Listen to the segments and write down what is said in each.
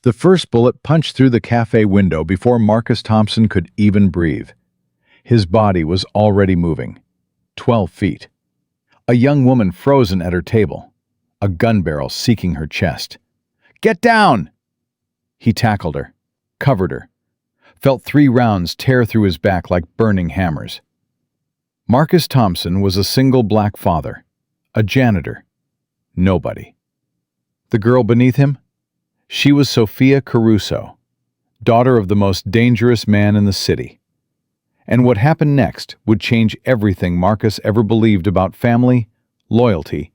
The first bullet punched through the cafe window before Marcus Thompson could even breathe. His body was already moving. 12 feet. A young woman frozen at her table, a gun barrel seeking her chest. "Get down!" He tackled her, covered her, felt 3 rounds tear through his back like burning hammers. Marcus Thompson was a single black father, a janitor, nobody. The girl beneath him? She was Sophia Caruso, daughter of the most dangerous man in the city. And what happened next would change everything Marcus ever believed about family, loyalty,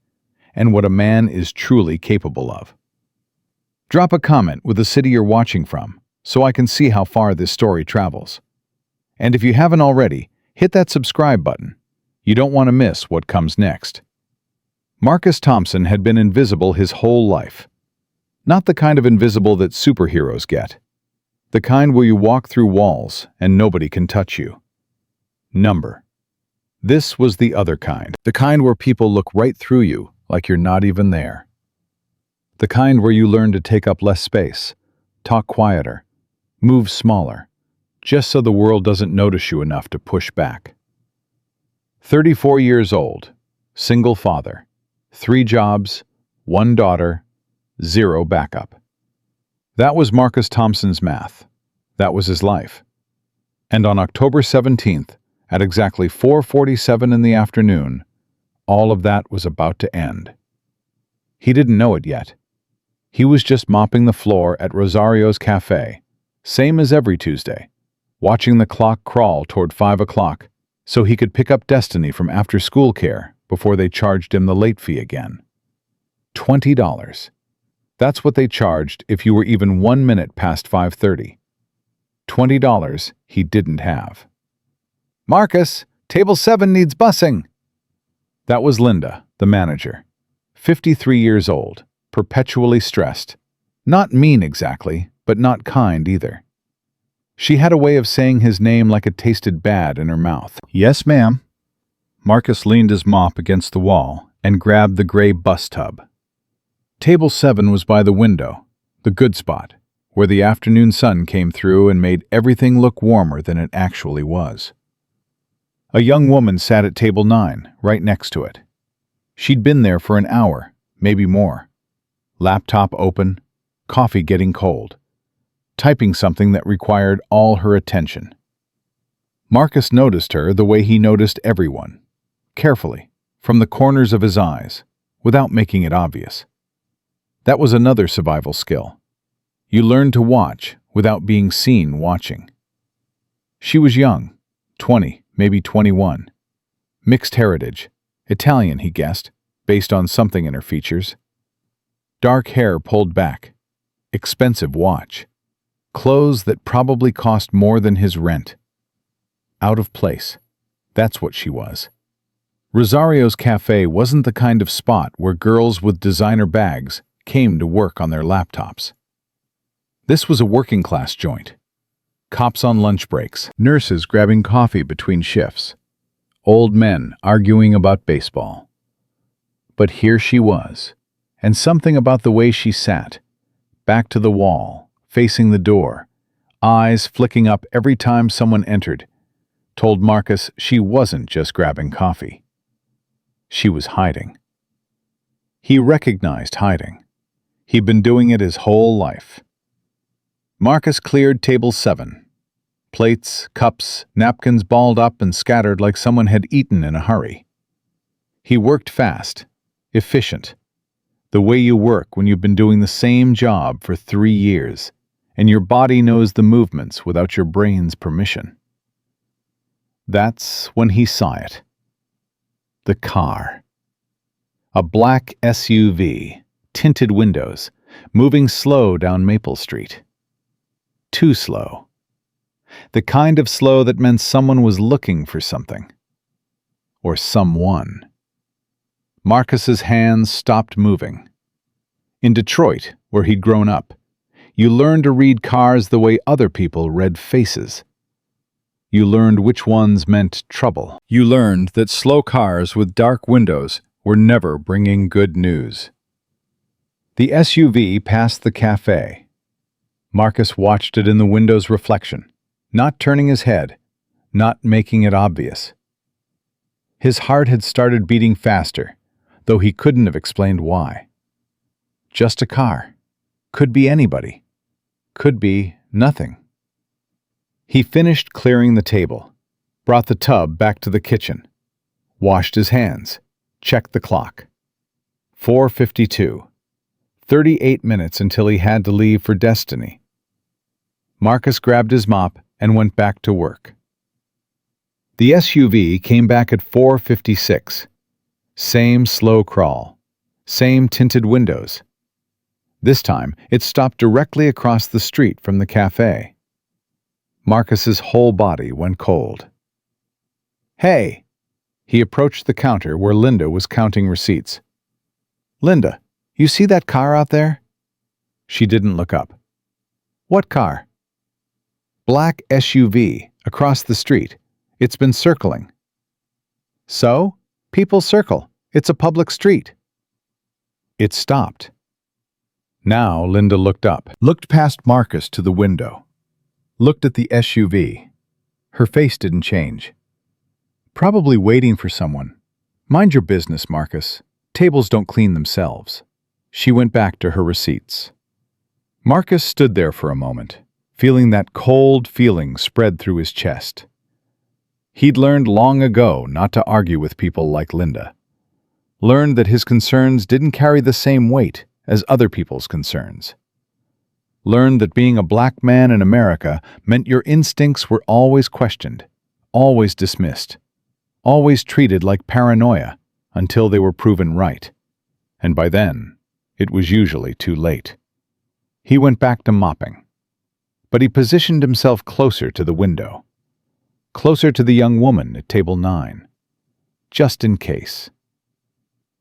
and what a man is truly capable of. Drop a comment with the city you're watching from, so I can see how far this story travels. And if you haven't already, hit that subscribe button. You don't want to miss what comes next. Marcus Thompson had been invisible his whole life. Not the kind of invisible that superheroes get. The kind where you walk through walls and nobody can touch you. Number. This was the other kind. The kind where people look right through you like you're not even there. The kind where you learn to take up less space, talk quieter, move smaller, just so the world doesn't notice you enough to push back. 34 years old, single father, 3 jobs, 1 daughter, 0 backup. That was Marcus Thompson's math. That was his life. And on October 17th, at exactly 4:47 in the afternoon, all of that was about to end. He didn't know it yet. He was just mopping the floor at Rosario's cafe, same as every Tuesday, watching the clock crawl toward 5 o'clock so he could pick up Destiny from after-school care before they charged him the late fee again. $20. That's what they charged if you were even 1 minute past 5:30. $20 he didn't have. "Marcus, table 7 needs bussing." That was Linda, the manager. 53 years old, perpetually stressed. Not mean exactly, but not kind either. She had a way of saying his name like it tasted bad in her mouth. "Yes, ma'am." Marcus leaned his mop against the wall and grabbed the gray bus tub. Table 7 was by the window, the good spot, where the afternoon sun came through and made everything look warmer than it actually was. A young woman sat at table 9, right next to it. She'd been there for an hour, maybe more. Laptop open, coffee getting cold, typing something that required all her attention. Marcus noticed her the way he noticed everyone, carefully, from the corners of his eyes, without making it obvious. That was another survival skill. You learned to watch without being seen watching. She was young, 20, maybe 21. Mixed heritage, Italian, he guessed, based on something in her features. Dark hair pulled back, expensive watch, clothes that probably cost more than his rent. Out of place, that's what she was. Rosario's cafe wasn't the kind of spot where girls with designer bags came to work on their laptops. This was a working-class joint. Cops on lunch breaks, nurses grabbing coffee between shifts, old men arguing about baseball. But here she was, and something about the way she sat, back to the wall, facing the door, eyes flicking up every time someone entered, told Marcus she wasn't just grabbing coffee. She was hiding. He recognized hiding. He'd been doing it his whole life. Marcus cleared table 7. Plates, cups, napkins balled up and scattered like someone had eaten in a hurry. He worked fast, efficient, the way you work when you've been doing the same job for 3 years, and your body knows the movements without your brain's permission. That's when he saw it. The car. A black SUV, tinted windows, moving slow down Maple Street. Too slow. The kind of slow that meant someone was looking for something. Or someone. Marcus's hands stopped moving. In Detroit, where he'd grown up, you learned to read cars the way other people read faces. You learned which ones meant trouble. You learned that slow cars with dark windows were never bringing good news. The SUV passed the cafe. Marcus watched it in the window's reflection, not turning his head, not making it obvious. His heart had started beating faster, though he couldn't have explained why. Just a car. Could be anybody. Could be nothing. He finished clearing the table, brought the tub back to the kitchen, washed his hands, checked the clock. 4:52. 38 minutes until he had to leave for Destiny. Marcus grabbed his mop and went back to work. The SUV came back at 4:56. Same slow crawl, same tinted windows. This time, it stopped directly across the street from the cafe. Marcus's whole body went cold. "Hey!" He approached the counter where Linda was counting receipts. "Linda, you see that car out there?" She didn't look up. "What car?" "Black SUV, across the street. It's been circling." "So? People circle. It's a public street." It stopped. Now Linda looked up, looked past Marcus to the window, looked at the SUV. Her face didn't change. "Probably waiting for someone. Mind your business, Marcus. Tables don't clean themselves." She went back to her receipts. Marcus stood there for a moment, feeling that cold feeling spread through his chest. He'd learned long ago not to argue with people like Linda. Learned that his concerns didn't carry the same weight as other people's concerns. Learned that being a black man in America meant your instincts were always questioned, always dismissed, always treated like paranoia until they were proven right. And by then, it was usually too late. He went back to mopping. But he positioned himself closer to the window, closer to the young woman at table 9, just in case.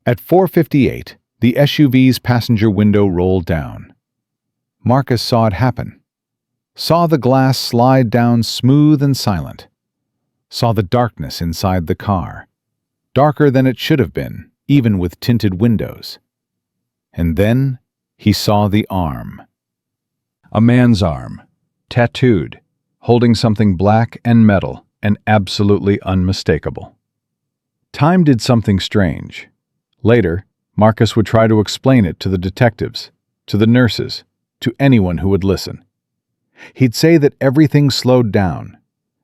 At 4:58, the SUV's passenger window rolled down. Marcus saw it happen, saw the glass slide down smooth and silent, saw the darkness inside the car, darker than it should have been, even with tinted windows. And then he saw the arm. A man's arm, tattooed, holding something black and metal and absolutely unmistakable. Time did something strange. Later, Marcus would try to explain it to the detectives, to the nurses, to anyone who would listen. He'd say that everything slowed down,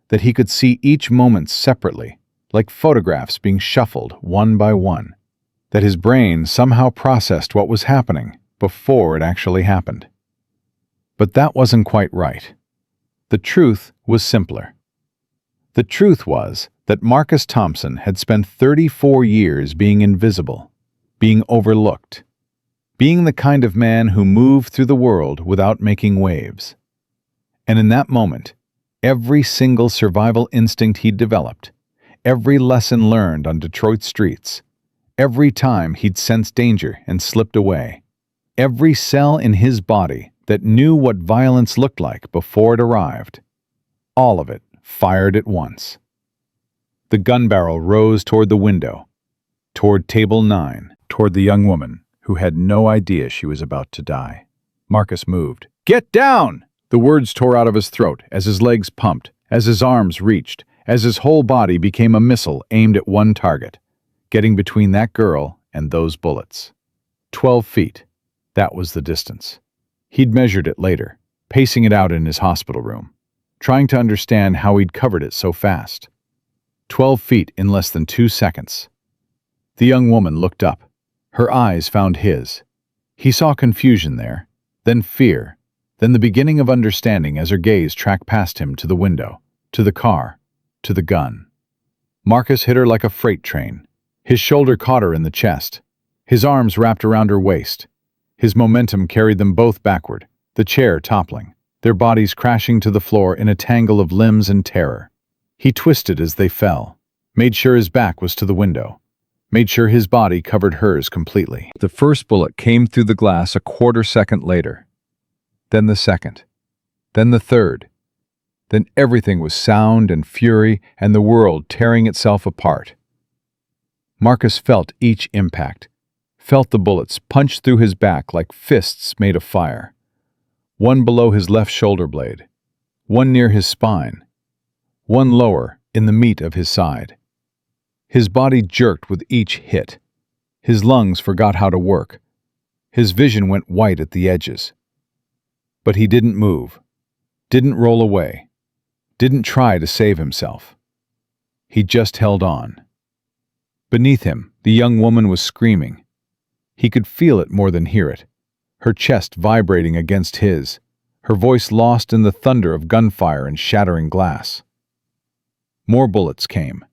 that he could see each moment separately, like photographs being shuffled one by one, that his brain somehow processed what was happening before it actually happened. But that wasn't quite right. The truth was simpler. The truth was that Marcus Thompson had spent 34 years being invisible, being overlooked, being the kind of man who moved through the world without making waves. And in that moment, every single survival instinct he'd developed, every lesson learned on Detroit streets, every time he'd sensed danger and slipped away, every cell in his body that knew what violence looked like before it arrived, all of it fired at once. The gun barrel rose toward the window, toward table 9, toward the young woman who had no idea she was about to die. Marcus moved. "Get down!" The words tore out of his throat as his legs pumped, as his arms reached, as his whole body became a missile aimed at one target, getting between that girl and those bullets. 12 feet. That was the distance. He'd measured it later, pacing it out in his hospital room, trying to understand how he'd covered it so fast. 12 feet in less than 2 seconds. The young woman looked up. Her eyes found his. He saw confusion there, then fear, then the beginning of understanding as her gaze tracked past him to the window, to the car, to the gun. Marcus hit her like a freight train. His shoulder caught her in the chest. His arms wrapped around her waist. His momentum carried them both backward, the chair toppling, their bodies crashing to the floor in a tangle of limbs and terror. He twisted as they fell, made sure his back was to the window, made sure his body covered hers completely. The first bullet came through the glass a quarter second later. Then the second. Then the third. Then everything was sound and fury and the world tearing itself apart. Marcus felt each impact, felt the bullets punch through his back like fists made of fire. one below his left shoulder blade, one near his spine, one lower in the meat of his side. His body jerked with each hit. His lungs forgot how to work. His vision went white at the edges. But he didn't move, didn't roll away, didn't try to save himself. He just held on. Beneath him, the young woman was screaming. He could feel it more than hear it, her chest vibrating against his, her voice lost in the thunder of gunfire and shattering glass. More bullets came.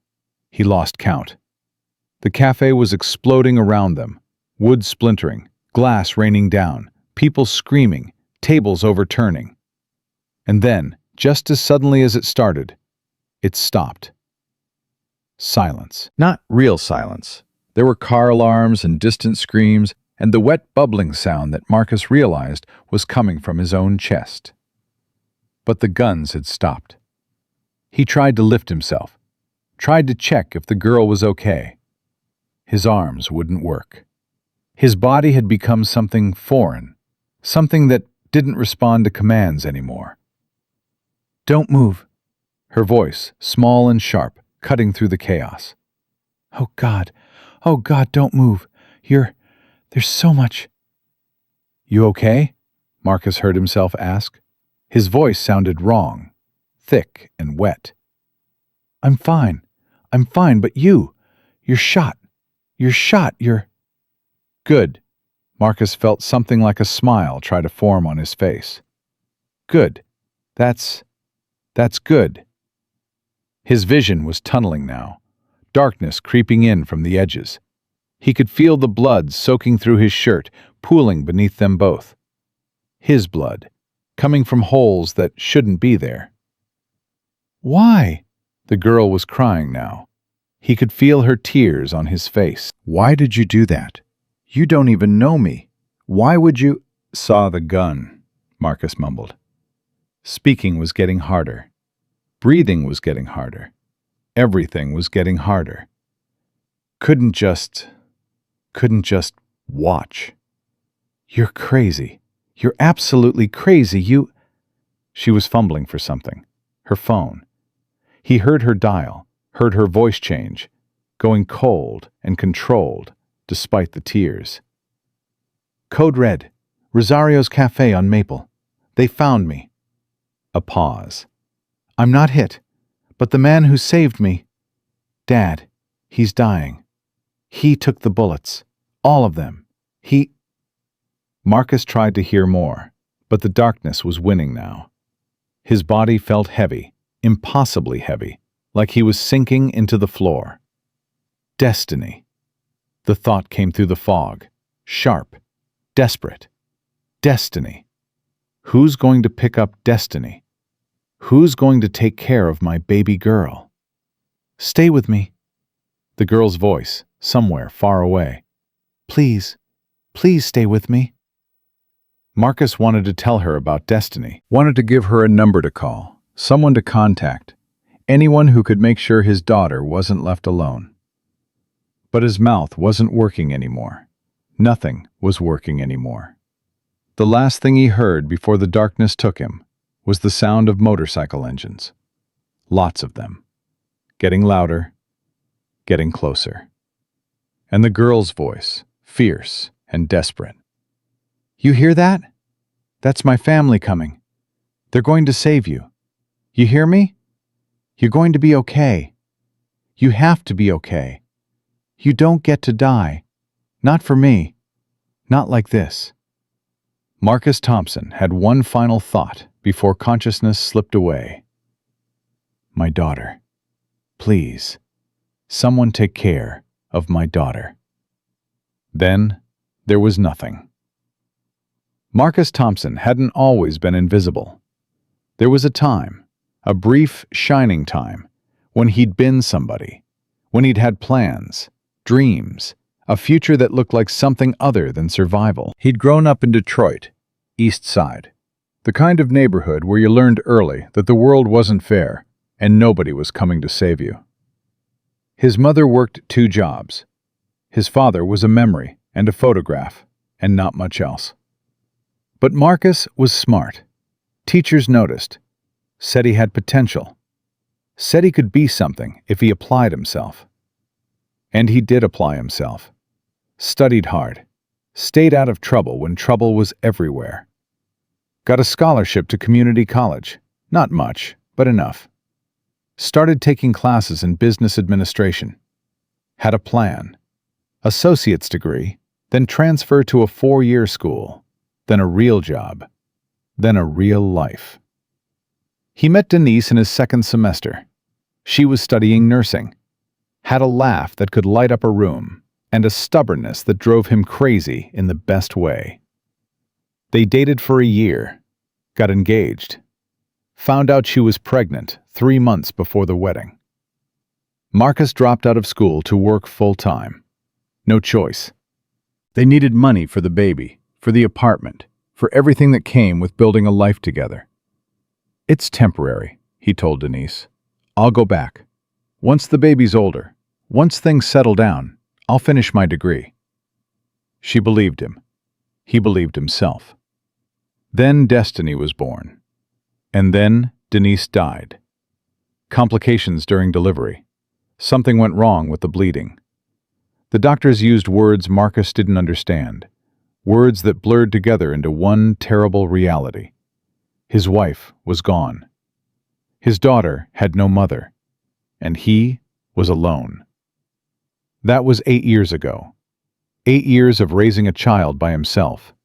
He lost count. The cafe was exploding around them, wood splintering, glass raining down, people screaming, tables overturning. And then, just as suddenly as it started, it stopped. Silence. Not real silence. There were car alarms and distant screams and the wet bubbling sound that Marcus realized was coming from his own chest. But the guns had stopped. He tried to lift himself, tried to check if the girl was okay. His arms wouldn't work. His body had become something foreign, something that didn't respond to commands anymore. "Don't move," her voice, small and sharp, cutting through the chaos. Oh God, don't move. There's so much." "You okay?" Marcus heard himself ask. His voice sounded wrong, thick and wet. I'm fine, but you're shot. You're..." "Good." Marcus felt something like a smile try to form on his face. "Good. That's good." His vision was tunneling now, darkness creeping in from the edges. He could feel the blood soaking through his shirt, pooling beneath them both. His blood, coming from holes that shouldn't be there. "Why?" The girl was crying now. He could feel her tears on his face. "Why did you do that? You don't even know me. Why would you..." "Saw the gun," Marcus mumbled. Speaking was getting harder. Breathing was getting harder. Everything was getting harder. Couldn't just watch. "You're crazy. You're absolutely crazy. She was fumbling for something. Her phone. He heard her dial, heard her voice change, going cold and controlled despite the tears. "Code Red. Rosario's Cafe on Maple. They found me." A pause. "I'm not hit, but the man who saved me... Dad, he's dying. He took the bullets. All of them. He..." Marcus tried to hear more, but the darkness was winning now. His body felt heavy, impossibly heavy, like he was sinking into the floor. Destiny. The thought came through the fog, sharp, desperate. Destiny. Who's going to pick up Destiny? Who's going to take care of my baby girl? "Stay with me." The girl's voice, somewhere far away. Please stay with me." Marcus wanted to tell her about Destiny, wanted to give her a number to call, someone to contact, anyone who could make sure his daughter wasn't left alone. But his mouth wasn't working anymore. Nothing was working anymore. The last thing he heard before the darkness took him was the sound of motorcycle engines. Lots of them. Getting louder, getting closer. And the girl's voice, fierce and desperate. "You hear that? That's my family coming. They're going to save you. You hear me? You're going to be okay. You have to be okay. You don't get to die. Not for me. Not like this." Marcus Thompson had one final thought before consciousness slipped away. My daughter. Please, someone take care of my daughter. Then there was nothing. Marcus Thompson hadn't always been invisible. There was a time, a brief, shining time, when he'd been somebody, when he'd had plans, dreams, a future that looked like something other than survival. He'd grown up in Detroit, East Side, the kind of neighborhood where you learned early that the world wasn't fair and nobody was coming to save you. His mother worked 2 jobs. His father was a memory and a photograph, and not much else. But Marcus was smart. Teachers noticed, said he had potential, said he could be something if he applied himself. And he did apply himself. Studied hard. Stayed out of trouble when trouble was everywhere. Got a scholarship to community college. Not much, but enough. Started taking classes in business administration. Had a plan. Associate's degree, then transfer to a 4-year school, then a real job, then a real life. He met Denise in his 2nd semester. She was studying nursing. Had a laugh that could light up a room, and a stubbornness that drove him crazy in the best way. They dated for a year, got engaged, found out she was pregnant 3 months before the wedding. Marcus dropped out of school to work full-time. No choice. They needed money for the baby, for the apartment, for everything that came with building a life together. "It's temporary," he told Denise. "I'll go back. Once the baby's older, once things settle down, I'll finish my degree." She believed him. He believed himself. Then Destiny was born. And then Denise died. Complications during delivery. Something went wrong with the bleeding. The doctors used words Marcus didn't understand, words that blurred together into one terrible reality. His wife was gone. His daughter had no mother, and he was alone. That was 8 years ago. 8 years of raising a child by himself.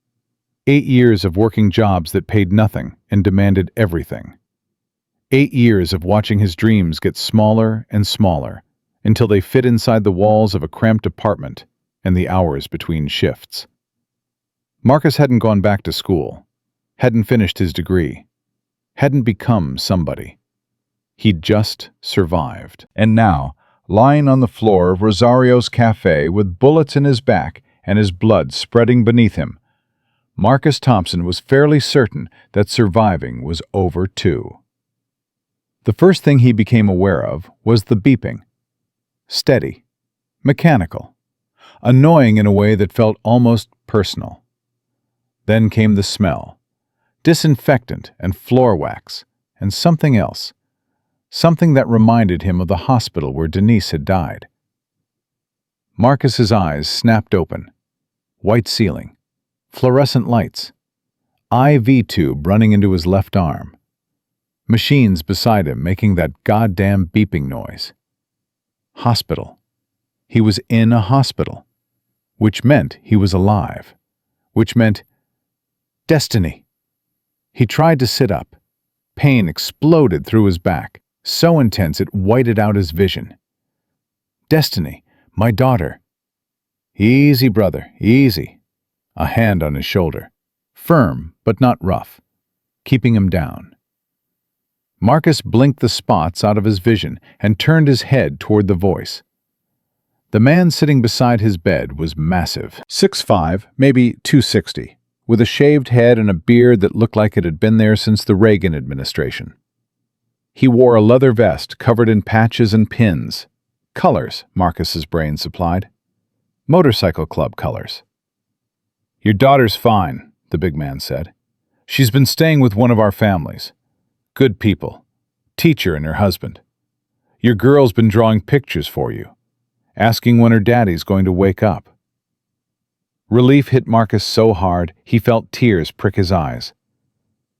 8 years of working jobs that paid nothing and demanded everything. 8 years of watching his dreams get smaller and smaller until they fit inside the walls of a cramped apartment and the hours between shifts. Marcus hadn't gone back to school, hadn't finished his degree, hadn't become somebody. He'd just survived. And now, lying on the floor of Rosario's cafe with bullets in his back and his blood spreading beneath him, Marcus Thompson was fairly certain that surviving was over too. The first thing he became aware of was the beeping. Steady, mechanical, annoying in a way that felt almost personal. Then came the smell, disinfectant and floor wax, and something else. Something that reminded him of the hospital where Denise had died. Marcus's eyes snapped open. White ceiling. Fluorescent lights. IV tube running into his left arm. Machines beside him making that goddamn beeping noise. Hospital. He was in a hospital. Which meant he was alive. Which meant destiny. He tried to sit up. Pain exploded through his back. So intense it whited out his vision. Destiny, my daughter. Easy, brother, easy. A hand on his shoulder. Firm, but not rough. Keeping him down. Marcus blinked the spots out of his vision and turned his head toward the voice. The man sitting beside his bed was massive. 6'5", maybe 260, with a shaved head and a beard that looked like it had been there since the Reagan administration. He wore a leather vest covered in patches and pins. Colors, Marcus's brain supplied. Motorcycle club colors. "Your daughter's fine," the big man said. "She's been staying with one of our families. Good people. Teacher and her husband. Your girl's been drawing pictures for you, asking when her daddy's going to wake up." Relief hit Marcus so hard he felt tears prick his eyes.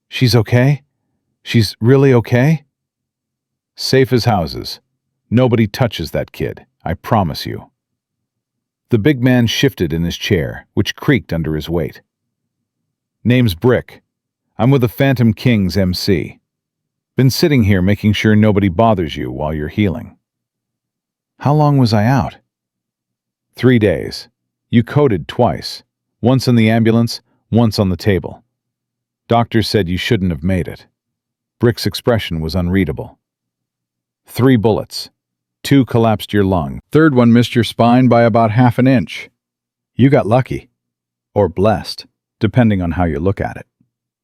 "She's okay? She's really okay?" "Safe as houses. Nobody touches that kid, I promise you." The big man shifted in his chair, which creaked under his weight. "Name's Brick. I'm with the Phantom Kings MC. Been sitting here making sure nobody bothers you while you're healing." "How long was I out?" 3 days. You coded twice. Once in the ambulance, once on the table. Doctors said you shouldn't have made it." Brick's expression was unreadable. 3 bullets. 2 collapsed your lung. Third one missed your spine by about half an inch. You got lucky. Or blessed, depending on how you look at it.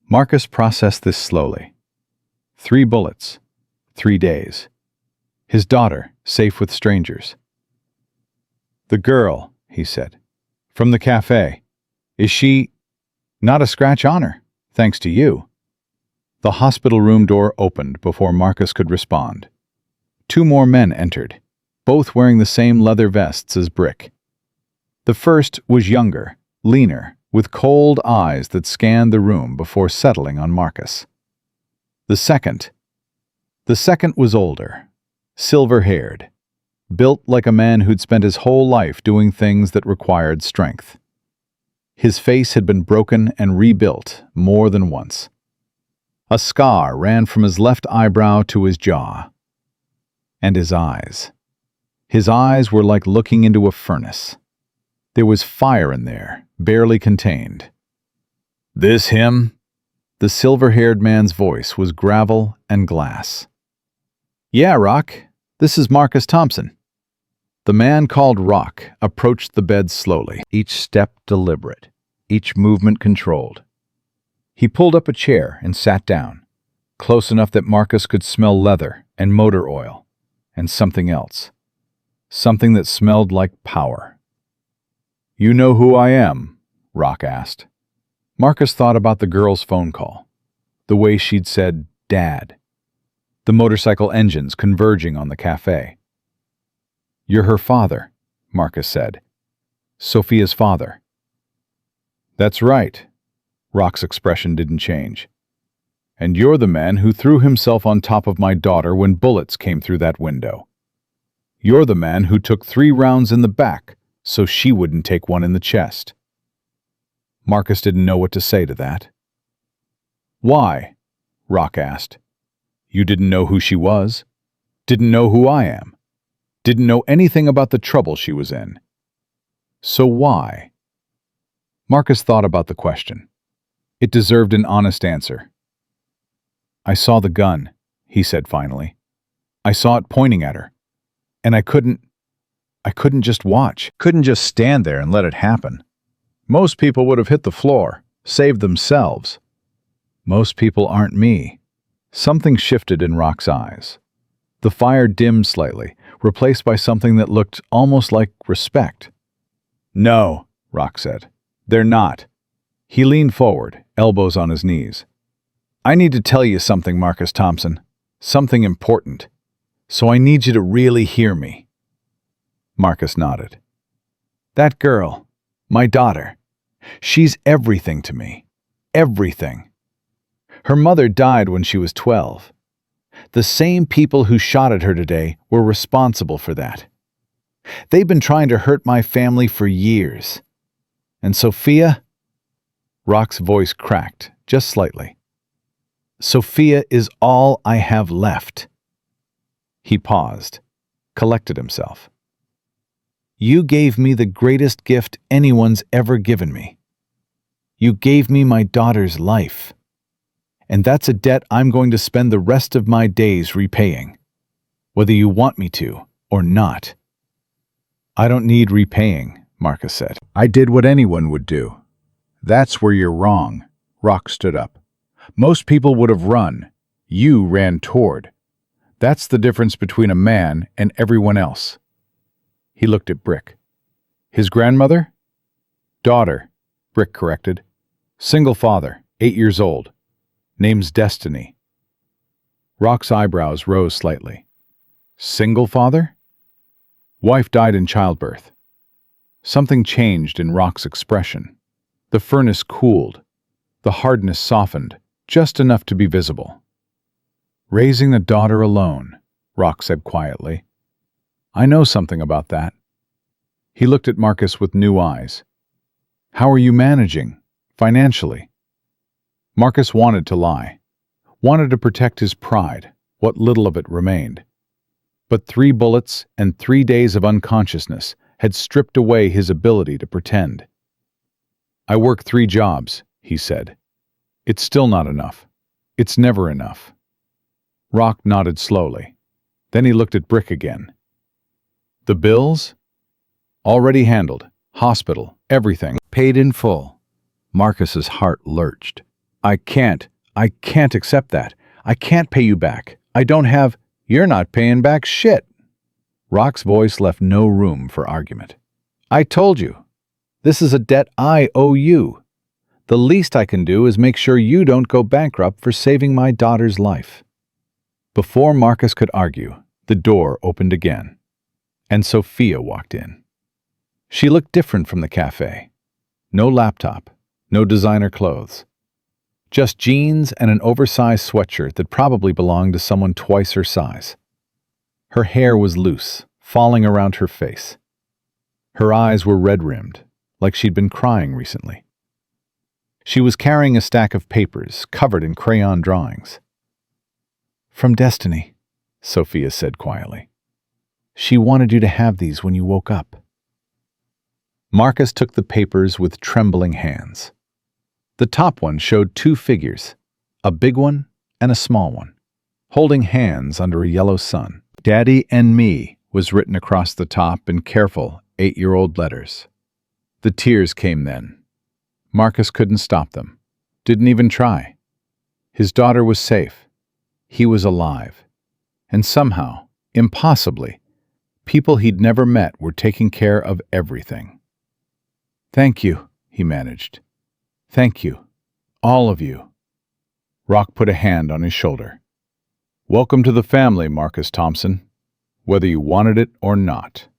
Marcus processed this slowly. 3 bullets. 3 days. His daughter, safe with strangers. "The girl," he said, "from the cafe. Is she... not a scratch on her?" Thanks to you. The hospital room door opened before Marcus could respond. Two more men entered, both wearing the same leather vests as Brick. The first was younger, leaner, with cold eyes that scanned the room before settling on Marcus. The second was older, silver-haired, built like a man who'd spent his whole life doing things that required strength. His face had been broken and rebuilt more than once. A scar ran from his left eyebrow to his jaw. And his eyes. His eyes were like looking into a furnace. There was fire in there, barely contained. "This him?" The silver-haired man's voice was gravel and glass. "Yeah, Rock. This is Marcus Thompson." The man called Rock approached the bed slowly, each step deliberate, each movement controlled. He pulled up a chair and sat down, close enough that Marcus could smell leather and motor oil, and something else. Something that smelled like power. "You know who I am?" Rock asked. Marcus thought about the girl's phone call, the way she'd said, "Dad," the motorcycle engines converging on the cafe. "You're her father," Marcus said. "Sophia's father." "That's right." Rock's expression didn't change. "And you're the man who threw himself on top of my daughter when bullets came through that window. You're the man who took 3 rounds in the back so she wouldn't take one in the chest." Marcus didn't know what to say to that. "Why?" Rock asked. "You didn't know who she was? Didn't know who I am? Didn't know anything about the trouble she was in? So why?" Marcus thought about the question. It deserved an honest answer. "I saw the gun," he said finally. "I saw it pointing at her. And I couldn't just watch. Couldn't just stand there and let it happen. Most people would have hit the floor, saved themselves. Most people aren't me." Something shifted in Rock's eyes. The fire dimmed slightly, replaced by something that looked almost like respect. "No," Rock said. "They're not." He leaned forward, elbows on his knees. "I need to tell you something, Marcus Thompson. Something important. So I need you to really hear me." Marcus nodded. "That girl, my daughter, she's everything to me. Everything. Her mother died when she was 12. The same people who shot at her today were responsible for that. They've been trying to hurt my family for years. And Sophia..." Rock's voice cracked, just slightly. "Sophia is all I have left." He paused, collected himself. "You gave me the greatest gift anyone's ever given me. You gave me my daughter's life. And that's a debt I'm going to spend the rest of my days repaying, whether you want me to or not." "I don't need repaying," Marcus said. "I did what anyone would do." "That's where you're wrong." Rock stood up. "Most people would have run. You ran toward. That's the difference between a man and everyone else." He looked at Brick. "His grandmother?" "Daughter," Brick corrected. "Single father, 8 years old. Name's Destiny." Rock's eyebrows rose slightly. "Single father?" "Wife died in childbirth." Something changed in Rock's expression. The furnace cooled. The hardness softened, just enough to be visible. "Raising a daughter alone," Rock said quietly. "I know something about that." He looked at Marcus with new eyes. "How are you managing, financially?" Marcus wanted to lie, wanted to protect his pride, what little of it remained. But 3 bullets and 3 days of unconsciousness had stripped away his ability to pretend. "I work 3 jobs," he said. "It's still not enough. It's never enough." Rock nodded slowly. Then he looked at Brick again. "The bills?" "Already handled. Hospital, everything. Paid in full." Marcus's heart lurched. I can't accept that. I can't pay you back. I don't have..." "You're not paying back shit." Rock's voice left no room for argument. "I told you. This is a debt I owe you. The least I can do is make sure you don't go bankrupt for saving my daughter's life." Before Marcus could argue, the door opened again, and Sophia walked in. She looked different from the cafe. No laptop, no designer clothes. Just jeans and an oversized sweatshirt that probably belonged to someone twice her size. Her hair was loose, falling around her face. Her eyes were red-rimmed, like she'd been crying recently. She was carrying a stack of papers covered in crayon drawings. "From Destiny," Sophia said quietly. "She wanted you to have these when you woke up." Marcus took the papers with trembling hands. The top one showed two figures, a big one and a small one, holding hands under a yellow sun. "Daddy and me" was written across the top in careful 8-year-old letters. The tears came then. Marcus couldn't stop them, didn't even try. His daughter was safe. He was alive. And somehow, impossibly, people he'd never met were taking care of everything. "Thank you," he managed. "Thank you. All of you." Rock put a hand on his shoulder. "Welcome to the family, Marcus Thompson, whether you wanted it or not."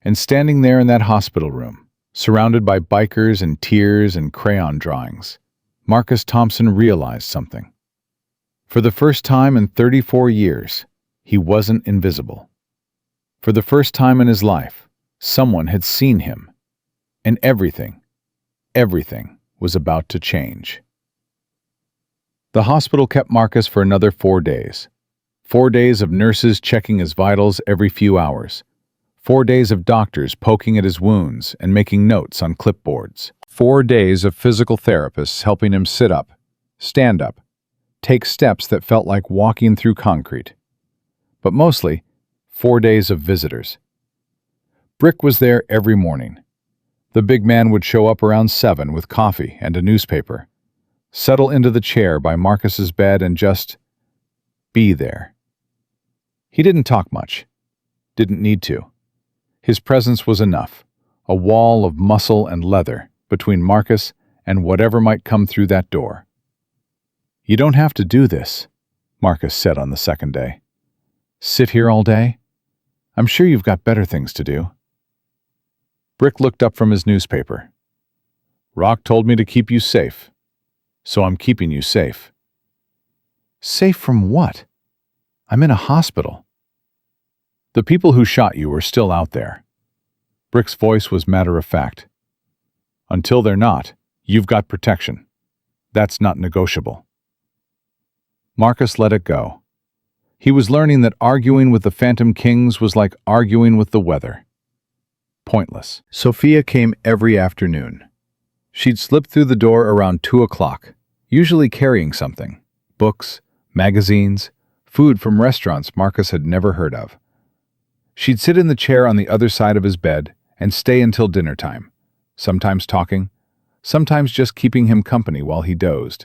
And standing there in that hospital room, surrounded by bikers and tears and crayon drawings, Marcus Thompson realized something. For the first time in 34 years, he wasn't invisible. For the first time in his life, someone had seen him. And everything was about to change. The hospital kept Marcus for another 4 days. 4 days of nurses checking his vitals every few hours. 4 days of doctors poking at his wounds and making notes on clipboards. 4 days of physical therapists helping him sit up, stand up, take steps that felt like walking through concrete. But mostly, 4 days of visitors. Brick was there every morning. The big man would show up around 7 with coffee and a newspaper, settle into the chair by Marcus's bed and just be there. He didn't talk much. Didn't need to. His presence was enough, a wall of muscle and leather between Marcus and whatever might come through that door. "You don't have to do this," Marcus said on the second day. "Sit here all day? I'm sure you've got better things to do." Brick looked up from his newspaper. "Rock told me to keep you safe, so I'm keeping you safe." "Safe from what? I'm in a hospital." "The people who shot you are still out there." Brick's voice was matter-of-fact. "Until they're not, you've got protection. That's not negotiable." Marcus let it go. He was learning that arguing with the Phantom Kings was like arguing with the weather. Pointless. Sophia came every afternoon. She'd slip through the door around 2 o'clock, usually carrying something: books, magazines, food from restaurants Marcus had never heard of. She'd sit in the chair on the other side of his bed and stay until dinner time, sometimes talking, sometimes just keeping him company while he dozed.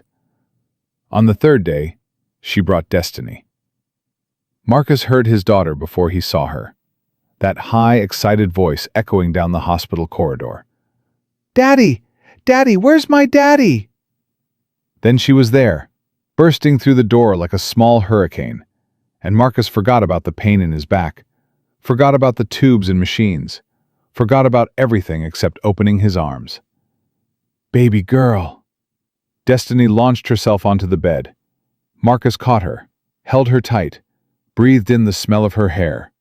On the third day, she brought Destiny. Marcus heard his daughter before he saw her, that high, excited voice echoing down the hospital corridor. "Daddy! Daddy, where's my daddy?" Then she was there, bursting through the door like a small hurricane, and Marcus forgot about the pain in his back, forgot about the tubes and machines, forgot about everything except opening his arms. "Baby girl." Destiny launched herself onto the bed. Marcus caught her, held her tight, breathed in the smell of her hair,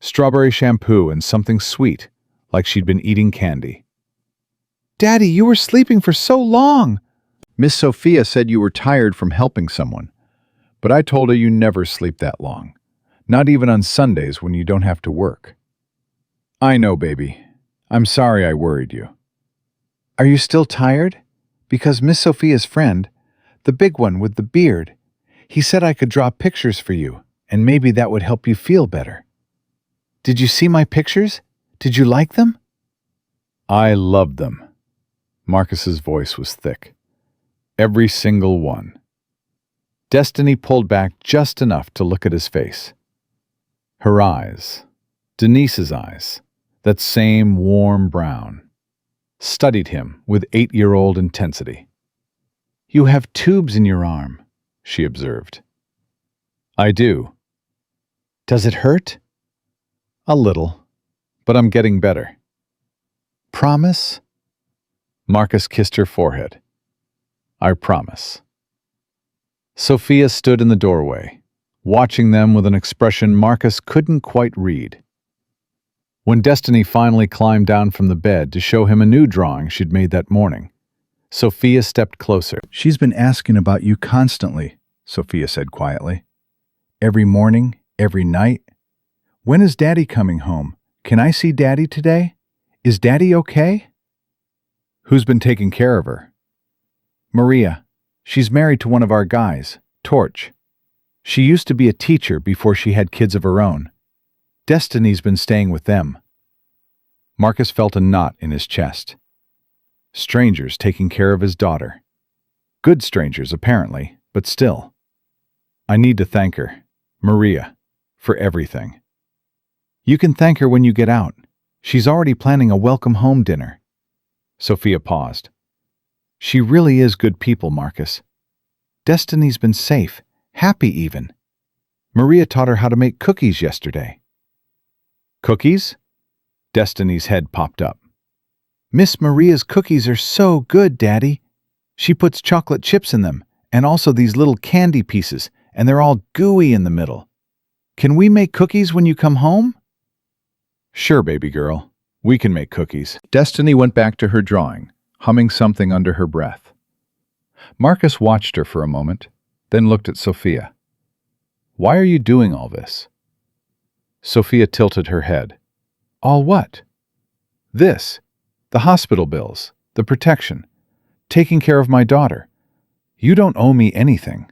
strawberry shampoo and something sweet, like she'd been eating candy. "Daddy, you were sleeping for so long." "Miss Sophia said you were tired from helping someone, but I told her you never sleep that long, not even on Sundays when you don't have to work." "I know, baby. I'm sorry I worried you." "Are you still tired? Because Miss Sophia's friend, the big one with the beard, he said I could draw pictures for you, and maybe that would help you feel better. Did you see my pictures? Did you like them?" "I loved them." Marcus's voice was thick. "Every single one." Destiny pulled back just enough to look at his face. Her eyes, Denise's eyes, that same warm brown. studied him with 8-year-old intensity. "You have tubes in your arm," she observed. "I do." "Does it hurt?" "A little, but I'm getting better." "Promise?" Marcus kissed her forehead. "I promise." Sophia stood in the doorway, watching them with an expression Marcus couldn't quite read. When Destiny finally climbed down from the bed to show him a new drawing she'd made that morning, Sophia stepped closer. "She's been asking about you constantly," Sophia said quietly. "Every morning, every night. When is Daddy coming home? Can I see Daddy today? Is Daddy okay?" "Who's been taking care of her?" "Maria. She's married to one of our guys, Torch. She used to be a teacher before she had kids of her own. Destiny's been staying with them." Marcus felt a knot in his chest. Strangers taking care of his daughter. Good strangers, apparently, but still. "I need to thank her, Maria, for everything." "You can thank her when you get out. She's already planning a welcome home dinner." Sophia paused. "She really is good people, Marcus. Destiny's been safe, happy even. Maria taught her how to make cookies yesterday." "Cookies?" Destiny's head popped up. "Miss Maria's cookies are so good, Daddy. She puts chocolate chips in them, and also these little candy pieces, and they're all gooey in the middle. Can we make cookies when you come home?" "Sure, baby girl. We can make cookies." Destiny went back to her drawing, humming something under her breath. Marcus watched her for a moment, then looked at Sophia. "Why are you doing all this?" Sophia tilted her head. "All what?" "This. The hospital bills, the protection, taking care of my daughter. You don't owe me anything."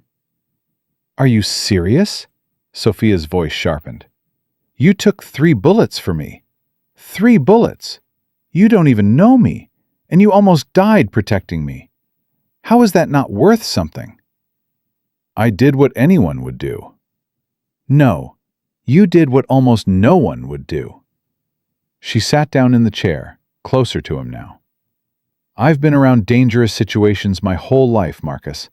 "Are you serious?" Sophia's voice sharpened. "You took 3 bullets for me. 3 bullets. You don't even know me, and you almost died protecting me. How is that not worth something?" "I did what anyone would do." "No, you did what almost no one would do." She sat down in the chair, closer to him now. "I've been around dangerous situations my whole life, Marcus.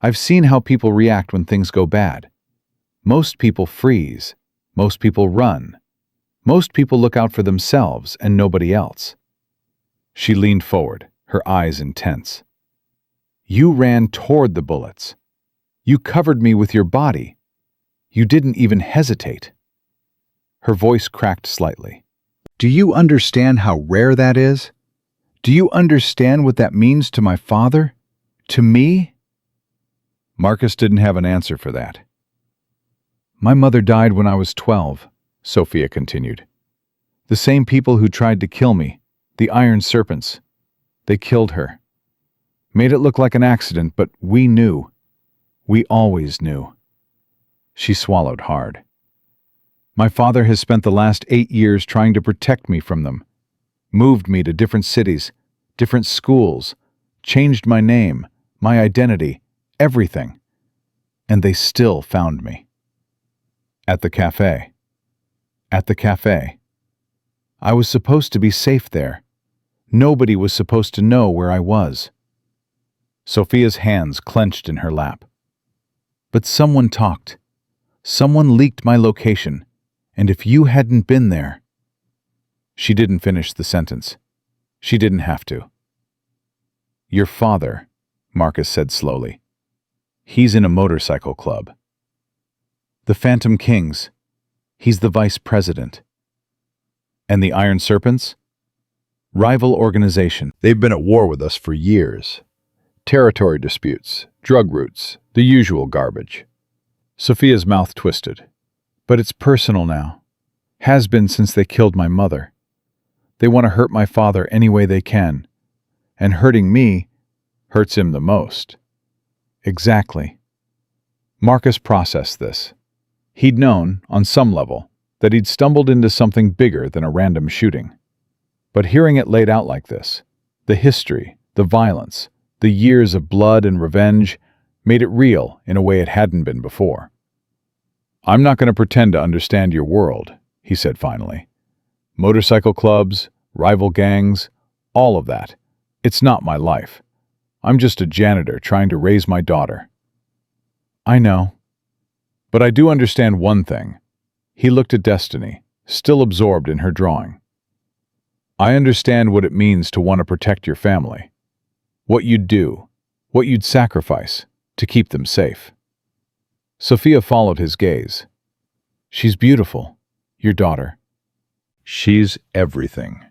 I've seen how people react when things go bad. Most people freeze. Most people run. Most people look out for themselves and nobody else." She leaned forward, her eyes intense. "You ran toward the bullets. You covered me with your body. You didn't even hesitate." Her voice cracked slightly. "Do you understand how rare that is? Do you understand what that means to my father? To me?" Marcus didn't have an answer for that. "My mother died when I was 12, Sophia continued. "The same people who tried to kill me, the Iron Serpents, they killed her. Made it look like an accident, but we knew. We always knew." She swallowed hard. "My father has spent the last 8 years trying to protect me from them. Moved me to different cities, different schools, changed my name, my identity, everything. And they still found me." "At the cafe." "At the cafe. I was supposed to be safe there. Nobody was supposed to know where I was." Sophia's hands clenched in her lap. "But someone talked. Someone leaked my location. And if you hadn't been there—" She didn't finish the sentence. She didn't have to. "Your father," Marcus said slowly. "He's in a motorcycle club. The Phantom Kings. He's the vice president." "And the Iron Serpents?" "Rival organization. They've been at war with us for years. Territory disputes, drug routes, the usual garbage." Sophia's mouth twisted. "But it's personal now. Has been since they killed my mother. They want to hurt my father any way they can. And hurting me hurts him the most." "Exactly." Marcus processed this. He'd known, on some level, that he'd stumbled into something bigger than a random shooting. But hearing it laid out like this, the history, the violence, the years of blood and revenge, made it real in a way it hadn't been before. "I'm not going to pretend to understand your world," he said finally. "Motorcycle clubs, rival gangs, All of that. It's not my life. I'm just a janitor trying to raise my daughter. I know. But I do understand one thing. He looked at Destiny, still absorbed in her drawing. I understand what it means to want to protect your family. What you'd do, what you'd sacrifice to keep them safe. Sophia followed his gaze. She's beautiful, your daughter. She's everything.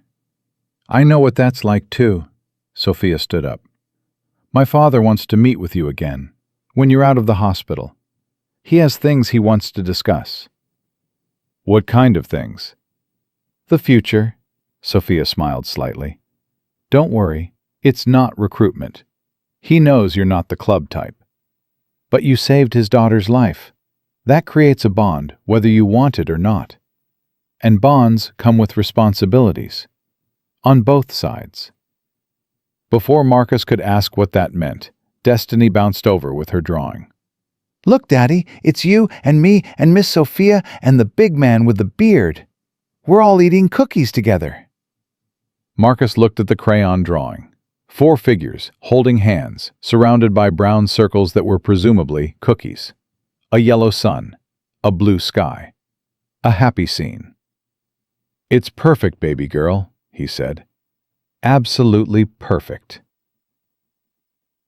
I know what that's like too. Sophia stood up. My father wants to meet with you again, when you're out of the hospital. He has things he wants to discuss. What kind of things? The future. Sophia smiled slightly. Don't worry, it's not recruitment. He knows you're not the club type. But you saved his daughter's life. That creates a bond, whether you want it or not. And bonds come with responsibilities. On both sides. Before Marcus could ask what that meant, Destiny bounced over with her drawing. Look, Daddy, it's you and me and Miss Sophia and the big man with the beard. We're all eating cookies together. Marcus looked at the crayon drawing. 4 figures, holding hands, surrounded by brown circles that were presumably cookies. A yellow sun, a blue sky, a happy scene. It's perfect, baby girl, he said. Absolutely perfect.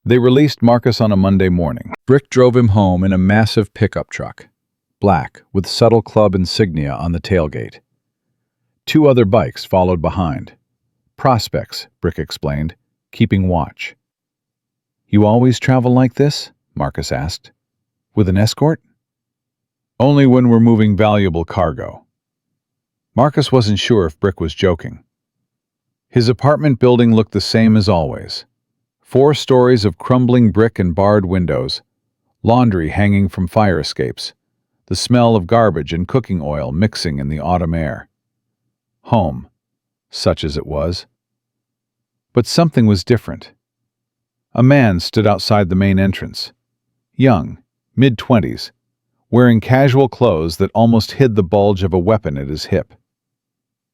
They released Marcus on a Monday morning. Brick drove him home in a massive pickup truck, black, with subtle club insignia on the tailgate. 2 other bikes followed behind. Prospects, Brick explained, keeping watch. You always travel like this? Marcus asked. With an escort? Only when we're moving valuable cargo. Marcus wasn't sure if Brick was joking. His apartment building looked the same as always. 4 stories of crumbling brick and barred windows, laundry hanging from fire escapes, the smell of garbage and cooking oil mixing in the autumn air. Home, such as it was. But something was different. A man stood outside the main entrance. Young, mid-20s, wearing casual clothes that almost hid the bulge of a weapon at his hip.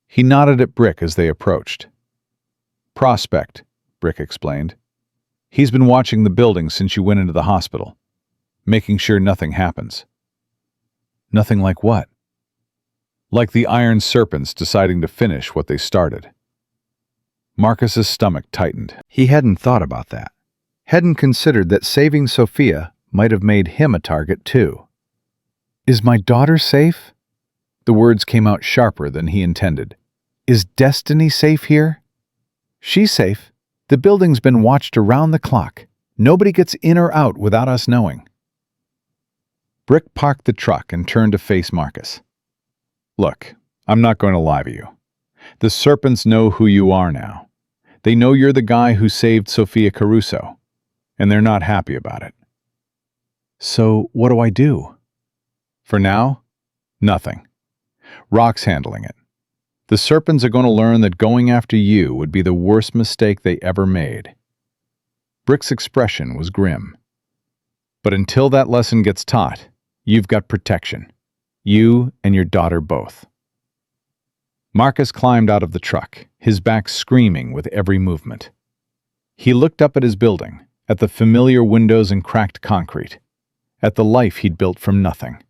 He nodded at Brick as they approached. Prospect, Brick explained. He's been watching the building since you went into the hospital, making sure nothing happens. Nothing like what? Like the iron serpents deciding to finish what they started. Marcus's stomach tightened. He hadn't thought about that. Hadn't considered that saving Sophia might have made him a target too. Is my daughter safe? The words came out sharper than he intended. Is Destiny safe here? She's safe. The building's been watched around the clock. Nobody gets in or out without us knowing. Brick parked the truck and turned to face Marcus. Look, I'm not going to lie to you. The serpents know who you are now. They know you're the guy who saved Sophia Caruso, and they're not happy about it. So what do I do? For now, nothing. Rock's handling it. The serpents are going to learn that going after you would be the worst mistake they ever made. Brick's expression was grim. But until that lesson gets taught, you've got protection. You and your daughter both. Marcus climbed out of the truck, his back screaming with every movement. He looked up at his building, at the familiar windows and cracked concrete, at the life he'd built from nothing.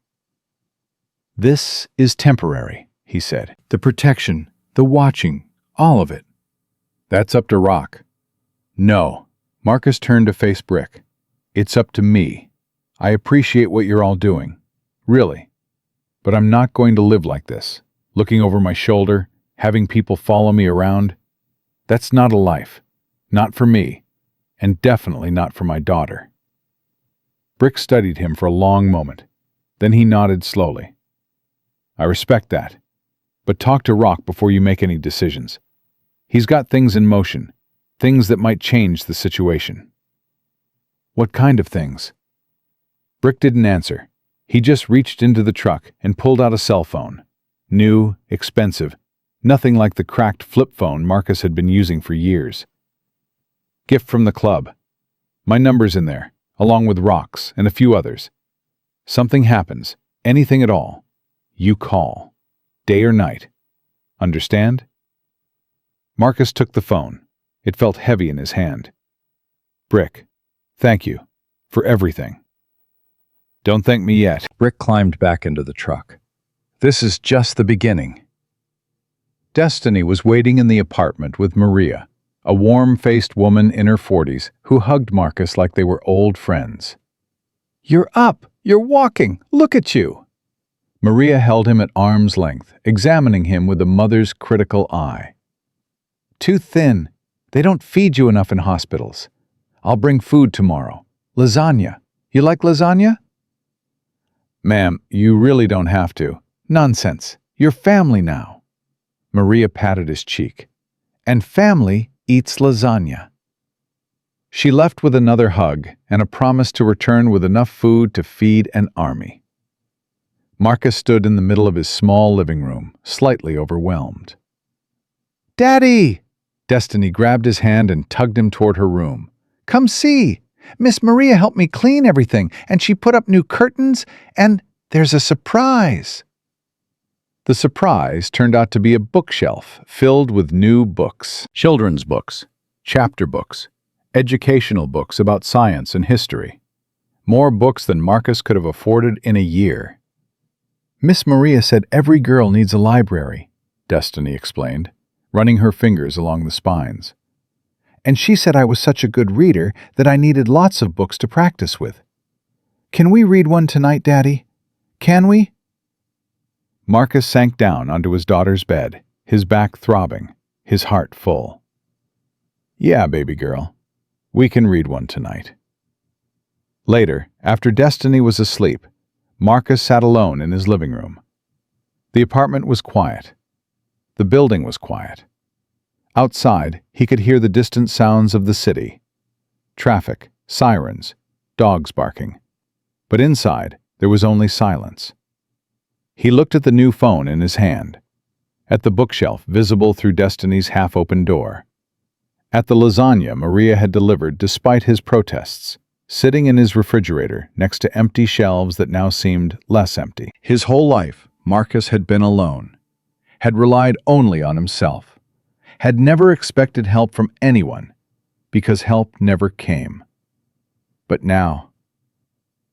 This is temporary, he said. The protection, the watching, all of it. That's up to Rock. No. Marcus turned to face Brick. It's up to me. I appreciate what you're all doing. Really. But I'm not going to live like this. Looking over my shoulder, having people follow me around. That's not a life. Not for me. And definitely not for my daughter. Brick studied him for a long moment. Then he nodded slowly. I respect that. But talk to Rock before you make any decisions. He's got things in motion. Things that might change the situation. What kind of things? Brick didn't answer. He just reached into the truck and pulled out a cell phone. New, expensive, nothing like the cracked flip phone Marcus had been using for years. Gift from the club. My number's in there, along with Rock's and a few others. Something happens, anything at all. You call. Day or night. Understand? Marcus took the phone, It felt heavy in his hand. "Brick, thank you for everything." "Don't thank me yet." Brick climbed back into the truck. "This is just the beginning." Destiny was waiting in the apartment with Maria, a warm-faced woman in her 40s who hugged Marcus like they were old friends. "You're up! You're walking! Look at you!" Maria held him at arm's length, examining him with a mother's critical eye. "Too thin. They don't feed you enough in hospitals. I'll bring food tomorrow. Lasagna. You like lasagna?" "Ma'am, you really don't have to." "Nonsense. You're family now." Maria patted his cheek. "And family eats lasagna." She left with another hug and a promise to return with enough food to feed an army. Marcus stood in the middle of his small living room, slightly overwhelmed. "Daddy!" Destiny grabbed his hand and tugged him toward her room. "Come see! Miss Maria helped me clean everything, and she put up new curtains, and there's a surprise." The surprise turned out to be a bookshelf filled with new books. Children's books, chapter books, educational books about science and history. More books than Marcus could have afforded in a year. "Miss Maria said every girl needs a library," Destiny explained, running her fingers along the spines. "And she said I was such a good reader that I needed lots of books to practice with. Can we read one tonight, Daddy? Can we?" Marcus sank down onto his daughter's bed, his back throbbing, his heart full. "Yeah, baby girl. We can read one tonight." Later, after Destiny was asleep, Marcus sat alone in his living room. The apartment was quiet. The building was quiet. Outside, he could hear the distant sounds of the city. Traffic, sirens, dogs barking. But inside, there was only silence. He looked at the new phone in his hand, at the bookshelf visible through Destiny's half-open door, at the lasagna Maria had delivered despite his protests, sitting in his refrigerator next to empty shelves that now seemed less empty. His whole life, Marcus had been alone, had relied only on himself, had never expected help from anyone because help never came. But now,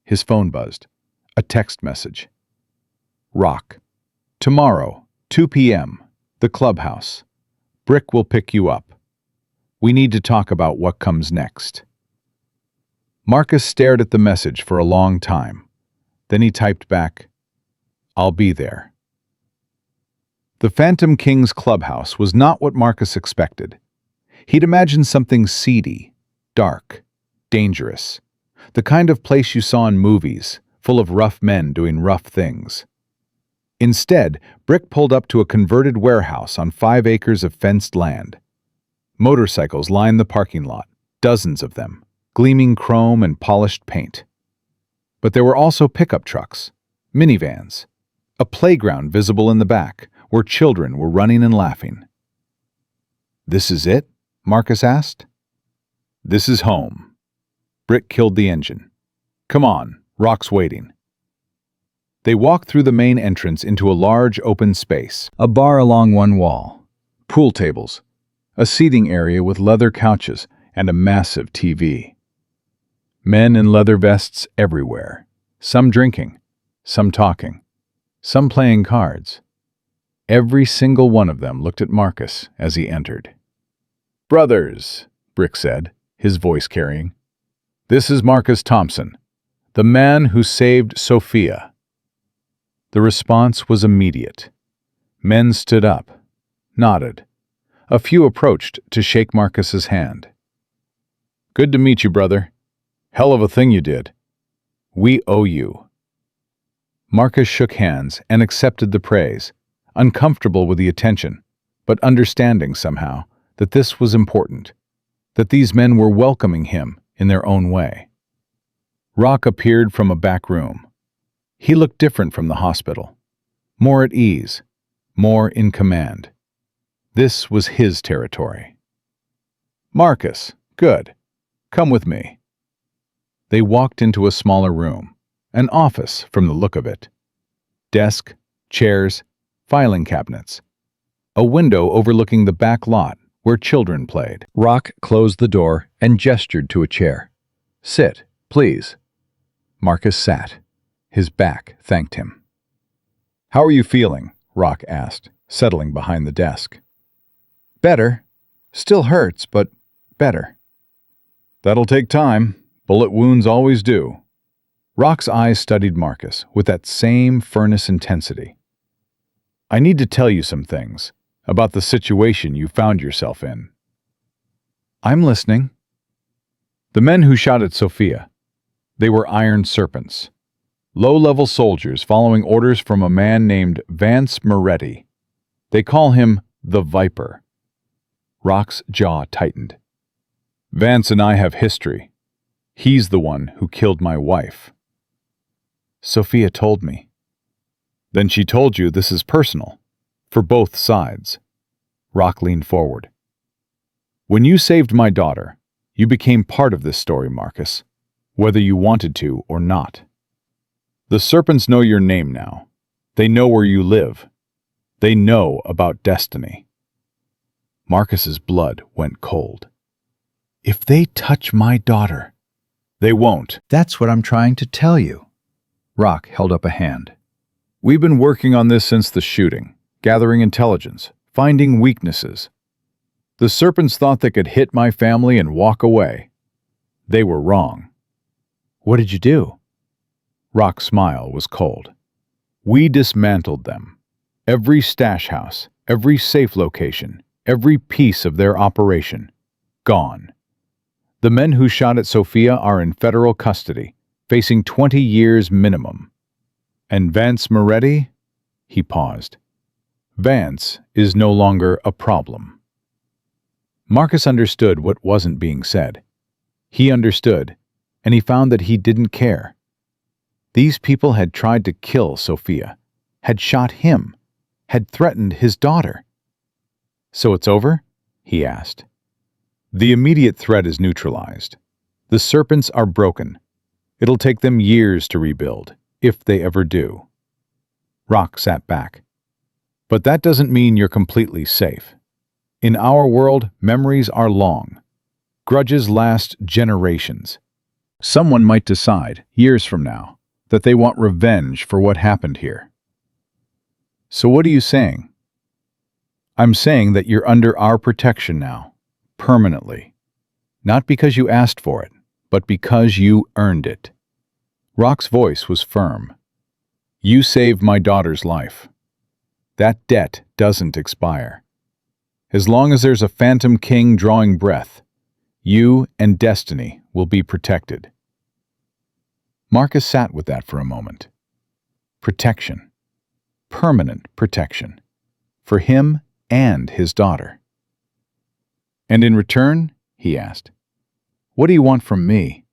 his phone buzzed, a text message. "Rock. Tomorrow, 2 p.m., the clubhouse. Brick will pick you up. We need to talk about what comes next." Marcus stared at the message for a long time. Then he typed back, "I'll be there." The Phantom King's clubhouse was not what Marcus expected. He'd imagined something seedy, dark, dangerous, the kind of place you saw in movies, full of rough men doing rough things. Instead, Brick pulled up to a converted warehouse on 5 acres of fenced land. Motorcycles lined the parking lot, dozens of them, gleaming chrome and polished paint. But there were also pickup trucks, minivans, a playground visible in the back, where children were running and laughing. "This is it?" Marcus asked. "This is home." Brick killed the engine. "Come on, Rock's waiting." They walked through the main entrance into a large open space, a bar along one wall, pool tables, a seating area with leather couches, and a massive TV. Men in leather vests everywhere, some drinking, some talking, some playing cards. Every single one of them looked at Marcus as he entered. "Brothers," Brick said, his voice carrying, "this is Marcus Thompson, the man who saved Sophia." The response was immediate. Men stood up, nodded. A few approached to shake Marcus's hand. "Good to meet you, brother. Hell of a thing you did. We owe you." Marcus shook hands and accepted the praise, uncomfortable with the attention, but understanding somehow that this was important, that these men were welcoming him in their own way. Rock appeared from a back room. He looked different from the hospital, more at ease, more in command. This was his territory. "Marcus, good. Come with me." They walked into a smaller room, an office from the look of it. Desk, chairs, filing cabinets. A window overlooking the back lot where children played. Rock closed the door and gestured to a chair. "Sit, please." Marcus sat. His back thanked him. "How are you feeling?" Rock asked, settling behind the desk. "Better. Still hurts, but better." "That'll take time. Bullet wounds always do." Rock's eyes studied Marcus with that same furnace intensity. "I need to tell you some things about the situation you found yourself in." "I'm listening." "The men who shot at Sophia, they were iron serpents. Low-level soldiers following orders from a man named Vance Moretti. They call him the Viper." Rock's jaw tightened. "Vance and I have history. He's the one who killed my wife." "Sophia told me." "Then she told you this is personal, for both sides." Rock leaned forward. "When you saved my daughter, you became part of this story, Marcus, whether you wanted to or not. The serpents know your name now. They know where you live. They know about destiny." Marcus's blood went cold. "If they touch my daughter..." "They won't." "That's what I'm trying to tell you." Rock held up a hand. "We've been working on this since the shooting, gathering intelligence, finding weaknesses. The serpents thought they could hit my family and walk away. They were wrong." "What did you do?" Rock's smile was cold. "We dismantled them. Every stash house, every safe location, every piece of their operation. Gone. The men who shot at Sophia are in federal custody, facing 20 years minimum. And Vance Moretti?" He paused. "Vance is no longer a problem." Marcus understood what wasn't being said. He understood, and he found that he didn't care. These people had tried to kill Sophia, had shot him, had threatened his daughter. "So it's over?" he asked. "The immediate threat is neutralized. The serpents are broken. It'll take them years to rebuild, if they ever do." Rock sat back. "But that doesn't mean you're completely safe. In our world, memories are long. Grudges last generations. Someone might decide, years from now, that they want revenge for what happened here." "So what are you saying?" "I'm saying that you're under our protection now, permanently. Not because you asked for it, but because you earned it." Rock's voice was firm. "You saved my daughter's life. That debt doesn't expire. As long as there's a phantom king drawing breath, you and destiny will be protected." Marcus sat with that for a moment. Protection. Permanent protection. For him and his daughter. "And in return," he asked, "what do you want from me?"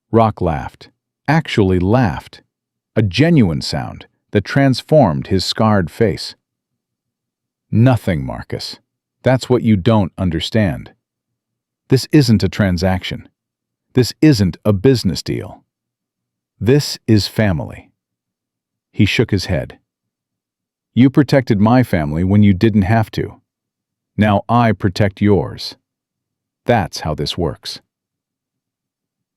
Rock laughed. Actually laughed. A genuine sound that transformed his scarred face. "Nothing, Marcus. That's what you don't understand. This isn't a transaction. This isn't a business deal. This is family." He shook his head. "You protected my family when you didn't have to. Now I protect yours. That's how this works.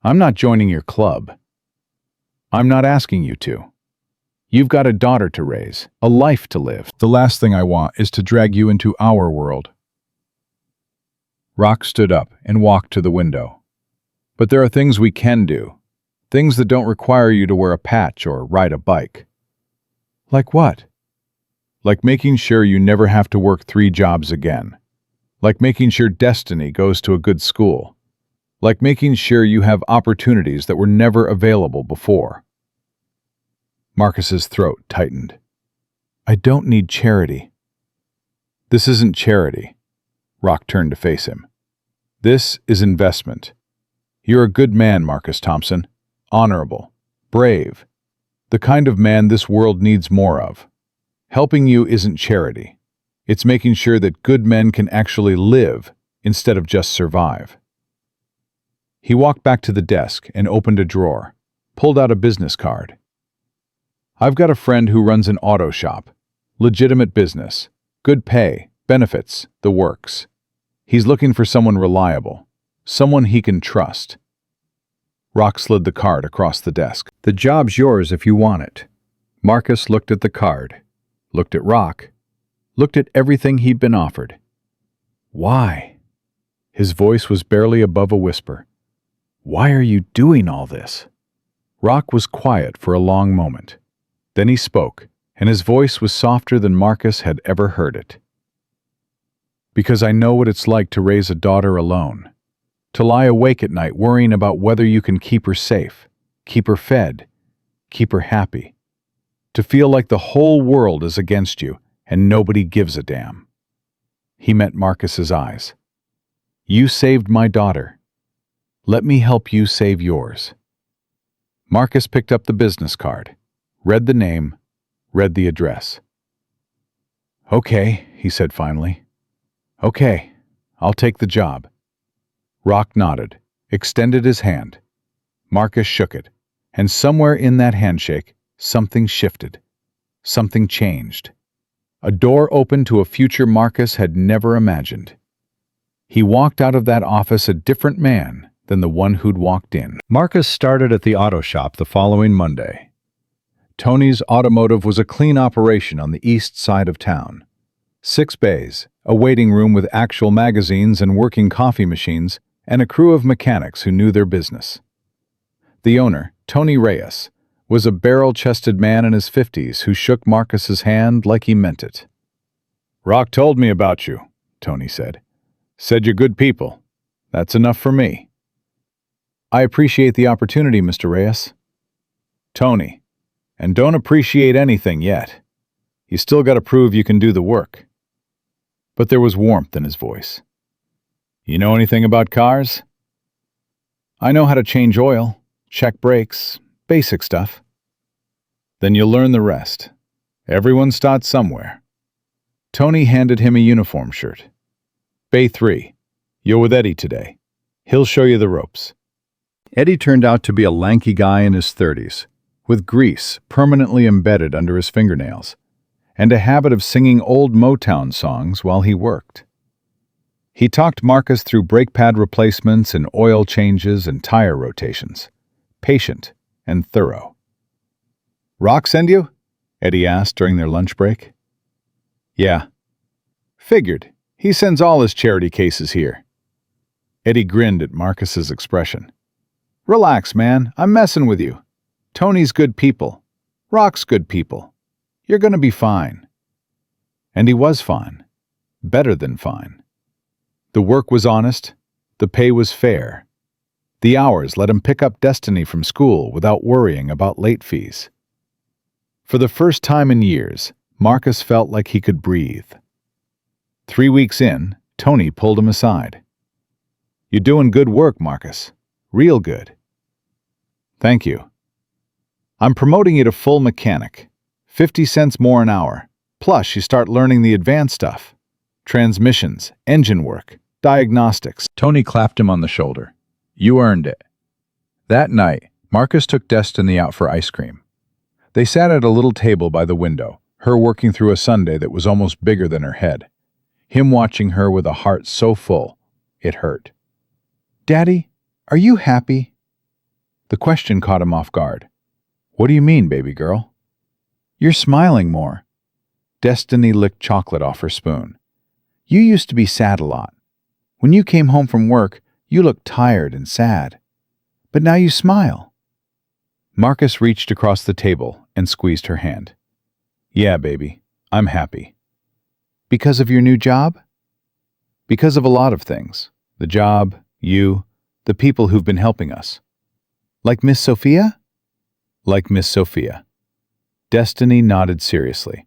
I'm not joining your club. I'm not asking you to. You've got a daughter to raise, a life to live. The last thing I want is to drag you into our world." Rock stood up and walked to the window. "But there are things we can do. Things that don't require you to wear a patch or ride a bike." "Like what?" "Like making sure you never have to work 3 jobs again. Like making sure destiny goes to a good school. Like making sure you have opportunities that were never available before." Marcus's throat tightened. "I don't need charity." "This isn't charity." Rock turned to face him. "This is investment. You're a good man, Marcus Thompson. Honorable. Brave. The kind of man this world needs more of. Helping you isn't charity. It's making sure that good men can actually live instead of just survive." He walked back to the desk and opened a drawer, pulled out a business card. "I've got a friend who runs an auto shop. Legitimate business. Good pay. benefits, the works. He's looking for someone reliable, someone he can trust. Rock slid the card across the desk. The job's yours if you want it. Marcus looked at the card, looked at Rock, looked at everything he'd been offered. Why? His voice was barely above a whisper. Why are you doing all this? Rock was quiet for a long moment. Then he spoke, and his voice was softer than Marcus had ever heard it. Because I know what it's like to raise a daughter alone, to lie awake at night worrying about whether you can keep her safe, keep her fed, keep her happy, to feel like the whole world is against you and nobody gives a damn. He met Marcus's eyes. You saved my daughter. Let me help you save yours. Marcus picked up the business card, read the name, read the address. Okay, he said finally. Okay, I'll take the job. Rock nodded, extended his hand. Marcus shook it, and somewhere in that handshake, something shifted. Something changed. A door opened to a future Marcus had never imagined. He walked out of that office a different man than the one who'd walked in. Marcus started at the auto shop the following Monday. Tony's Automotive was a clean operation on the east side of town. 6 bays, a waiting room with actual magazines and working coffee machines, and a crew of mechanics who knew their business. The owner, Tony Reyes, was a barrel-chested man in his 50s who shook Marcus's hand like he meant it. Rock told me about you, Tony said. Said you're good people. That's enough for me. I appreciate the opportunity, Mr. Reyes. Tony, and don't appreciate anything yet. You still got to prove you can do the work. But there was warmth in his voice. You know anything about cars? I know how to change oil, check brakes, basic stuff. Then you'll learn the rest. Everyone starts somewhere. Tony handed him a uniform shirt. Bay 3. You're with Eddie today. He'll show you the ropes. Eddie turned out to be a lanky guy in his 30s, with grease permanently embedded under his fingernails, and a habit of singing old Motown songs while he worked. He talked Marcus through brake pad replacements and oil changes and tire rotations, patient and thorough. Rock send you? Eddie asked during their lunch break. Yeah. Figured. He sends all his charity cases here. Eddie grinned at Marcus's expression. Relax, man. I'm messing with you. Tony's good people. Rock's good people. You're gonna be fine. And he was fine. Better than fine. The work was honest. The pay was fair. The hours let him pick up Destiny from school without worrying about late fees. For the first time in years, Marcus felt like he could breathe. 3 weeks in, Tony pulled him aside. You're doing good work, Marcus. Real good. Thank you. I'm promoting you to full mechanic. 50 cents more an hour. Plus, you start learning the advanced stuff. Transmissions, engine work, diagnostics. Tony clapped him on the shoulder. You earned it. That night, Marcus took Destiny out for ice cream. They sat at a little table by the window, her working through a sundae that was almost bigger than her head. Him watching her with a heart so full, it hurt. Daddy, are you happy? The question caught him off guard. What do you mean, baby girl? You're smiling more. Destiny licked chocolate off her spoon. You used to be sad a lot. When you came home from work, you looked tired and sad. But now you smile. Marcus reached across the table and squeezed her hand. Yeah, baby, I'm happy. Because of your new job? Because of a lot of things. The job, you, the people who've been helping us. Like Miss Sophia? Like Miss Sophia. Destiny nodded seriously.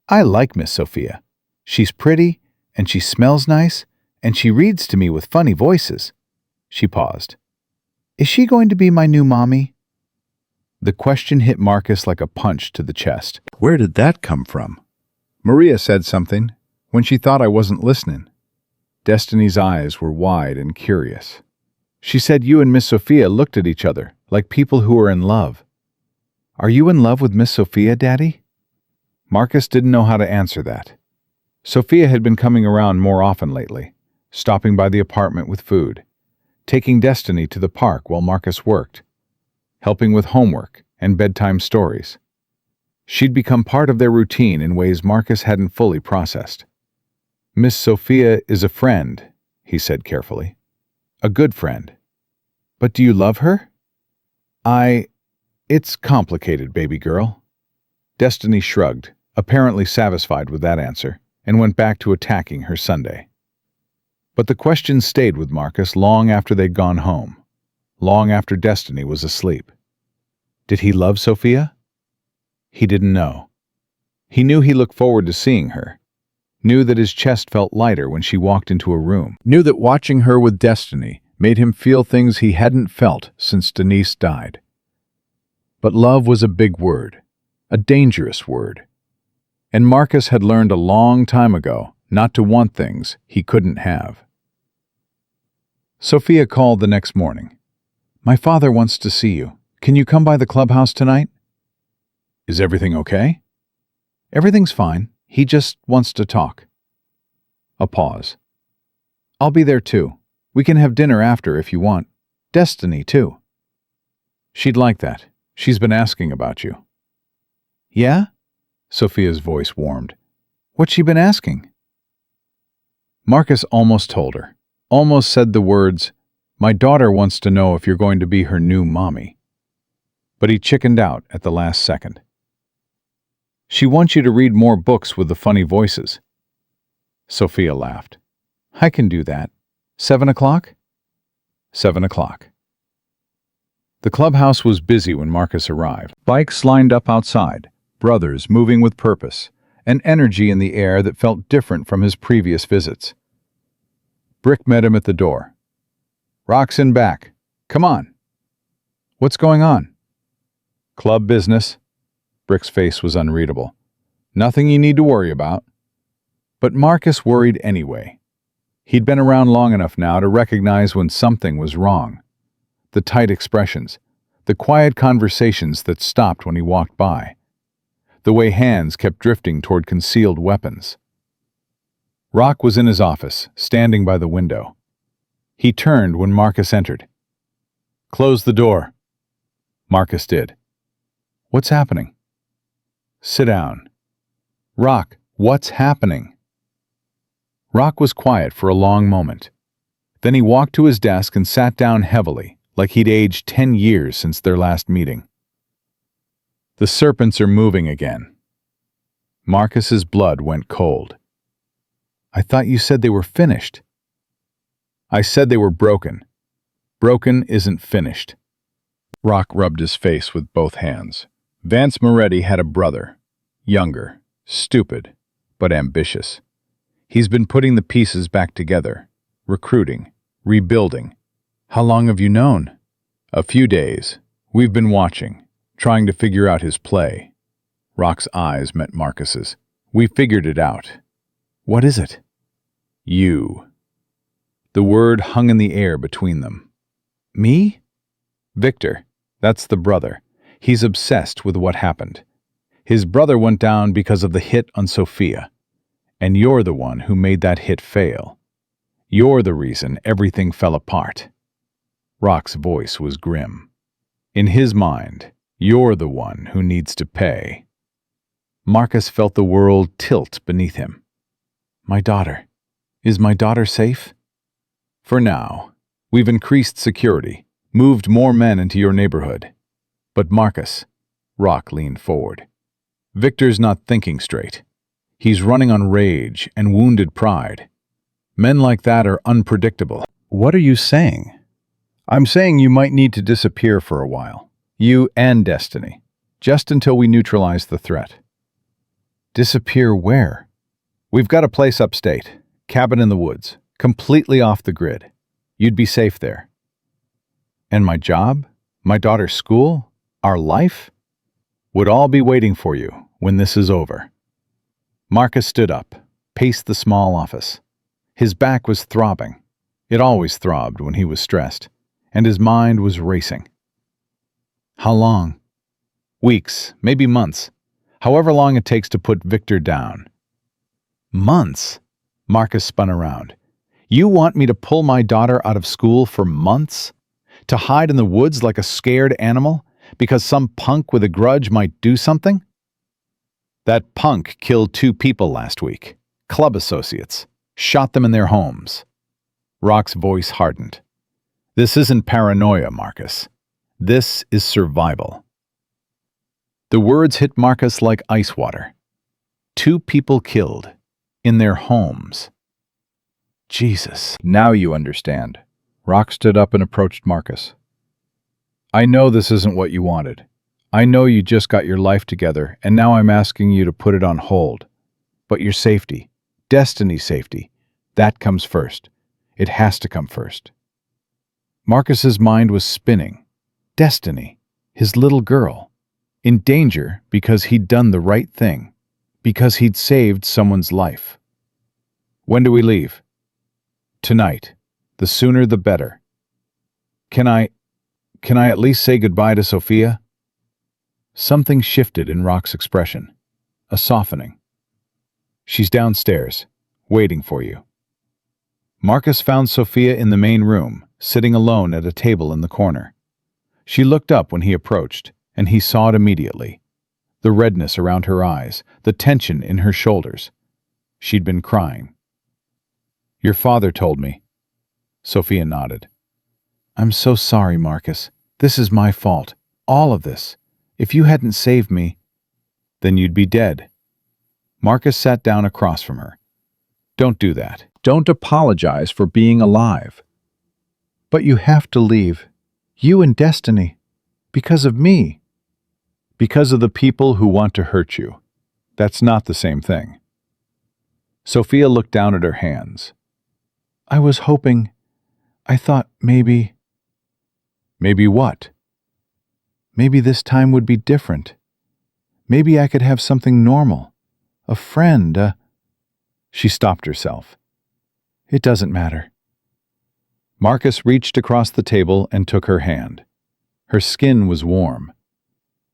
I like Miss Sophia. She's pretty, and she smells nice, and she reads to me with funny voices. She paused. Is she going to be my new mommy? The question hit Marcus like a punch to the chest. Where did that come from? Maria said something when she thought I wasn't listening. Destiny's eyes were wide and curious. She said you and Miss Sophia looked at each other like people who were in love. Are you in love with Miss Sophia, Daddy? Marcus didn't know how to answer that. Sophia had been coming around more often lately, stopping by the apartment with food, taking Destiny to the park while Marcus worked, helping with homework and bedtime stories. She'd become part of their routine in ways Marcus hadn't fully processed. "Miss Sophia is a friend," he said carefully. "A good friend. But do you love her?" It's complicated, baby girl." Destiny shrugged, apparently satisfied with that answer, and went back to attacking her sundae. But the question stayed with Marcus long after they'd gone home, long after Destiny was asleep. Did he love Sophia? He didn't know. He knew he looked forward to seeing her, knew that his chest felt lighter when she walked into a room, knew that watching her with Destiny made him feel things he hadn't felt since Denise died. But love was a big word, a dangerous word. And Marcus had learned a long time ago not to want things he couldn't have. Sophia called the next morning. "My father wants to see you. Can you come by the clubhouse tonight?" "Is everything okay?" "Everything's fine. He just wants to talk." A pause. "I'll be there too. We can have dinner after if you want. Destiny, too." "She'd like that. She's been asking about you." "Yeah?" Sophia's voice warmed. "What's she been asking?" Marcus almost told her, almost said the words, "My daughter wants to know if you're going to be her new mommy." But he chickened out at the last second. "She wants you to read more books with the funny voices." Sophia laughed. "I can do that. 7 o'clock?" 7 o'clock. The clubhouse was busy when Marcus arrived. Bikes lined up outside, brothers moving with purpose, an energy in the air that felt different from his previous visits. Brick met him at the door. "Rock's in back. Come on." "What's going on?" "Club business." Brick's face was unreadable. "Nothing you need to worry about." But Marcus worried anyway. He'd been around long enough now to recognize when something was wrong. The tight expressions, the quiet conversations that stopped when he walked by, the way hands kept drifting toward concealed weapons. Rock was in his office, standing by the window. He turned when Marcus entered. "Close the door." Marcus did. "What's happening?" "Sit down." "Rock, what's happening?" Rock was quiet for a long moment. Then he walked to his desk and sat down heavily, like he'd aged 10 years since their last meeting. "The serpents are moving again." Marcus's blood went cold. "I thought you said they were finished." "I said they were broken. Broken isn't finished." Rock rubbed his face with both hands. Vance Moretti had a brother. Younger, stupid, but ambitious. He's been putting the pieces back together, recruiting, rebuilding. "How long have you known?" "A few days. We've been watching, trying to figure out his play." Rock's eyes met Marcus's. "We figured it out." "What is it?" "You." The word hung in the air between them. "Me?" "Victor. That's the brother. He's obsessed with what happened. His brother went down because of the hit on Sophia. And you're the one who made that hit fail. You're the reason everything fell apart." Rock's voice was grim. "In his mind, you're the one who needs to pay." Marcus felt the world tilt beneath him. "My daughter. Is my daughter safe?" "For now. We've increased security, moved more men into your neighborhood. But Marcus," Rock leaned forward, "Victor's not thinking straight. He's running on rage and wounded pride. Men like that are unpredictable." "What are you saying?" "I'm saying you might need to disappear for a while. You and Destiny. Just until we neutralize the threat." "Disappear where?" "We've got a place upstate. Cabin in the woods. Completely off the grid. You'd be safe there." "And my job? My daughter's school? Our life?" "Would all be waiting for you when this is over." Marcus stood up, paced the small office. His back was throbbing. It always throbbed when he was stressed, and his mind was racing. "How long?" "Weeks, maybe months. However long it takes to put Victor down." Months? Marcus spun around. You want me to pull my daughter out of school for months? To hide in the woods like a scared animal because some punk with a grudge might do something? That punk killed 2 people last week, club associates, shot them in their homes. Rock's voice hardened. This isn't paranoia, Marcus. This is survival. The words hit Marcus like ice water. 2 people killed, in their homes. Jesus, now you understand. Rock stood up and approached Marcus. I know this isn't what you wanted. I know you just got your life together, and now I'm asking you to put it on hold. But your safety, Destiny's safety, that comes first. It has to come first. Marcus's mind was spinning. Destiny, his little girl, in danger because he'd done the right thing, because he'd saved someone's life. When do we leave? Tonight. The sooner the better. Can I at least say goodbye to Sophia? Something shifted in Rock's expression, a softening. She's downstairs, waiting for you. Marcus found Sophia in the main room, sitting alone at a table in the corner. She looked up when he approached, and he saw it immediately. The redness around her eyes, the tension in her shoulders. She'd been crying. Your father told me. Sophia nodded. I'm so sorry, Marcus. This is my fault. All of this. If you hadn't saved me, then you'd be dead. Marcus sat down across from her. Don't do that. Don't apologize for being alive. But you have to leave. You and Destiny. Because of me. Because of the people who want to hurt you. That's not the same thing. Sophia looked down at her hands. I was hoping... I thought maybe... Maybe what? Maybe this time would be different. Maybe I could have something normal. A friend, She stopped herself. It doesn't matter. Marcus reached across the table and took her hand. Her skin was warm.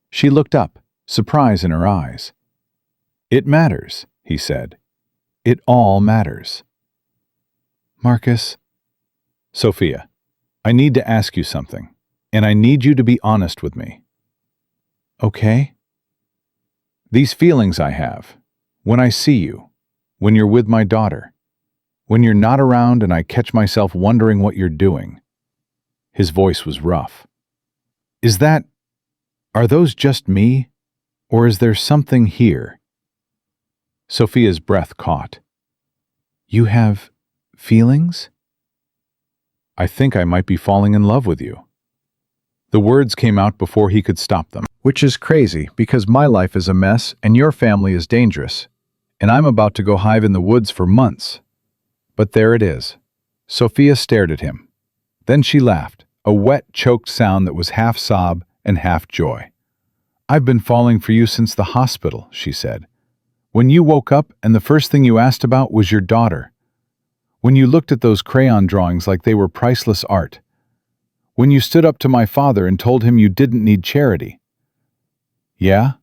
She looked up, surprise in her eyes. It matters, he said. It all matters. Marcus... Sophia, I need to ask you something, and I need you to be honest with me. Okay? These feelings I have, when I see you, when you're with my daughter, when you're not around and I catch myself wondering what you're doing. His voice was rough. Are those just me, or is there something here? Sophia's breath caught. You have feelings? I think I might be falling in love with you. The words came out before he could stop them. Which is crazy, because my life is a mess and your family is dangerous, and I'm about to go hide in the woods for months. But there it is. Sophia stared at him. Then she laughed, a wet, choked sound that was half sob and half joy. I've been falling for you since the hospital, she said. When you woke up and the first thing you asked about was your daughter. When you looked at those crayon drawings like they were priceless art. When you stood up to my father and told him you didn't need charity. Yeah?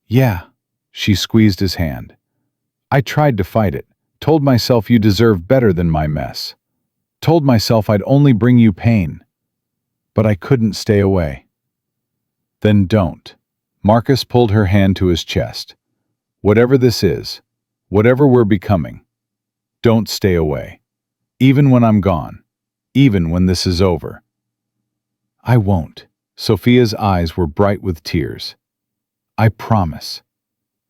Yeah, she squeezed his hand. I tried to fight it, told myself you deserve better than my mess. Told myself I'd only bring you pain. But I couldn't stay away. Then don't. Marcus pulled her hand to his chest. Whatever this is, whatever we're becoming, don't stay away. Even when I'm gone. Even when this is over. I won't. Sophia's eyes were bright with tears. I promise.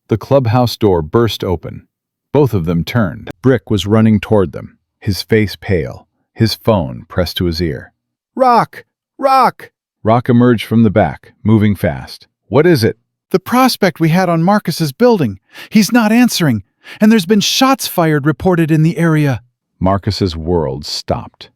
The clubhouse door burst open. Both of them turned. Brick was running toward them, his face pale, his phone pressed to his ear. Rock! Rock! Rock emerged from the back, moving fast. What is it? The prospect we had on Marcus's building. He's not answering, and there's been shots fired reported in the area. Marcus's world stopped.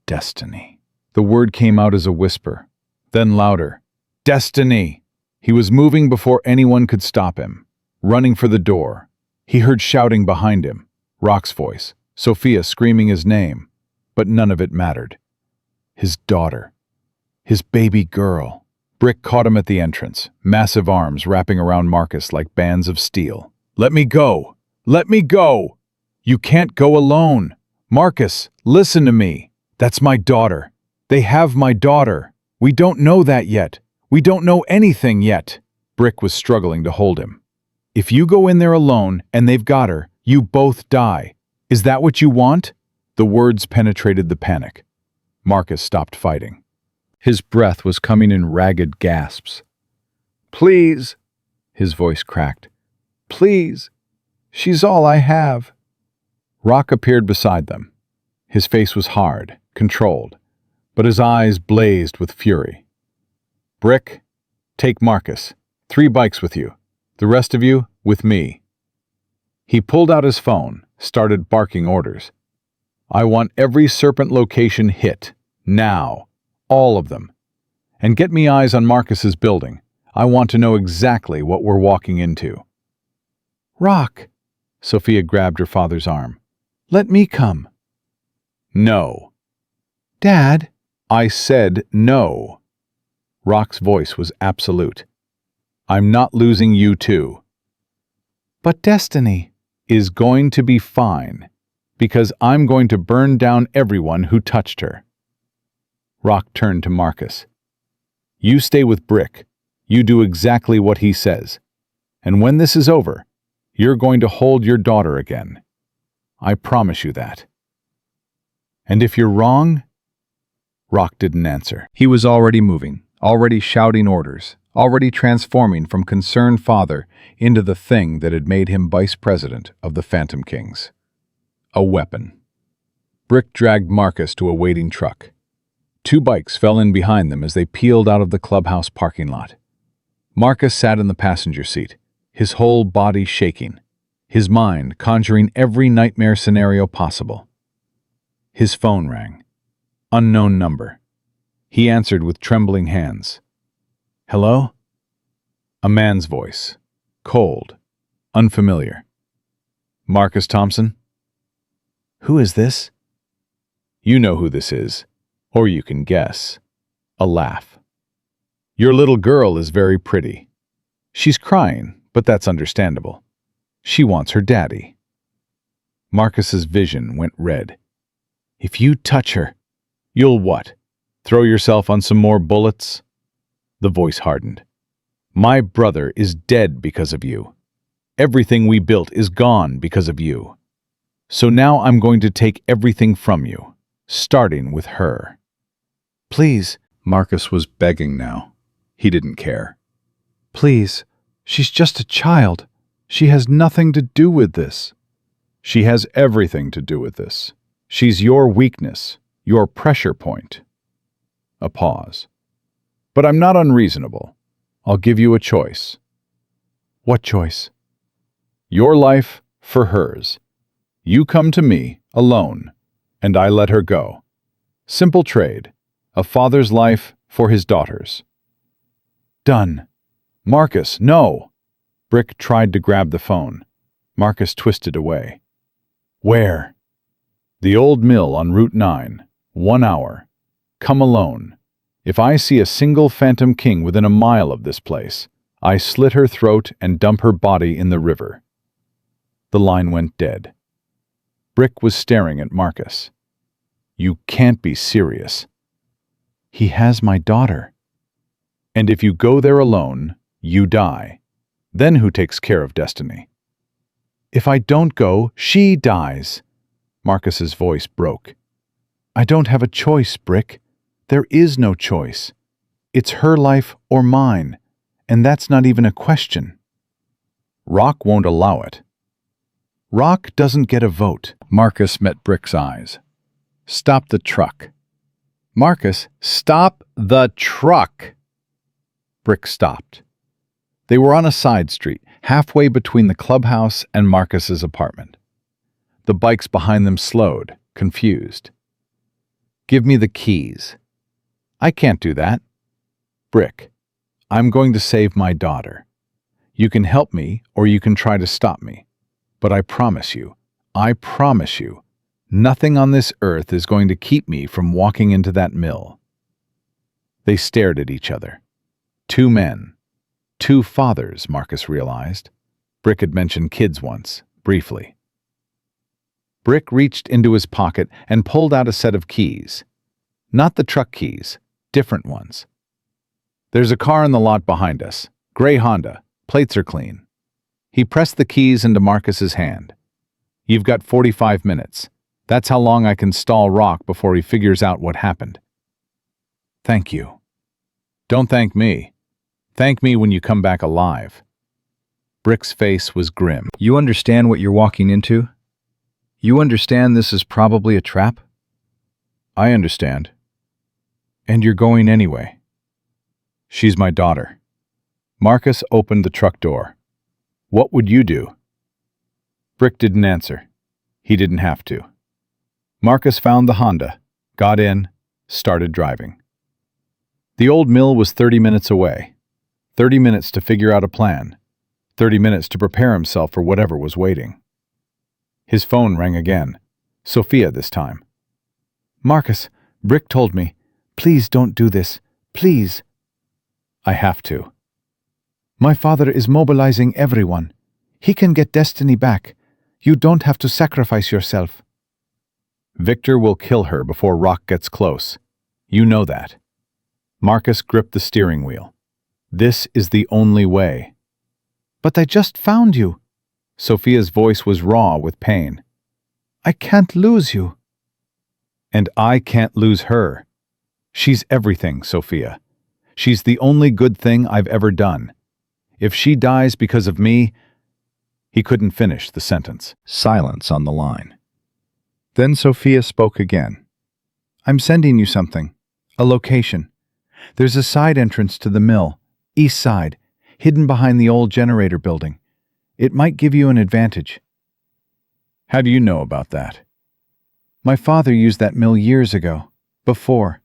Destiny. The word came out as a whisper, then louder. Destiny! He was moving before anyone could stop him, running for the door. He heard shouting behind him, Rock's voice, Sophia screaming his name, but none of it mattered. His daughter. His baby girl. Brick caught him at the entrance, massive arms wrapping around Marcus like bands of steel. Let me go! Let me go! You can't go alone! Marcus, listen to me! That's my daughter. They have my daughter. We don't know that yet. We don't know anything yet. Brick was struggling to hold him. If you go in there alone and they've got her, you both die. Is that what you want? The words penetrated the panic. Marcus stopped fighting. His breath was coming in ragged gasps. Please, his voice cracked. Please, she's all I have. Rock appeared beside them. His face was hard, controlled, but his eyes blazed with fury. Brick, take Marcus. 3 bikes with you. The rest of you, with me. He pulled out his phone, started barking orders. I want every serpent location hit. Now. All of them. And get me eyes on Marcus's building. I want to know exactly what we're walking into. Rock. Sophia grabbed her father's arm. Let me come. No. Dad. I said no. Rock's voice was absolute. I'm not losing you too. But Destiny is going to be fine, because I'm going to burn down everyone who touched her. Rock turned to Marcus. You stay with Brick. You do exactly what he says. And when this is over, you're going to hold your daughter again. I promise you that. And if you're wrong... Rock didn't answer. He was already moving, already shouting orders, already transforming from concerned father into the thing that had made him vice president of the Phantom Kings. A weapon. Brick dragged Marcus to a waiting truck. 2 bikes fell in behind them as they peeled out of the clubhouse parking lot. Marcus sat in the passenger seat, his whole body shaking, his mind conjuring every nightmare scenario possible. His phone rang. Unknown number. He answered with trembling hands. Hello? A man's voice. Cold. Unfamiliar. Marcus Thompson? Who is this? You know who this is, or you can guess. A laugh. Your little girl is very pretty. She's crying, but that's understandable. She wants her daddy. Marcus's vision went red. If you touch her, you'll what? Throw yourself on some more bullets? The voice hardened. My brother is dead because of you. Everything we built is gone because of you. So now I'm going to take everything from you, starting with her. Please, Marcus was begging now. He didn't care. Please, she's just a child. She has nothing to do with this. She has everything to do with this. She's your weakness, your pressure point. A pause. But I'm not unreasonable. I'll give you a choice. What choice? Your life for hers. You come to me, alone, and I let her go. Simple trade. A father's life for his daughter's. Done. Marcus, no! Brick tried to grab the phone. Marcus twisted away. Where? The old mill on Route 9. 1 hour. Come alone. If I see a single Phantom King within a mile of this place, I slit her throat and dump her body in the river. The line went dead. Brick was staring at Marcus. You can't be serious. He has my daughter. And if you go there alone, you die. Then who takes care of Destiny? If I don't go, she dies. Marcus's voice broke. I don't have a choice, Brick. There is no choice. It's her life or mine, and that's not even a question. Rock won't allow it. Rock doesn't get a vote. Marcus met Brick's eyes. Stop the truck. Marcus, stop the truck! Brick stopped. They were on a side street, halfway between the clubhouse and Marcus's apartment. The bikes behind them slowed, confused. Give me the keys. I can't do that. Brick, I'm going to save my daughter. You can help me or you can try to stop me. But I promise you, nothing on this earth is going to keep me from walking into that mill. They stared at each other. 2 men. 2 fathers, Marcus realized. Brick had mentioned kids once, briefly. Brick reached into his pocket and pulled out a set of keys. Not the truck keys, different ones. There's a car in the lot behind us. Gray Honda. Plates are clean. He pressed the keys into Marcus's hand. You've got 45 minutes. That's how long I can stall Rock before he figures out what happened. Thank you. Don't thank me. Thank me when you come back alive. Brick's face was grim. You understand what you're walking into? You understand this is probably a trap? I understand. And you're going anyway. She's my daughter. Marcus opened the truck door. What would you do? Brick didn't answer. He didn't have to. Marcus found the Honda, got in, started driving. The old mill was 30 minutes away. 30 minutes to figure out a plan. 30 minutes to prepare himself for whatever was waiting. His phone rang again. Sophia this time. Marcus, Brick told me. Please don't do this. Please. I have to. My father is mobilizing everyone. He can get Destiny back. You don't have to sacrifice yourself. Victor will kill her before Rock gets close. You know that. Marcus gripped the steering wheel. This is the only way. But I just found you. Sophia's voice was raw with pain. I can't lose you. And I can't lose her. She's everything, Sophia. She's the only good thing I've ever done. If she dies because of me... He couldn't finish the sentence. Silence on the line. Then Sophia spoke again. I'm sending you something. A location. There's a side entrance to the mill, east side, hidden behind the old generator building. It might give you an advantage. How do you know about that? My father used that mill years ago. Before.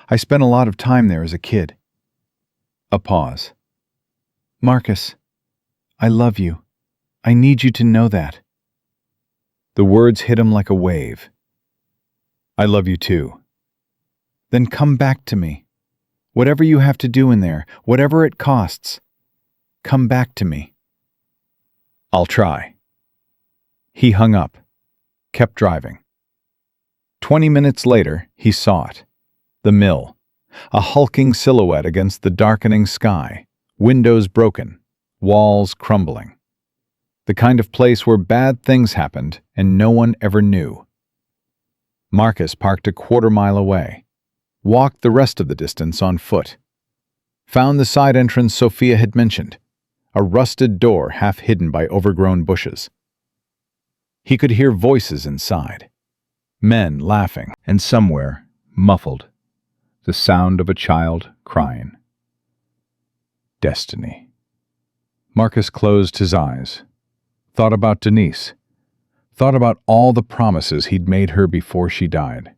I spent a lot of time there as a kid. A pause. Marcus, I love you. I need you to know that. The words hit him like a wave. I love you too. Then come back to me. Whatever you have to do in there, whatever it costs, come back to me. I'll try. He hung up, kept driving. 20 minutes later, he saw it. The mill, a hulking silhouette against the darkening sky, windows broken, walls crumbling. The kind of place where bad things happened and no one ever knew. Marcus parked a quarter-mile away, walked the rest of the distance on foot, found the side entrance Sophia had mentioned, a rusted door half hidden by overgrown bushes. He could hear voices inside, men laughing, and somewhere, muffled, the sound of a child crying. Destiny. Marcus closed his eyes, thought about Denise, thought about all the promises he'd made her before she died.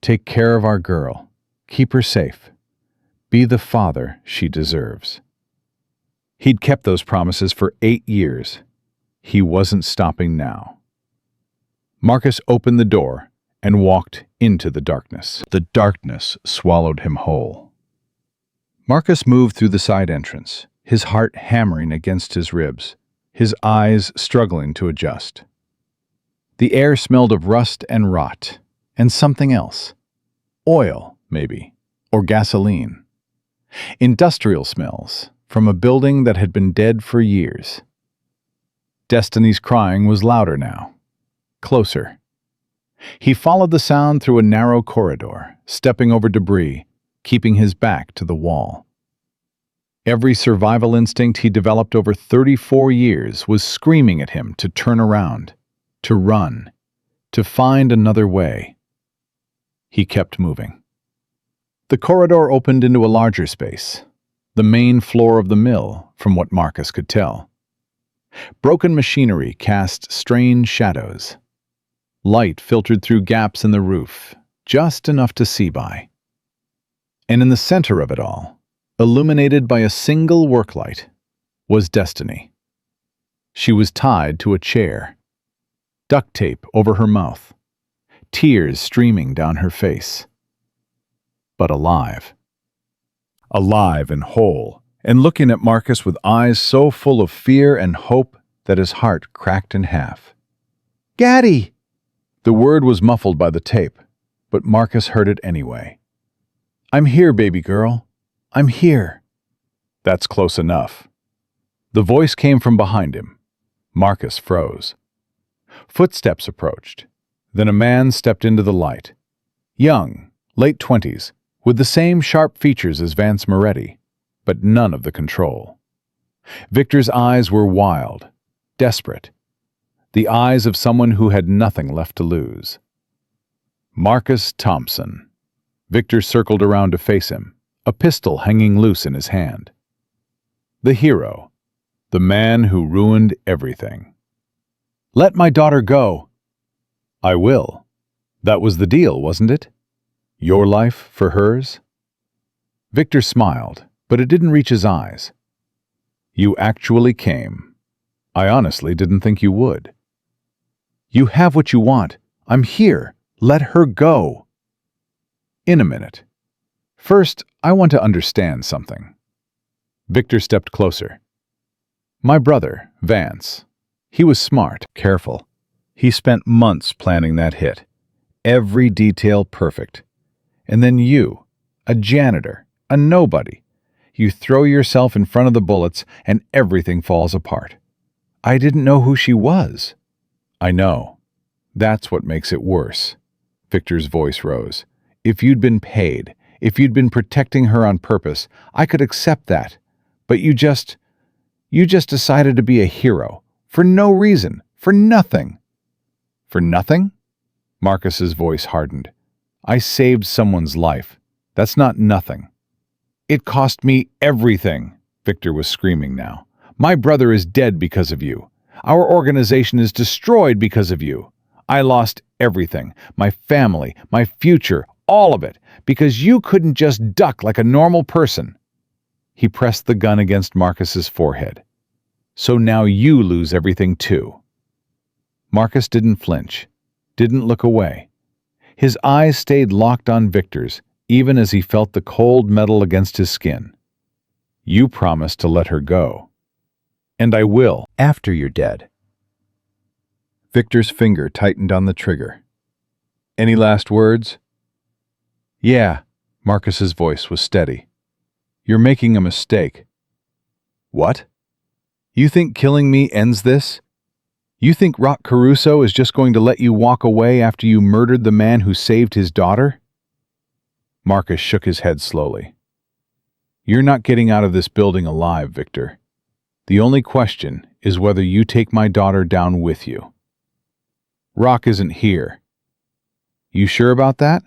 Take care of our girl, keep her safe, be the father she deserves. He'd kept those promises for 8 years. He wasn't stopping now. Marcus opened the door and walked into the darkness. The darkness swallowed him whole. Marcus moved through the side entrance, his heart hammering against his ribs, his eyes struggling to adjust. The air smelled of rust and rot, and something else. Oil, maybe, or gasoline. Industrial smells from a building that had been dead for years. Destiny's crying was louder now, closer. He followed the sound through a narrow corridor, stepping over debris, keeping his back to the wall. Every survival instinct he developed over 34 years was screaming at him to turn around, to run, to find another way. He kept moving. The corridor opened into a larger space, the main floor of the mill, from what Marcus could tell. Broken machinery cast strange shadows. Light filtered through gaps in the roof, just enough to see by. And in the center of it all, illuminated by a single work light, was Destiny. She was tied to a chair, duct tape over her mouth, tears streaming down her face. But alive. Alive and whole, and looking at Marcus with eyes so full of fear and hope that his heart cracked in half. "Gaddy!" The word was muffled by the tape, but Marcus heard it anyway. "I'm here, baby girl. I'm here." That's close enough. The voice came from behind him. Marcus froze. Footsteps approached. Then a man stepped into the light. Young, late 20s, with the same sharp features as Vance Moretti, but none of the control. Victor's eyes were wild, desperate. The eyes of someone who had nothing left to lose. Marcus Thompson. Victor circled around to face him, a pistol hanging loose in his hand. The hero. The man who ruined everything. "Let my daughter go." "I will. That was the deal, wasn't it? Your life for hers?" Victor smiled, but it didn't reach his eyes. "You actually came. I honestly didn't think you would." "You have what you want. I'm here. Let her go." "In a minute. First, I want to understand something." Victor stepped closer. "My brother, Vance. He was smart, careful. He spent months planning that hit. Every detail perfect. And then you, a janitor, a nobody. You throw yourself in front of the bullets and everything falls apart. I didn't know who she was." "I know. That's what makes it worse." Victor's voice rose. "If you'd been paid, if you'd been protecting her on purpose, I could accept that. But you just decided to be a hero. For no reason. For nothing." "For nothing?" Marcus's voice hardened. "I saved someone's life. That's not nothing." "It cost me everything," Victor was screaming now. "My brother is dead because of you. Our organization is destroyed because of you. I lost everything. My family, my future, all of it, because you couldn't just duck like a normal person." He pressed the gun against Marcus's forehead. "So now you lose everything too." Marcus didn't flinch, didn't look away. His eyes stayed locked on Victor's, even as he felt the cold metal against his skin. "You promised to let her go. And I will, after you're dead." Victor's finger tightened on the trigger. "Any last words?" "Yeah," Marcus's voice was steady. "You're making a mistake." "What? You think killing me ends this? You think Rock Caruso is just going to let you walk away after you murdered the man who saved his daughter?" Marcus shook his head slowly. "You're not getting out of this building alive, Victor. The only question is whether you take my daughter down with you. Rock isn't here." "You sure about that?"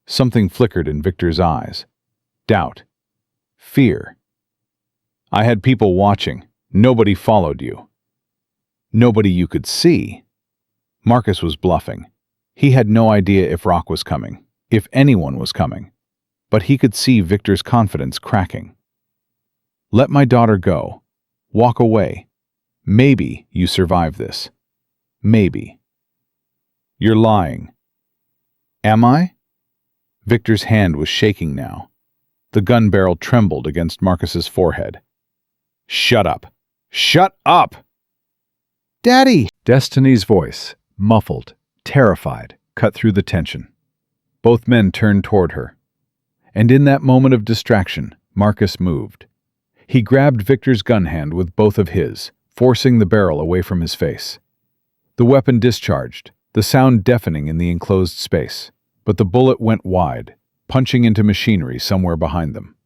Something flickered in Victor's eyes. Doubt. Fear. "I had people watching. Nobody followed you." "Nobody you could see?" Marcus was bluffing. He had no idea if Rock was coming, if anyone was coming. But he could see Victor's confidence cracking. "Let my daughter go. Walk away. Maybe you survive this. Maybe." "You're lying." "Am I?" Victor's hand was shaking now. The gun barrel trembled against Marcus's forehead. "Shut up. Shut up!" "Daddy!" Destiny's voice, muffled, terrified, cut through the tension. Both men turned toward her. And in that moment of distraction, Marcus moved. He grabbed Victor's gun hand with both of his, forcing the barrel away from his face. The weapon discharged, the sound deafening in the enclosed space, but the bullet went wide, punching into machinery somewhere behind them.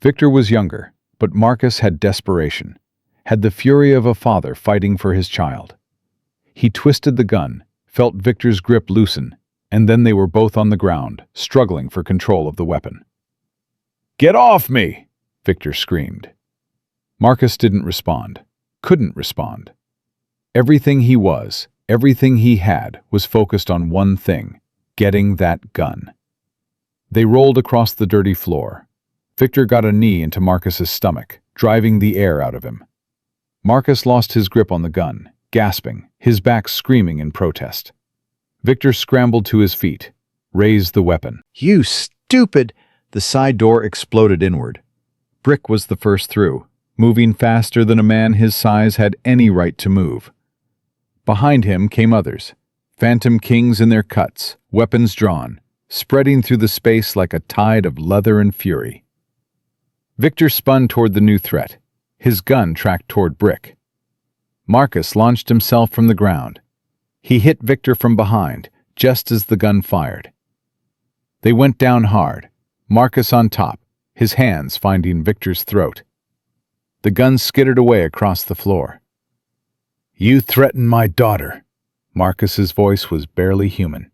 Victor was younger, but Marcus had desperation, had the fury of a father fighting for his child. He twisted the gun, felt Victor's grip loosen, and then they were both on the ground, struggling for control of the weapon. "Get off me!" Victor screamed. Marcus didn't respond, couldn't respond. Everything he was, everything he had, was focused on one thing: getting that gun. They rolled across the dirty floor. Victor got a knee into Marcus's stomach, driving the air out of him. Marcus lost his grip on the gun, gasping, his back screaming in protest. Victor scrambled to his feet, raised the weapon. "You stupid!" The side door exploded inward. Brick was the first through. moving faster than a man his size had any right to move. Behind him came others, phantom kings in their cuts, weapons drawn, spreading through the space like a tide of leather and fury. Victor spun toward the new threat, his gun tracked toward Brick. Marcus launched himself from the ground. He hit Victor from behind, just as the gun fired. They went down hard, Marcus on top, his hands finding Victor's throat. The gun skittered away across the floor. "You threatened my daughter." Marcus's voice was barely human.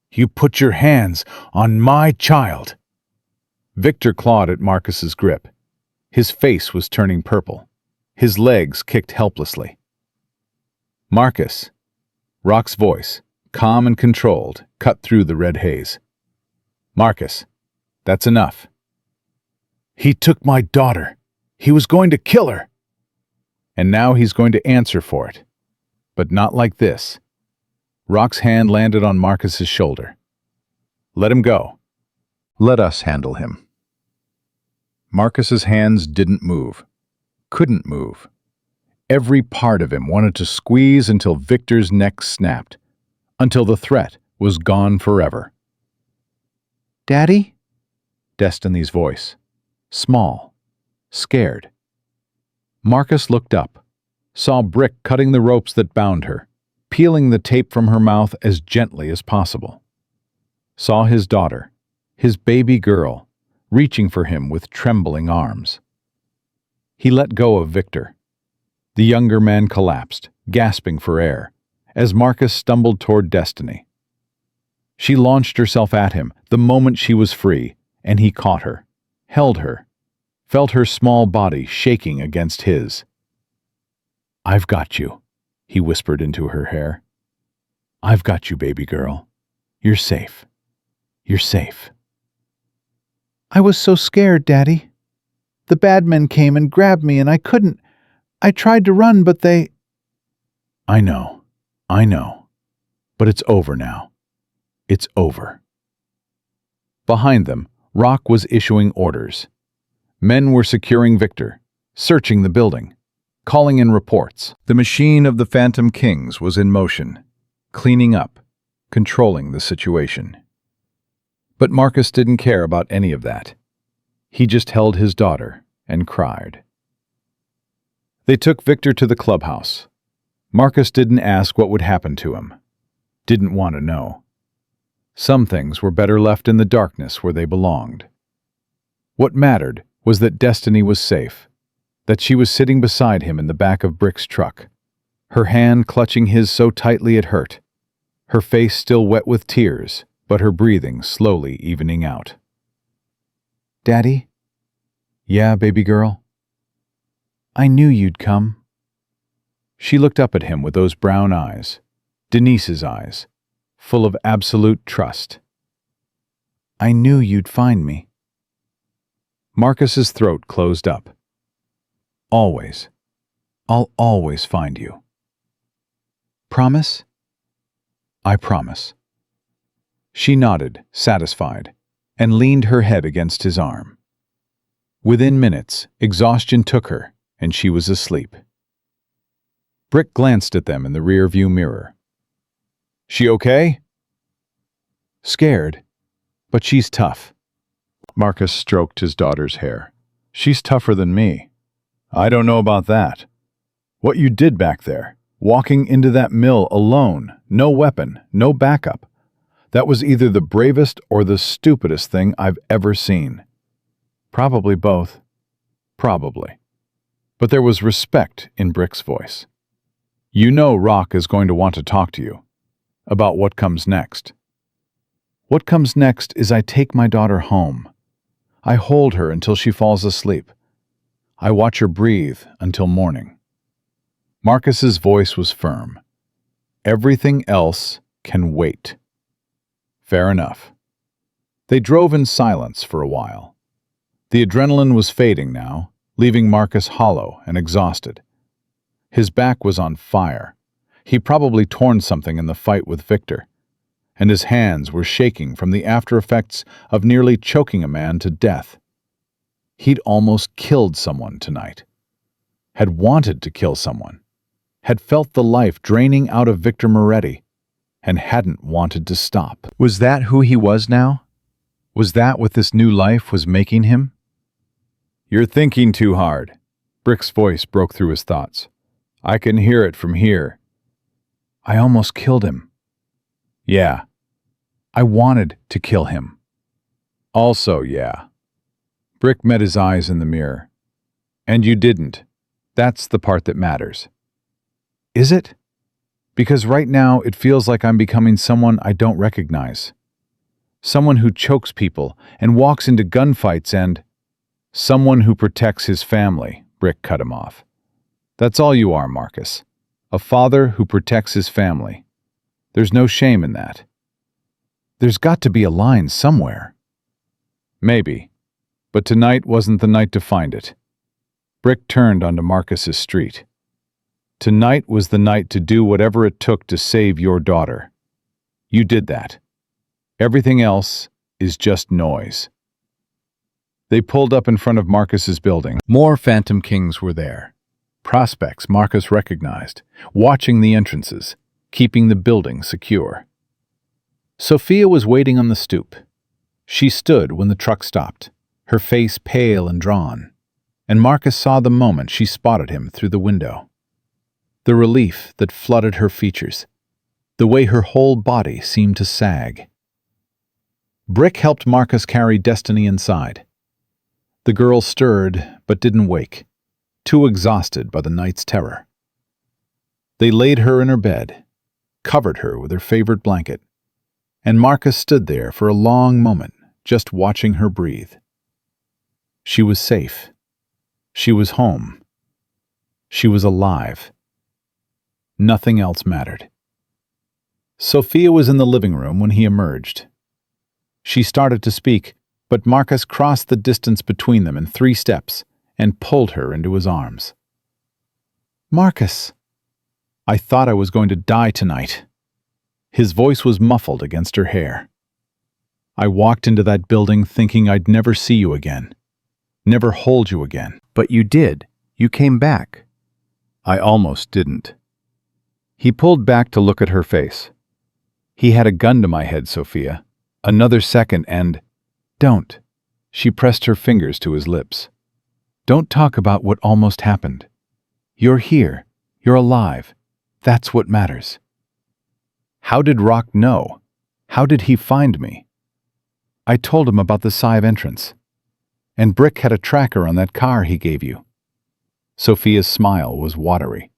"You put your hands on my child." Victor clawed at Marcus's grip. His face was turning purple. His legs kicked helplessly. "Marcus." Rock's voice, calm and controlled, cut through the red haze. "Marcus, that's enough." "He took my daughter. He was going to kill her." "And now he's going to answer for it. But not like this." Rock's hand landed on Marcus's shoulder. "Let him go. Let us handle him." Marcus's hands didn't move. Couldn't move. Every part of him wanted to squeeze until Victor's neck snapped, until the threat was gone forever. "Daddy?" Destiny's voice. Small. Scared. Marcus looked up, saw Brick cutting the ropes that bound her, peeling the tape from her mouth as gently as possible. Saw his daughter, his baby girl, reaching for him with trembling arms. He let go of Victor. The younger man collapsed, gasping for air, as Marcus stumbled toward Destiny. She launched herself at him the moment she was free, and he caught her, held her, felt her small body shaking against his. "I've got you," he whispered into her hair. "I've got you, baby girl. You're safe. You're safe." "I was so scared, Daddy. The bad men came and grabbed me and I couldn't. I tried to run, but they—" I know. But it's over now. It's over." Behind them, Rock was issuing orders. Men were securing Victor, searching the building, calling in reports. The machine of the Phantom Kings was in motion, cleaning up, controlling the situation. But Marcus didn't care about any of that. He just held his daughter and cried. They took Victor to the clubhouse. Marcus didn't ask what would happen to him. Didn't want to know. Some things were better left in the darkness where they belonged. What mattered was that Destiny was safe, that she was sitting beside him in the back of Brick's truck, her hand clutching his so tightly it hurt, her face still wet with tears, but her breathing slowly evening out. "Daddy?" "Yeah, baby girl?" "I knew you'd come." She looked up at him with those brown eyes, Denise's eyes, full of absolute trust. "I knew you'd find me." Marcus's throat closed up. "Always. I'll always find you." "Promise?" "I promise." She nodded, satisfied, and leaned her head against his arm. Within minutes, exhaustion took her, and she was asleep. Brick glanced at them in the rear-view mirror. "She okay?" "Scared, but she's tough." Marcus stroked his daughter's hair. "She's tougher than me." "I don't know about that. What you did back there, walking into that mill alone, no weapon, no backup, that was either the bravest or the stupidest thing I've ever seen." "Probably both." "Probably." But there was respect in Brick's voice. "You know Rock is going to want to talk to you about what comes next." "What comes next is I take my daughter home. I hold her until she falls asleep. I watch her breathe until morning." Marcus's voice was firm. "Everything else can wait." Fair enough. They drove in silence for a while. The adrenaline was fading now, leaving Marcus hollow and exhausted. His back was on fire. He'd probably torn something in the fight with Victor, and his hands were shaking from the after effects of nearly choking a man to death. He'd almost killed someone tonight. had wanted to kill someone, had felt the life draining out of Victor Moretti, and hadn't wanted to stop. Was that who he was now? Was that what this new life was making him? "You're thinking too hard." Brick's voice broke through his thoughts. "I can hear it from here." "I almost killed him." "Yeah. I wanted to kill him." "Also, yeah." Brick met his eyes in the mirror. "And you didn't. That's the part that matters." "Is it? Because right now it feels like I'm becoming someone I don't recognize. Someone who chokes people and walks into gunfights and—" "Someone who protects his family," Brick cut him off. "That's all you are, Marcus. A father who protects his family. There's no shame in that." "There's got to be a line somewhere." "Maybe. But tonight wasn't the night to find it." Brick turned onto Marcus's street. "Tonight was the night to do whatever it took to save your daughter. You did that. Everything else is just noise." They pulled up in front of Marcus's building. More Phantom Kings were there. Prospects Marcus recognized, watching the entrances, keeping the building secure. Sophia was waiting on the stoop. She stood when the truck stopped, her face pale and drawn, and Marcus saw the moment she spotted him through the window. The relief that flooded her features, the way her whole body seemed to sag. Brick helped Marcus carry Destiny inside. The girl stirred but didn't wake, too exhausted by the night's terror. They laid her in her bed, covered her with her favorite blanket, and Marcus stood there for a long moment, just watching her breathe. She was safe. She was home. She was alive. Nothing else mattered. Sophia was in the living room when he emerged. She started to speak, but Marcus crossed the distance between them in 3 steps and pulled her into his arms. "Marcus, I thought I was going to die tonight." His voice was muffled against her hair. "I walked into that building thinking I'd never see you again, never hold you again." "But you did. You came back." "I almost didn't." He pulled back to look at her face. "He had a gun to my head, Sophia. Another second and—" "Don't." She pressed her fingers to his lips. "Don't talk about what almost happened. You're here. You're alive. That's what matters." "How did Rock know? How did he find me?" "I told him about the side entrance. And Brick had a tracker on that car he gave you." Sophia's smile was watery.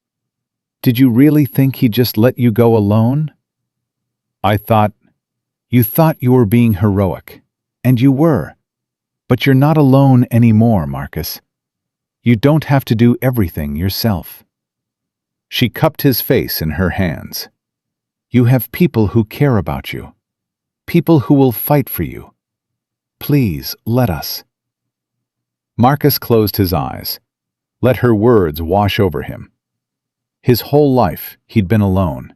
"Did you really think he'd just let you go alone?" "I thought—" "You thought you were being heroic. And you were. But you're not alone anymore, Marcus. You don't have to do everything yourself." She cupped his face in her hands. "You have people who care about you. People who will fight for you. Please, let us." Marcus closed his eyes, let her words wash over him. His whole life he'd been alone,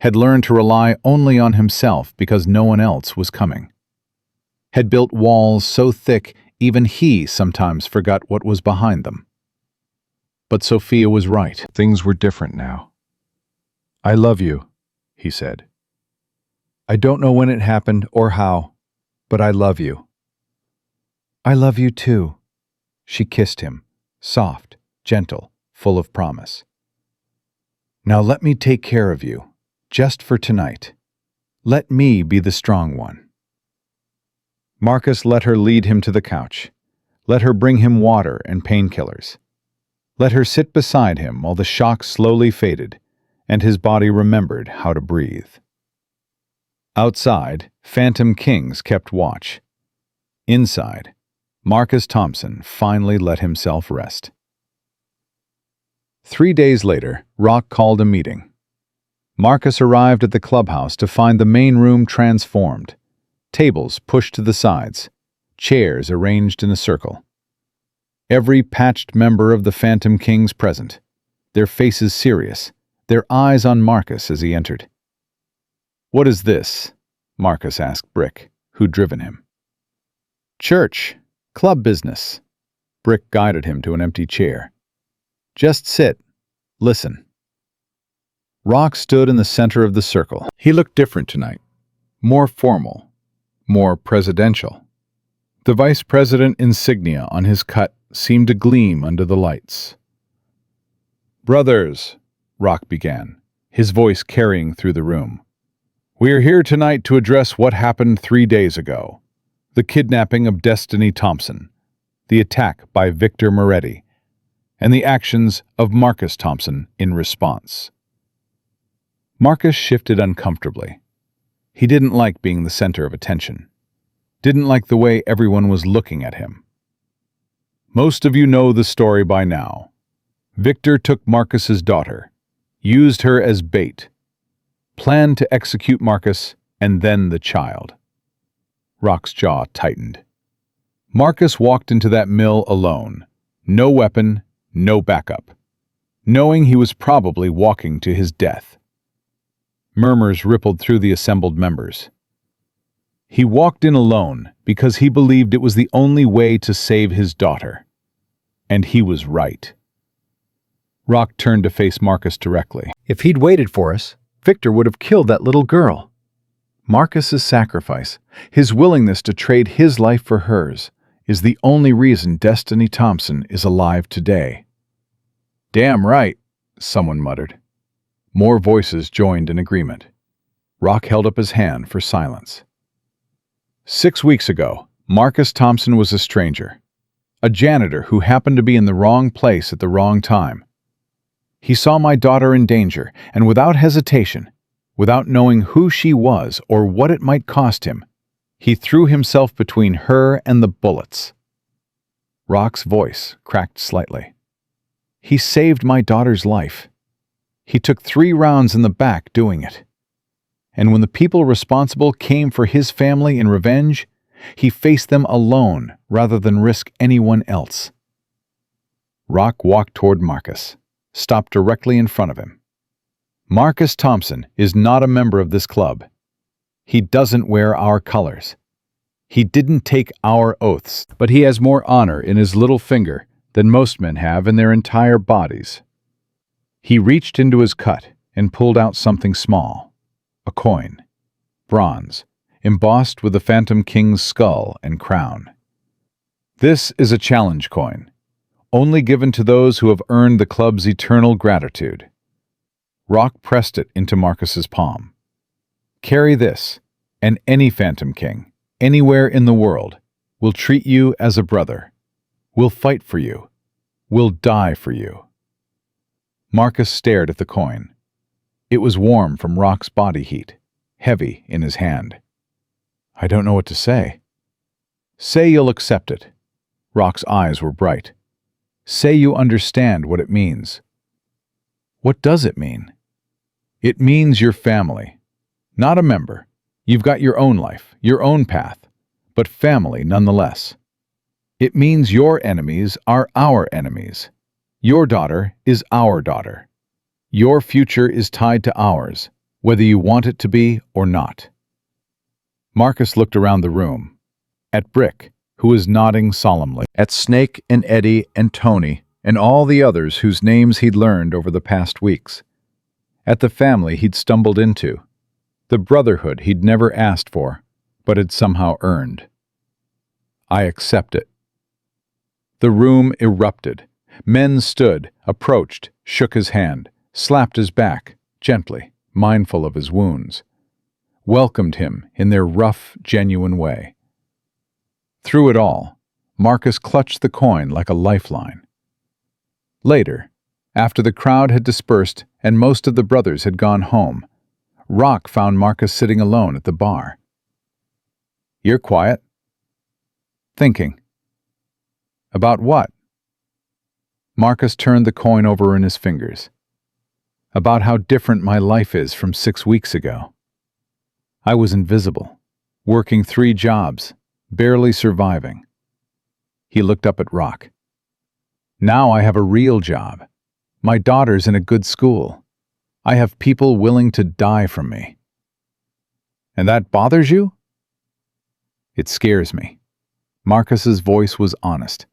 had learned to rely only on himself because no one else was coming, had built walls so thick even he sometimes forgot what was behind them. But Sophia was right. Things were different now. "I love you," he said. "I don't know when it happened or how, but I love you." "I love you too." She kissed him, soft, gentle, full of promise. "Now let me take care of you, just for tonight. Let me be the strong one." Marcus let her lead him to the couch, let her bring him water and painkillers. Let her sit beside him while the shock slowly faded and his body remembered how to breathe. Outside, Phantom Kings kept watch. Inside, Marcus Thompson finally let himself rest. 3 days later, Rock called a meeting. Marcus arrived at the clubhouse to find the main room transformed, tables pushed to the sides, chairs arranged in a circle. Every patched member of the Phantom Kings present, their faces serious, their eyes on Marcus as he entered. "What is this?" Marcus asked Brick, who'd driven him. "Church, club business." Brick guided him to an empty chair. Just sit. Listen. Rock stood in the center of the circle. He looked different tonight. More formal. More presidential. The vice president insignia on his cut seemed to gleam under the lights. "Brothers," Rock began, his voice carrying through the room. "We are here tonight to address what happened 3 days ago. The kidnapping of Destiny Thompson, the attack by Victor Moretti, and the actions of Marcus Thompson in response." Marcus shifted uncomfortably. He didn't like being the center of attention. Didn't like the way everyone was looking at him. Most of you know the story by now. Victor took Marcus's daughter, used her as bait, planned to execute Marcus and then the child. Rock's jaw tightened. Marcus walked into that mill alone, no weapon, no backup, knowing he was probably walking to his death. Murmurs rippled through the assembled members. He walked in alone because he believed it was the only way to save his daughter. And he was right. Rock turned to face Marcus directly. If he'd waited for us, Victor would have killed that little girl. Marcus's sacrifice, his willingness to trade his life for hers, is the only reason Destiny Thompson is alive today. "Damn right," someone muttered. More voices joined in agreement. Rock held up his hand for silence. 6 weeks ago, Marcus Thompson was a stranger, a janitor who happened to be in the wrong place at the wrong time. He saw my daughter in danger, and without hesitation, without knowing who she was or what it might cost him, he threw himself between her and the bullets. Rock's voice cracked slightly. He saved my daughter's life. He took 3 rounds in the back doing it. And when the people responsible came for his family in revenge, he faced them alone rather than risk anyone else. Rock walked toward Marcus, stopped directly in front of him. Marcus Thompson is not a member of this club. He doesn't wear our colors. He didn't take our oaths, but he has more honor in his little finger than most men have in their entire bodies. He reached into his cut and pulled out something small, a coin, bronze, embossed with the Phantom King's skull and crown. This is a challenge coin, only given to those who have earned the club's eternal gratitude. Rock pressed it into Marcus's palm. Carry this, and any Phantom King, anywhere in the world, will treat you as a brother, will fight for you, will die for you. Marcus stared at the coin. It was warm from Rock's body heat, heavy in his hand. "I don't know what to say." "Say you'll accept it." Rock's eyes were bright. "Say you understand what it means." "What does it mean?" "It means your family. Not a member. You've got your own life, your own path, but family nonetheless. It means your enemies are our enemies. Your daughter is our daughter. Your future is tied to ours, whether you want it to be or not." Marcus looked around the room, at Brick, who was nodding solemnly, at Snake and Eddie and Tony and all the others whose names he'd learned over the past weeks, at the family he'd stumbled into, the brotherhood he'd never asked for, but had somehow earned. "I accept it." The room erupted. Men stood, approached, shook his hand, slapped his back, gently, mindful of his wounds, welcomed him in their rough, genuine way. Through it all, Marcus clutched the coin like a lifeline. Later, after the crowd had dispersed and most of the brothers had gone home, Rock found Marcus sitting alone at the bar. "You're quiet." "Thinking." "About what?" Marcus turned the coin over in his fingers. "About how different my life is from 6 weeks ago. I was invisible, working 3 jobs, barely surviving." He looked up at Rock. "Now I have a real job. My daughter's in a good school. I have people willing to die for me." "And that bothers you?" "It scares me." Marcus's voice was honest.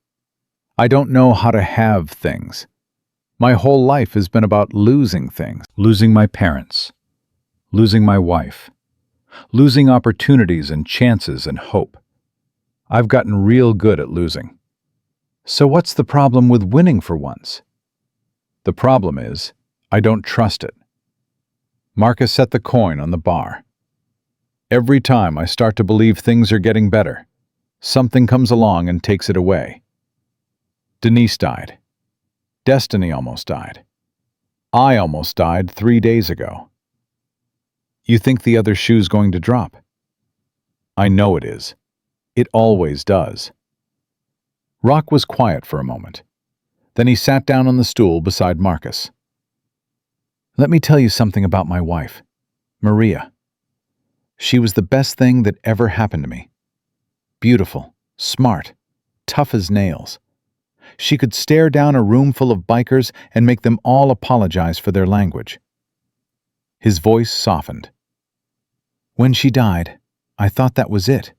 "I don't know how to have things. My whole life has been about losing things. Losing my parents. Losing my wife. Losing opportunities and chances and hope. I've gotten real good at losing. So what's the problem with winning for once? The problem is, I don't trust it. Marcus set the coin on the bar. Every time I start to believe things are getting better, something comes along and takes it away. Denise died. Destiny almost died. I almost died 3 days ago. You think the other shoe's going to drop? I know it is. It always does. Rock was quiet for a moment. Then he sat down on the stool beside Marcus. Let me tell you something about my wife, Maria. She was the best thing that ever happened to me. Beautiful, smart, tough as nails. She could stare down a room full of bikers and make them all apologize for their language. His voice softened. When she died, I thought that was it.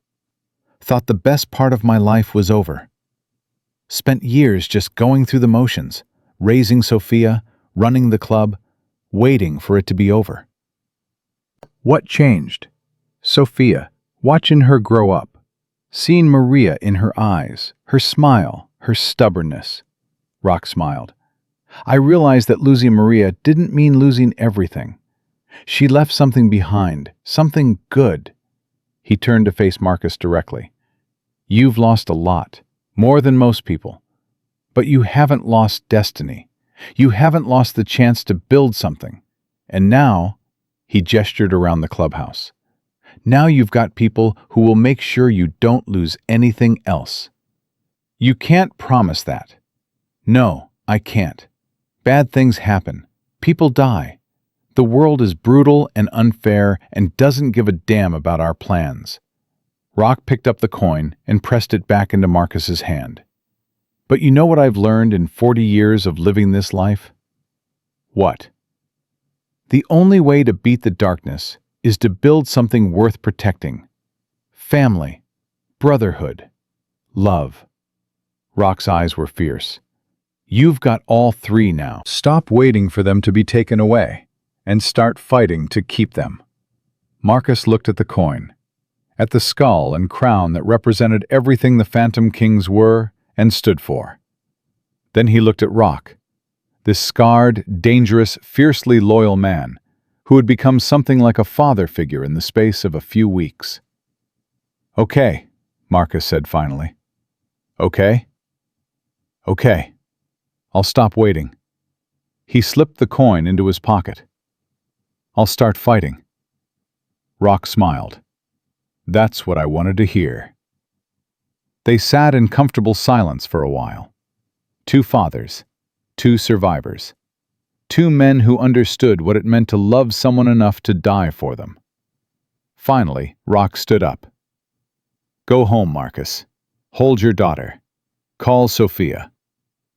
Thought the best part of my life was over. Spent years just going through the motions, raising Sophia, running the club, waiting for it to be over. What changed? Sophia, watching her grow up, seeing Maria in her eyes, her smile, her stubbornness. Rock smiled. I realized that losing Maria didn't mean losing everything. She left something behind, something good. He turned to face Marcus directly. You've lost a lot, more than most people. But you haven't lost destiny. You haven't lost the chance to build something. And now, he gestured around the clubhouse. Now you've got people who will make sure you don't lose anything else. You can't promise that. No, I can't. Bad things happen. People die. The world is brutal and unfair and doesn't give a damn about our plans. Rock picked up the coin and pressed it back into Marcus's hand. But you know what I've learned in 40 years of living this life? What? The only way to beat the darkness is to build something worth protecting. Family, brotherhood, love. Rock's eyes were fierce. You've got all three now. Stop waiting for them to be taken away and start fighting to keep them. Marcus looked at the coin, at the skull and crown that represented everything the Phantom Kings were and stood for. Then he looked at Rock, this scarred, dangerous, fiercely loyal man who had become something like a father figure in the space of a few weeks. Okay, Marcus said finally. Okay? Okay. I'll stop waiting. He slipped the coin into his pocket. I'll start fighting. Rock smiled. That's what I wanted to hear. They sat in comfortable silence for a while. Two fathers, two survivors, two men who understood what it meant to love someone enough to die for them. Finally, Rock stood up. Go home, Marcus. Hold your daughter. Call Sophia.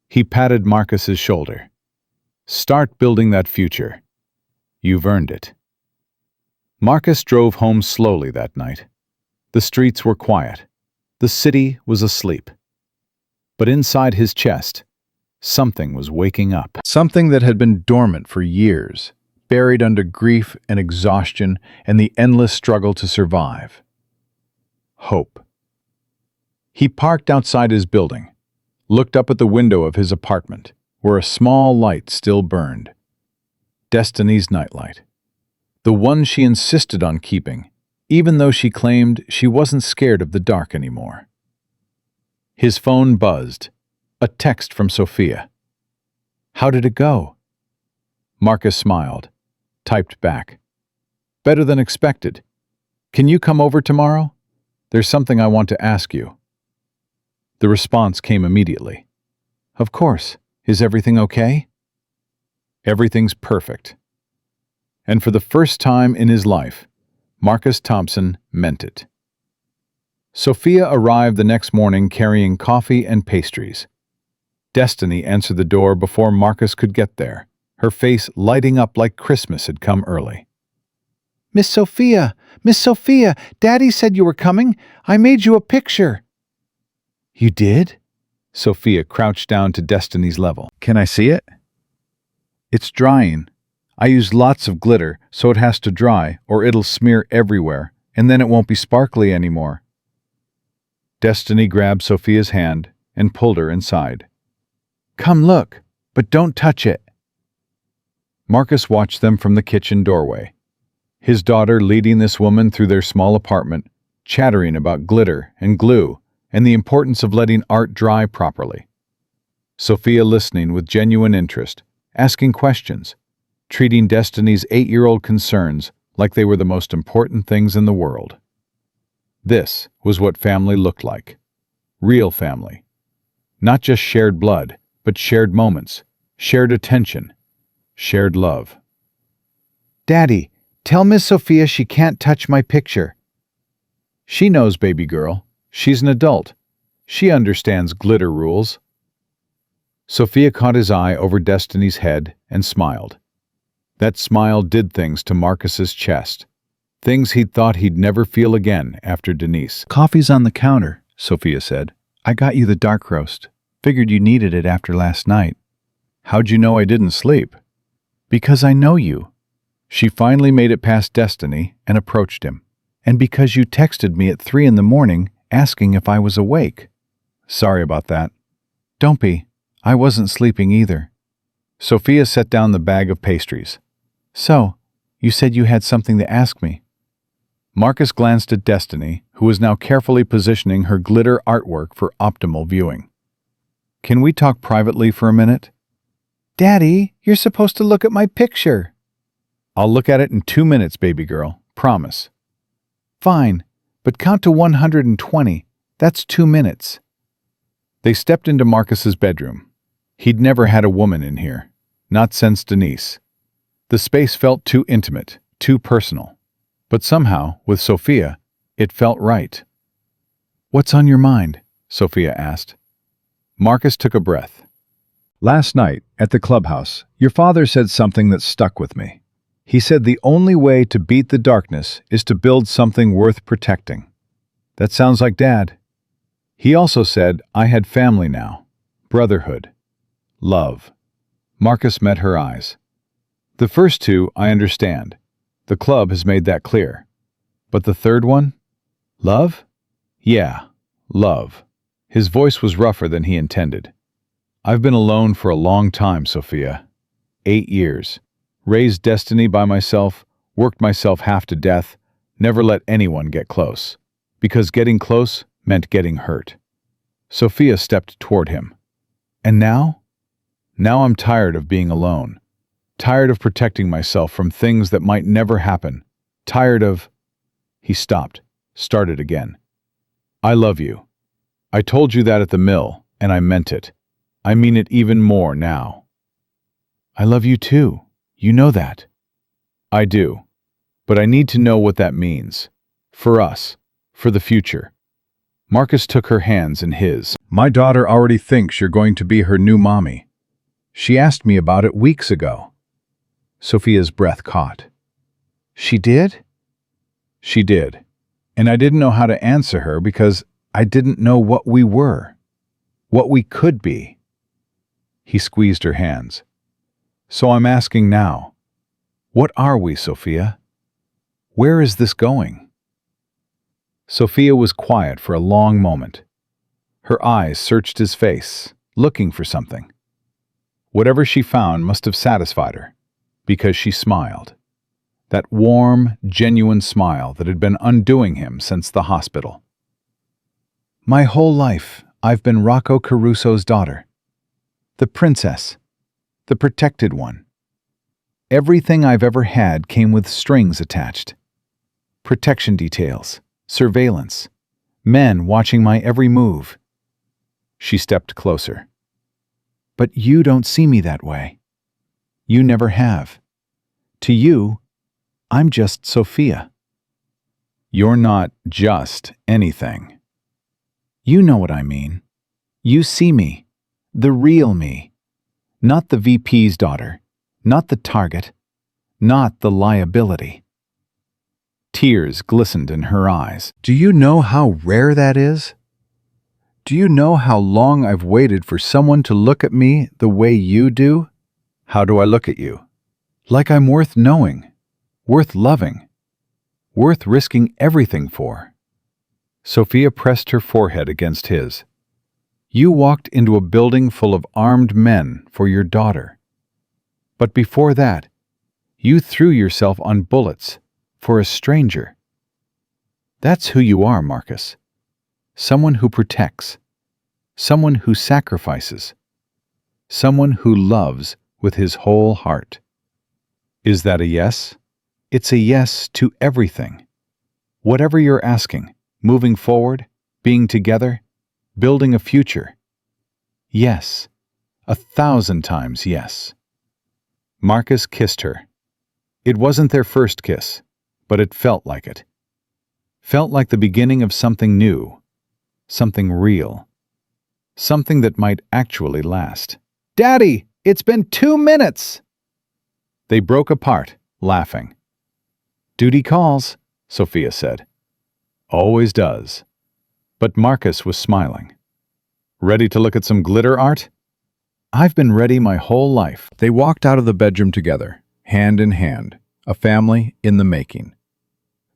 He patted Marcus's shoulder. Start building that future. You've earned it. Marcus drove home slowly that night. The streets were quiet. The city was asleep. But inside his chest, something was waking up. Something that had been dormant for years, buried under grief and exhaustion and the endless struggle to survive. Hope. He parked outside his building, looked up at the window of his apartment, where a small light still burned. Destiny's nightlight. The one she insisted on keeping, even though she claimed she wasn't scared of the dark anymore. His phone buzzed. A text from Sophia. How did it go? Marcus smiled, typed back. Better than expected. Can you come over tomorrow? There's something I want to ask you. The response came immediately. Of course. Is everything okay? Everything's perfect. And for the first time in his life, Marcus Thompson meant it. Sophia arrived the next morning carrying coffee and pastries. Destiny answered the door before Marcus could get there, her face lighting up like Christmas had come early. Miss Sophia! Miss Sophia! Daddy said you were coming. I made you a picture. You did? Sophia crouched down to Destiny's level. Can I see it? It's drying. I used lots of glitter, so it has to dry, or it'll smear everywhere, and then it won't be sparkly anymore. Destiny grabbed Sophia's hand and pulled her inside. Come look, but don't touch it. Marcus watched them from the kitchen doorway, his daughter leading this woman through their small apartment, chattering about glitter and glue and the importance of letting art dry properly. Sophia listening with genuine interest, asking questions, treating Destiny's 8-year-old concerns like they were the most important things in the world. This was what family looked like. Real family. Not just shared blood, but shared moments, shared attention, shared love. Daddy, tell Miss Sophia she can't touch my picture. She knows, baby girl. She's an adult. She understands glitter rules. Sophia caught his eye over Destiny's head and smiled. That smile did things to Marcus's chest. Things he'd thought he'd never feel again after Denise. Coffee's on the counter, Sophia said. I got you the dark roast. Figured you needed it after last night. How'd you know I didn't sleep? Because I know you. She finally made it past Destiny and approached him. And because you texted me at 3 a.m. asking if I was awake. Sorry about that. Don't be. I wasn't sleeping either. Sophia set down the bag of pastries. So, you said you had something to ask me. Marcus glanced at Destiny, who was now carefully positioning her glitter artwork for optimal viewing. Can we talk privately for a minute? Daddy, you're supposed to look at my picture. I'll look at it in 2 minutes, baby girl. Promise. Fine, but count to 120. That's 2 minutes. They stepped into Marcus's bedroom. He'd never had a woman in here. Not since Denise. The space felt too intimate, too personal. But somehow, with Sophia, it felt right. What's on your mind? Sophia asked. Marcus took a breath. Last night, at the clubhouse, your father said something that stuck with me. He said the only way to beat the darkness is to build something worth protecting. That sounds like Dad. He also said I had family now. Brotherhood. Love. Marcus met her eyes. The first two I understand. The club has made that clear. But the third one? Love? Yeah, love. His voice was rougher than he intended. I've been alone for a long time, Sophia. 8 years. Raised Destiny by myself, worked myself half to death, never let anyone get close. Because getting close meant getting hurt. Sophia stepped toward him. And now? Now I'm tired of being alone. Tired of protecting myself from things that might never happen. Tired of... He stopped, started again. I love you. I told you that at the mill, and I meant it. I mean it even more now. I love you too. You know that. I do. But I need to know what that means. For us. For the future. Marcus took her hands in his. My daughter already thinks you're going to be her new mommy. She asked me about it weeks ago. Sophia's breath caught. She did? She did. And I didn't know how to answer her because I didn't know what we were. What we could be. He squeezed her hands. So I'm asking now. What are we, Sophia? Where is this going? Sophia was quiet for a long moment. Her eyes searched his face, looking for something. Whatever she found must have satisfied her, because she smiled. That warm, genuine smile that had been undoing him since the hospital. My whole life, I've been Rocco Caruso's daughter. The princess. The protected one. Everything I've ever had came with strings attached. Protection details, surveillance, men watching my every move. She stepped closer. But you don't see me that way. You never have. To you, I'm just Sophia. You're not just anything. You know what I mean. You see me, the real me. Not the VP's daughter, not the target, not the liability. Tears glistened in her eyes. Do you know how rare that is? Do you know how long I've waited for someone to look at me the way you do? How do I look at you? Like I'm worth knowing, worth loving, worth risking everything for. Sophia pressed her forehead against his. You walked into a building full of armed men for your daughter. But before that, you threw yourself on bullets for a stranger. That's who you are, Marcus. Someone who protects. Someone who sacrifices. Someone who loves with his whole heart. Is that a yes? It's a yes to everything. Whatever you're asking, moving forward, being together, building a future. Yes, 1,000 times yes. Marcus kissed her. It wasn't their first kiss, but it felt like it. Felt like the beginning of something new, something real, something that might actually last. Daddy, it's been 2 minutes! They broke apart, laughing. Duty calls, Sophia said. Always does. But Marcus was smiling. Ready to look at some glitter art? I've been ready my whole life. They walked out of the bedroom together, hand in hand, a family in the making.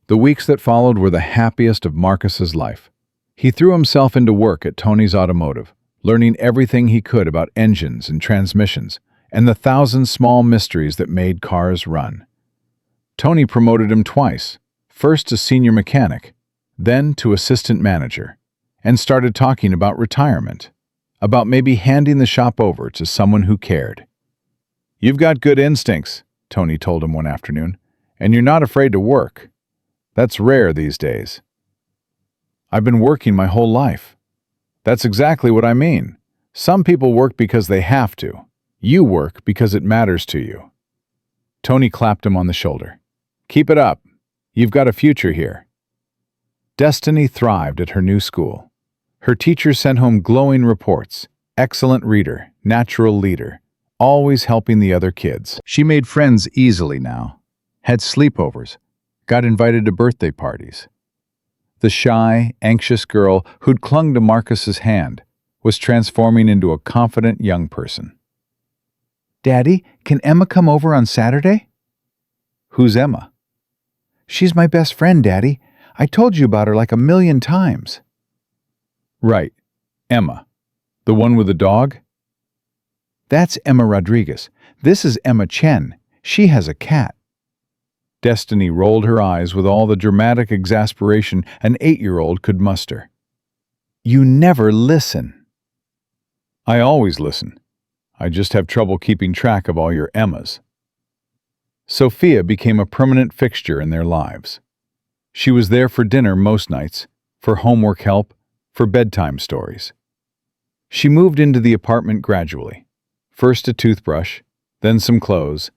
The weeks that followed were the happiest of Marcus's life. He threw himself into work at Tony's Automotive, learning everything he could about engines and transmissions, and the 1,000 small mysteries that made cars run. Tony promoted him twice, first to senior mechanic, then to assistant manager, and started talking about retirement, about maybe handing the shop over to someone who cared. You've got good instincts, Tony told him one afternoon, and you're not afraid to work. That's rare these days. I've been working my whole life. That's exactly what I mean. Some people work because they have to. You work because it matters to you. Tony clapped him on the shoulder. Keep it up. You've got a future here. Destiny thrived at her new school. Her teachers sent home glowing reports. Excellent reader, natural leader, always helping the other kids. She made friends easily now, had sleepovers, got invited to birthday parties. The shy, anxious girl who'd clung to Marcus's hand was transforming into a confident young person. Daddy, can Emma come over on Saturday? Who's Emma? She's my best friend, Daddy. I told you about her like 1,000,000 times. Right, Emma. The one with the dog? That's Emma Rodriguez. This is Emma Chen. She has a cat. Destiny rolled her eyes with all the dramatic exasperation an 8-year-old could muster. You never listen. I always listen. I just have trouble keeping track of all your Emmas. Sophia became a permanent fixture in their lives. She was there for dinner most nights, for homework help, for bedtime stories. She moved into the apartment gradually. First a toothbrush, then some clothes,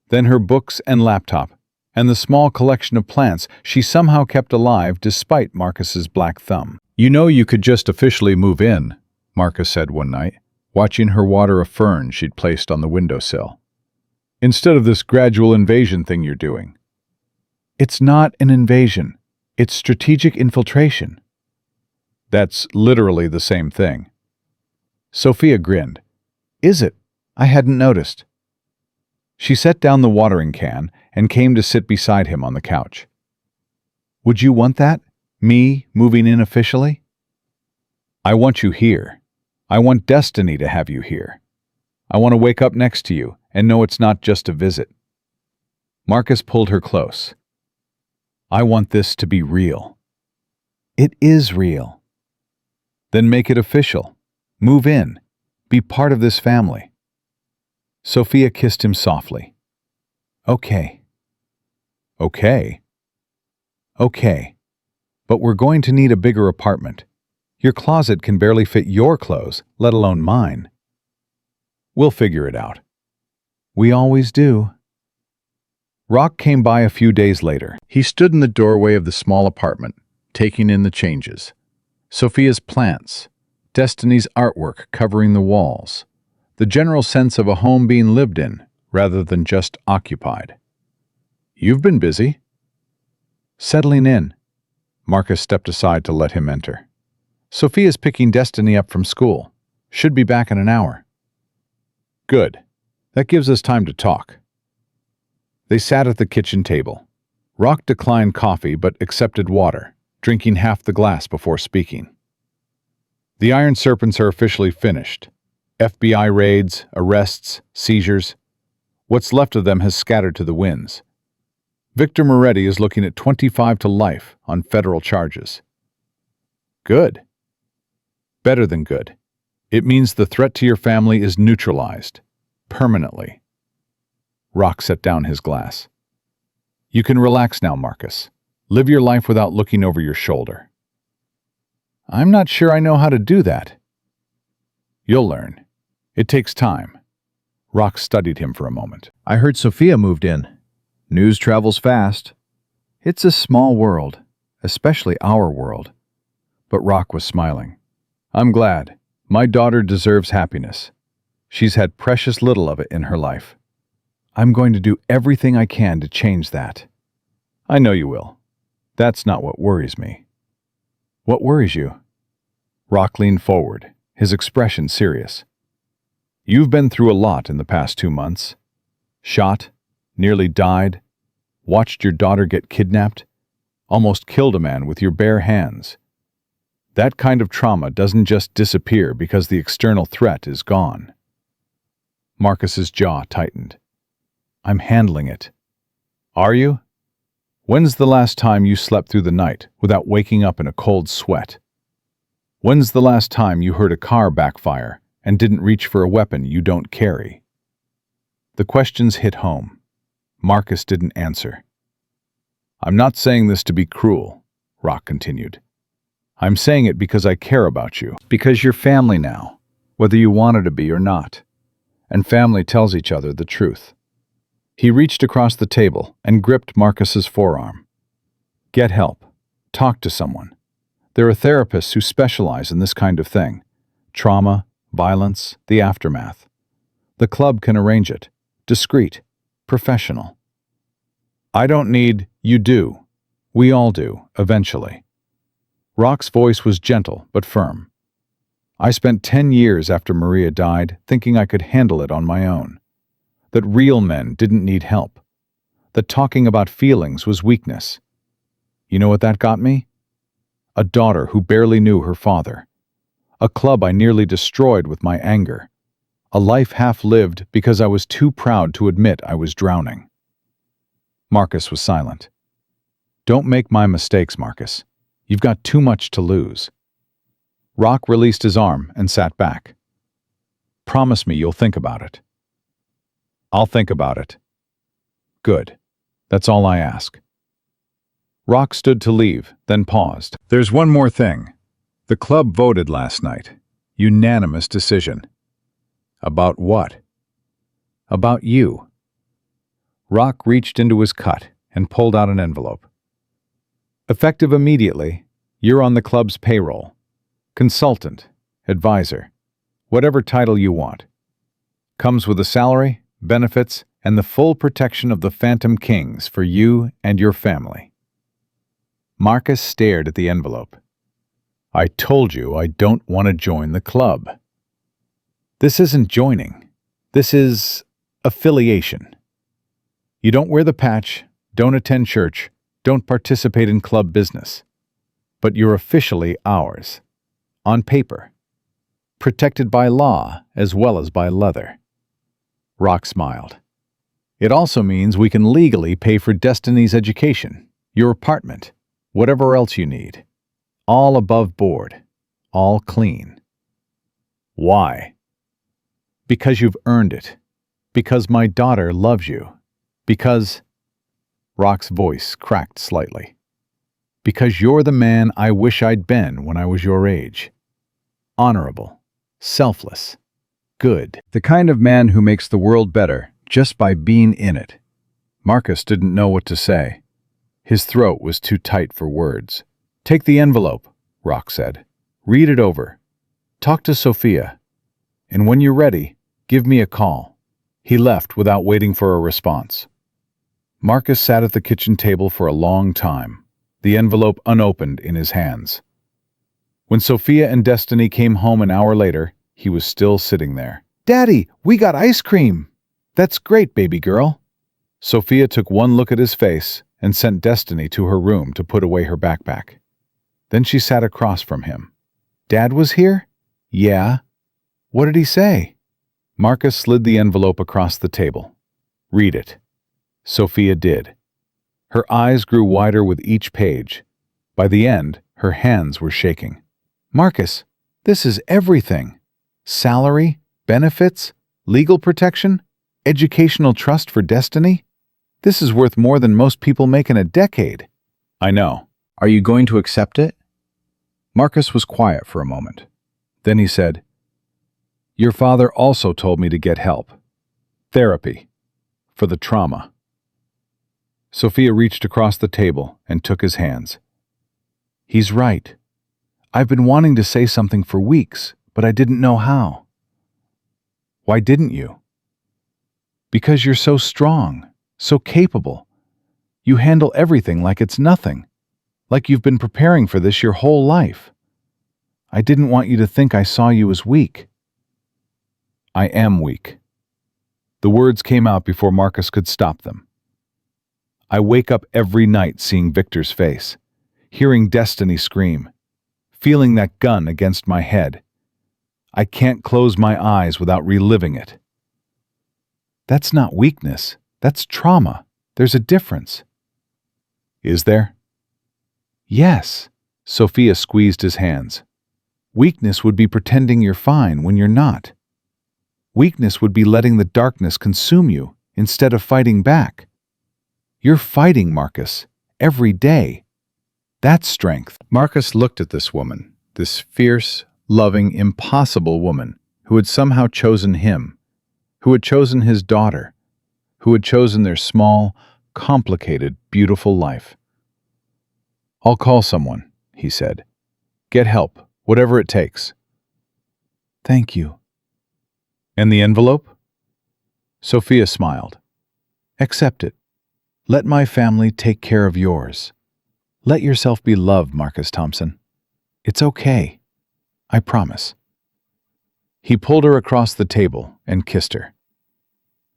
then her books and laptop, and the small collection of plants she somehow kept alive despite Marcus's black thumb. You know you could just officially move in, Marcus said one night, watching her water a fern she'd placed on the windowsill. Instead of this gradual invasion thing you're doing. It's not an invasion. It's strategic infiltration. That's literally the same thing. Sophia grinned. Is it? I hadn't noticed. She set down the watering can and came to sit beside him on the couch. Would you want that? Me moving in officially? I want you here. I want Destiny to have you here. I want to wake up next to you and know it's not just a visit. Marcus pulled her close. I want this to be real. It is real. Then make it official. Move in. Be part of this family. Sophia kissed him softly. Okay. Okay. Okay. But we're going to need a bigger apartment. Your closet can barely fit your clothes, let alone mine. We'll figure it out. We always do. Rock came by a few days later. He stood in the doorway of the small apartment, taking in the changes. Sophia's plants, Destiny's artwork covering the walls, the general sense of a home being lived in rather than just occupied. You've been busy. Settling in. Marcus stepped aside to let him enter. Sophia's picking Destiny up from school. Should be back in an hour. Good. That gives us time to talk. They sat at the kitchen table. Rock declined coffee but accepted water, drinking half the glass before speaking. The Iron Serpents are officially finished. FBI raids, arrests, seizures. What's left of them has scattered to the winds. Victor Moretti is looking at 25 to life on federal charges. Good. Better than good. It means the threat to your family is neutralized. Permanently. Rock set down his glass. You can relax now, Marcus. Live your life without looking over your shoulder. I'm not sure I know how to do that. You'll learn. It takes time. Rock studied him for a moment. I heard Sophia moved in. News travels fast. It's a small world, especially our world. But Rock was smiling. I'm glad. My daughter deserves happiness. She's had precious little of it in her life. I'm going to do everything I can to change that. I know you will. That's not what worries me. What worries you? Rock leaned forward, his expression serious. You've been through a lot in the past 2 months. Shot, nearly died, watched your daughter get kidnapped, almost killed a man with your bare hands. That kind of trauma doesn't just disappear because the external threat is gone. Marcus's jaw tightened. I'm handling it. Are you? When's the last time you slept through the night without waking up in a cold sweat? When's the last time you heard a car backfire and didn't reach for a weapon you don't carry? The questions hit home. Marcus didn't answer. I'm not saying this to be cruel, Rock continued. I'm saying it because I care about you. Because you're family now, whether you wanted to be or not. And family tells each other the truth. He reached across the table and gripped Marcus's forearm. Get help. Talk to someone. There are therapists who specialize in this kind of thing. Trauma, violence, the aftermath. The club can arrange it. Discreet. Professional. I don't need, you do. We all do, eventually. Rock's voice was gentle but firm. I spent 10 years after Maria died thinking I could handle it on my own. That real men didn't need help. That talking about feelings was weakness. You know what that got me? A daughter who barely knew her father. A club I nearly destroyed with my anger. A life half-lived because I was too proud to admit I was drowning. Marcus was silent. Don't make my mistakes, Marcus. You've got too much to lose. Rock released his arm and sat back. Promise me you'll think about it. I'll think about it. Good. That's all I ask. Rock stood to leave, then paused. There's one more thing. The club voted last night. Unanimous decision. About what? About you. Rock reached into his cut and pulled out an envelope. Effective immediately, you're on the club's payroll. Consultant, advisor, whatever title you want. Comes with a salary, benefits, and the full protection of the Phantom Kings for you and your family. Marcus stared at the envelope. I told you I don't want to join the club. This isn't joining. This is affiliation. You don't wear the patch, don't attend church, don't participate in club business. But you're officially ours. On paper. Protected by law as well as by leather. Rock smiled. It also means we can legally pay for Destiny's education, your apartment, whatever else you need. All above board. All clean. Why? Because you've earned it. Because my daughter loves you. Because... Rock's voice cracked slightly. Because you're the man I wish I'd been when I was your age. Honorable. Selfless. Good. The kind of man who makes the world better just by being in it. Marcus didn't know what to say. His throat was too tight for words. Take the envelope, Rock said. Read it over. Talk to Sophia. And when you're ready, give me a call. He left without waiting for a response. Marcus sat at the kitchen table for a long time, the envelope unopened in his hands. When Sophia and Destiny came home an hour later, he was still sitting there. Daddy, we got ice cream! That's great, baby girl. Sophia took one look at his face and sent Destiny to her room to put away her backpack. Then she sat across from him. Dad was here? Yeah. What did he say? Marcus slid the envelope across the table. Read it. Sophia did. Her eyes grew wider with each page. By the end, her hands were shaking. Marcus, this is everything. Salary, benefits, legal protection, educational trust for Destiny. This is worth more than most people make in a decade. I know. Are you going to accept it? Marcus was quiet for a moment. Then he said, Your father also told me to get help. Therapy. For the trauma. Sophia reached across the table and took his hands. He's right. I've been wanting to say something for weeks, but I didn't know how. Why didn't you? Because you're so strong, so capable. You handle everything like it's nothing, like you've been preparing for this your whole life. I didn't want you to think I saw you as weak. I am weak. The words came out before Marcus could stop them. I wake up every night seeing Victor's face, hearing Destiny scream, feeling that gun against my head. I can't close my eyes without reliving it. That's not weakness. That's trauma. There's a difference. Is there? Yes. Sophia squeezed his hands. Weakness would be pretending you're fine when you're not. Weakness would be letting the darkness consume you instead of fighting back. You're fighting, Marcus, every day. That's strength. Marcus looked at this woman, this fierce, loving, impossible woman who had somehow chosen him, who had chosen his daughter, who had chosen their small, complicated, beautiful life. I'll call someone, he said. Get help, whatever it takes. Thank you. And the envelope? Sophia smiled. Accept it. Let my family take care of yours. Let yourself be loved, Marcus Thompson. It's okay. I promise. He pulled her across the table and kissed her.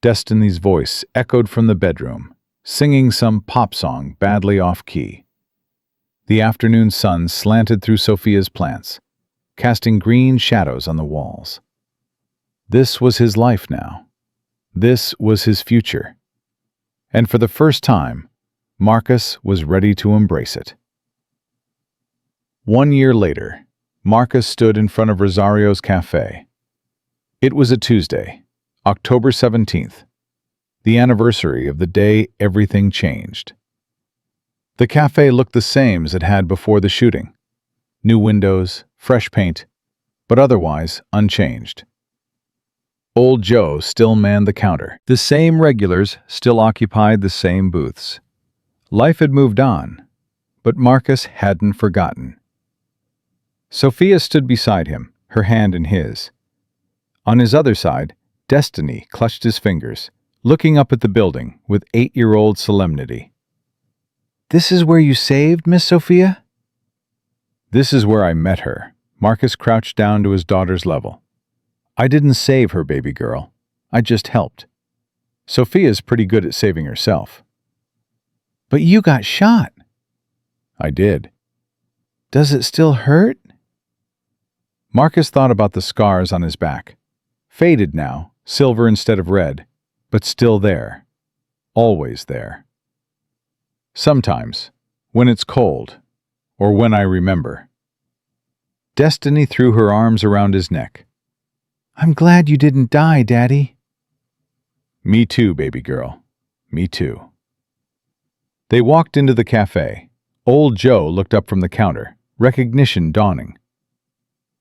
Destiny's voice echoed from the bedroom, singing some pop song badly off-key. The afternoon sun slanted through Sophia's plants, casting green shadows on the walls. This was his life now. This was his future. And for the first time, Marcus was ready to embrace it. 1 year later, Marcus stood in front of Rosario's cafe. It was a Tuesday, October 17th, the anniversary of the day everything changed. The cafe looked the same as it had before the shooting. New windows, fresh paint, but otherwise unchanged. Old Joe still manned the counter. The same regulars still occupied the same booths. Life had moved on, but Marcus hadn't forgotten. Sophia stood beside him, her hand in his. On his other side, Destiny clutched his fingers, looking up at the building with 8-year-old solemnity. This is where you saved, Miss Sophia? This is where I met her. Marcus crouched down to his daughter's level. I didn't save her, baby girl. I just helped. Sophia's pretty good at saving herself. But you got shot. I did. Does it still hurt? Marcus thought about the scars on his back. Faded now, silver instead of red, but still there. Always there. Sometimes, when it's cold, or when I remember. Destiny threw her arms around his neck. I'm glad you didn't die, Daddy. Me too, baby girl. Me too. They walked into the cafe. Old Joe looked up from the counter, recognition dawning.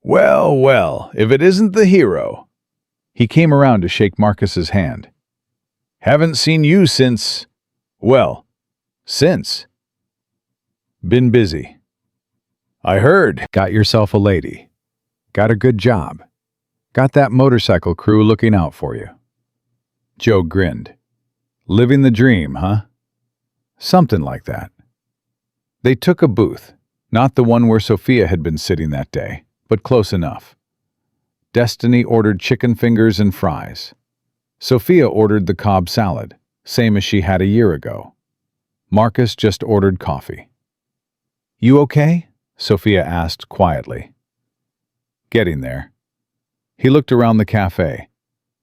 Well, well, if it isn't the hero. He came around to shake Marcus's hand. Haven't seen you since... well, since. Been busy. I heard. Got yourself a lady. Got a good job. Got that motorcycle crew looking out for you. Joe grinned. Living the dream, huh? Something like that. They took a booth, not the one where Sophia had been sitting that day, but close enough. Destiny ordered chicken fingers and fries. Sophia ordered the Cobb salad, same as she had a year ago. Marcus just ordered coffee. "You okay?" Sophia asked quietly. "Getting there." He looked around the cafe.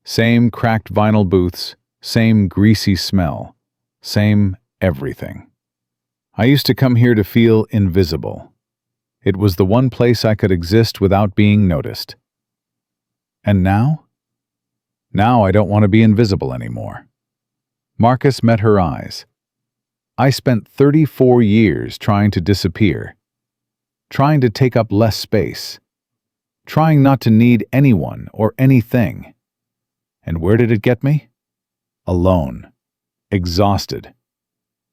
Same cracked vinyl booths, same greasy smell, same everything. I used to come here to feel invisible. It was the one place I could exist without being noticed. And now? Now I don't want to be invisible anymore. Marcus met her eyes. I spent 34 years trying to disappear, trying to take up less space, trying not to need anyone or anything. And where did it get me? Alone, exhausted,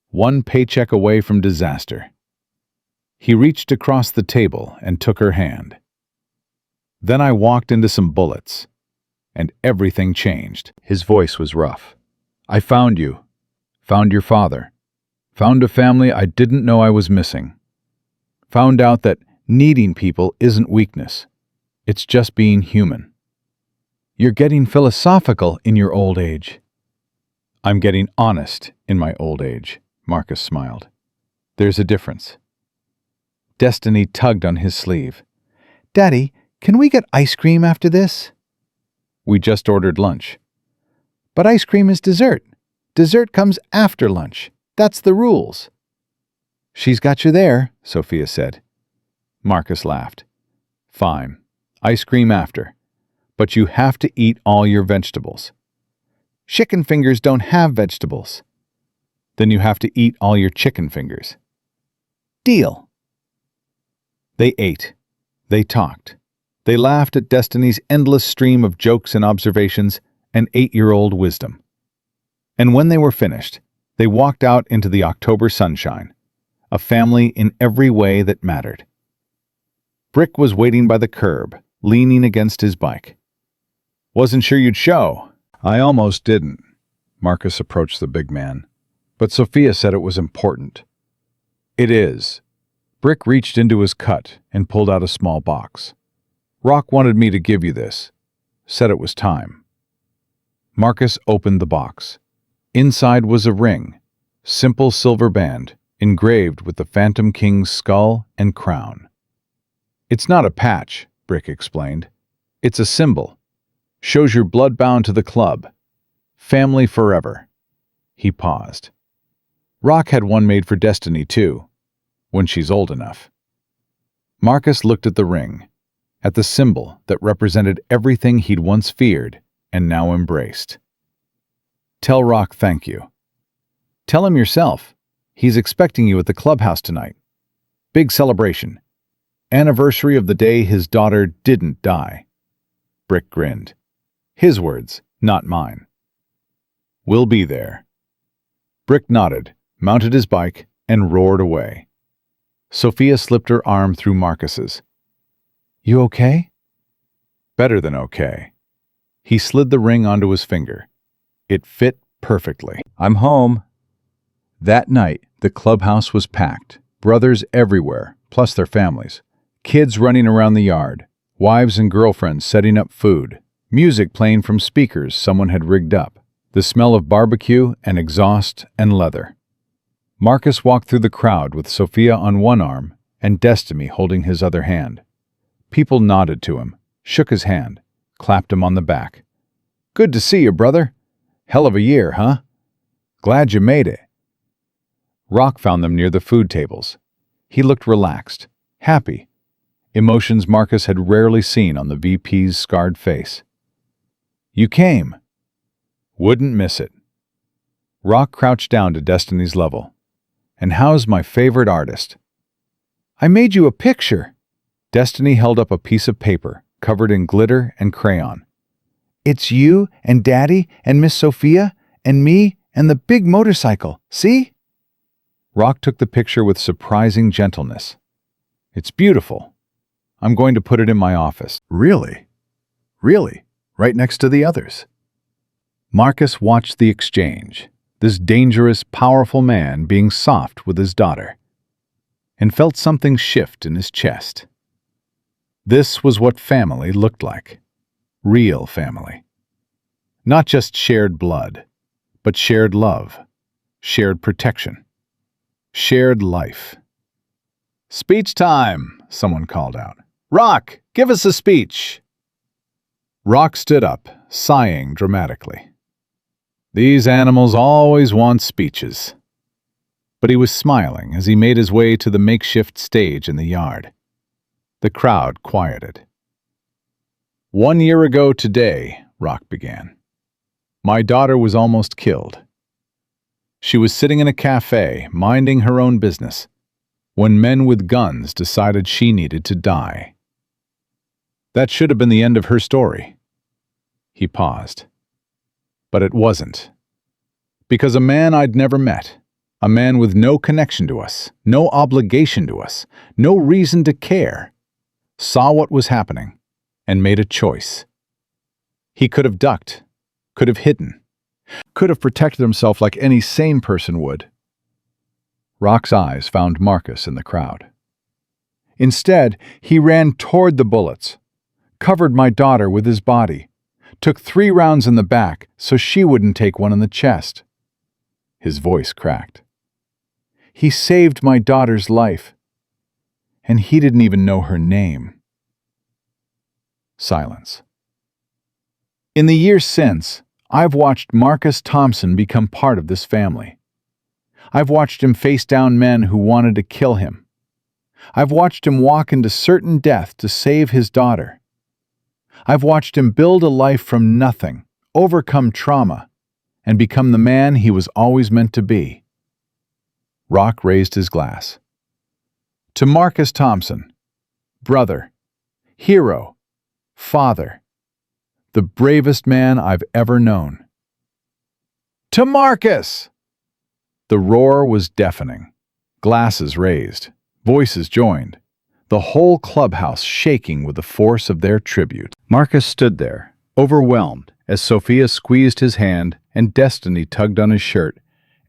one paycheck away from disaster. He reached across the table and took her hand. Then I walked into some bullets, and everything changed. His voice was rough. "I found you. Found your father. Found a family I didn't know I was missing. Found out that needing people isn't weakness. It's just being human." "You're getting philosophical in your old age." "I'm getting honest in my old age," Marcus smiled. "There's a difference." Destiny tugged on his sleeve. "Daddy, can we get ice cream after this?" "We just ordered lunch." "But ice cream is dessert. Dessert comes after lunch. That's the rules." "She's got you there," Sophia said. Marcus laughed. "Fine. Ice cream after. But you have to eat all your vegetables." "Chicken fingers don't have vegetables." "Then you have to eat all your chicken fingers." "Deal." They ate. They talked. They laughed at Destiny's endless stream of jokes and observations and 8-year-old wisdom. And when they were finished, they walked out into the October sunshine, a family in every way that mattered. Brick was waiting by the curb, leaning against his bike. "Wasn't sure you'd show." "I almost didn't." Marcus approached the big man. "But Sophia said it was important." "It is." Brick reached into his cut and pulled out a small box. "Rock wanted me to give you this. Said it was time." Marcus opened the box. Inside was a ring, simple silver band, engraved with the Phantom King's skull and crown. "It's not a patch," Brick explained. "It's a symbol. Shows you're blood-bound to the club. Family forever." He paused. "Rock had one made for Destiny, too, when she's old enough." Marcus looked at the ring, at the symbol that represented everything he'd once feared and now embraced. "Tell Rock thank you. Tell him yourself. He's expecting you at the clubhouse tonight. Big celebration. Anniversary of the day his daughter didn't die." Brick grinned. His words, not mine. "We'll be there." Brick nodded, mounted his bike, and roared away. Sophia slipped her arm through Marcus's. "You okay?" "Better than okay." He slid the ring onto his finger. It fit perfectly. "I'm home." That night, the clubhouse was packed. Brothers everywhere, plus their families. Kids running around the yard. Wives and girlfriends setting up food. Music playing from speakers someone had rigged up. The smell of barbecue and exhaust and leather. Marcus walked through the crowd with Sophia on one arm and Destiny holding his other hand. People nodded to him, shook his hand, clapped him on the back. "Good to see you, brother. Hell of a year, huh? Glad you made it." Rock found them near the food tables. He looked relaxed, happy, emotions Marcus had rarely seen on the VP's scarred face. "You came." "Wouldn't miss it." Rock crouched down to Destiny's level. "And how's my favorite artist?" "I made you a picture." Destiny held up a piece of paper covered in glitter and crayon. "It's you and Daddy and Miss Sophia and me and the big motorcycle, see?" Rock took the picture with surprising gentleness. "It's beautiful. I'm going to put it in my office." "Really? Really? Right next to the others?" Marcus watched the exchange, this dangerous, powerful man being soft with his daughter, and felt something shift in his chest. This was what family looked like. Real family. Not just shared blood, but shared love, shared protection, shared life. "Speech time," someone called out. "Rock, give us a speech." Rock stood up, sighing dramatically. These animals always want speeches. But he was smiling as he made his way to the makeshift stage in the yard. The crowd quieted. "1 year ago today," Rock began, "my daughter was almost killed. She was sitting in a cafe, minding her own business, when men with guns decided she needed to die. That should have been the end of her story." He paused. But it wasn't. Because a man I'd never met, a man with no connection to us, no obligation to us, no reason to care, saw what was happening and made a choice. He could have ducked, could have hidden, could have protected himself like any sane person would. Rock's eyes found Marcus in the crowd. Instead, he ran toward the bullets, covered my daughter with his body, took 3 rounds in the back so she wouldn't take one in the chest. His voice cracked. He saved my daughter's life, and he didn't even know her name. Silence. In the years since, I've watched Marcus Thompson become part of this family. I've watched him face down men who wanted to kill him. I've watched him walk into certain death to save his daughter. I've watched him build a life from nothing, overcome trauma, and become the man he was always meant to be. Rock raised his glass. To Marcus Thompson, brother, hero, father, the bravest man I've ever known. To Marcus! The roar was deafening. Glasses raised, voices joined, the whole clubhouse shaking with the force of their tribute. Marcus stood there, overwhelmed, as Sophia squeezed his hand and Destiny tugged on his shirt,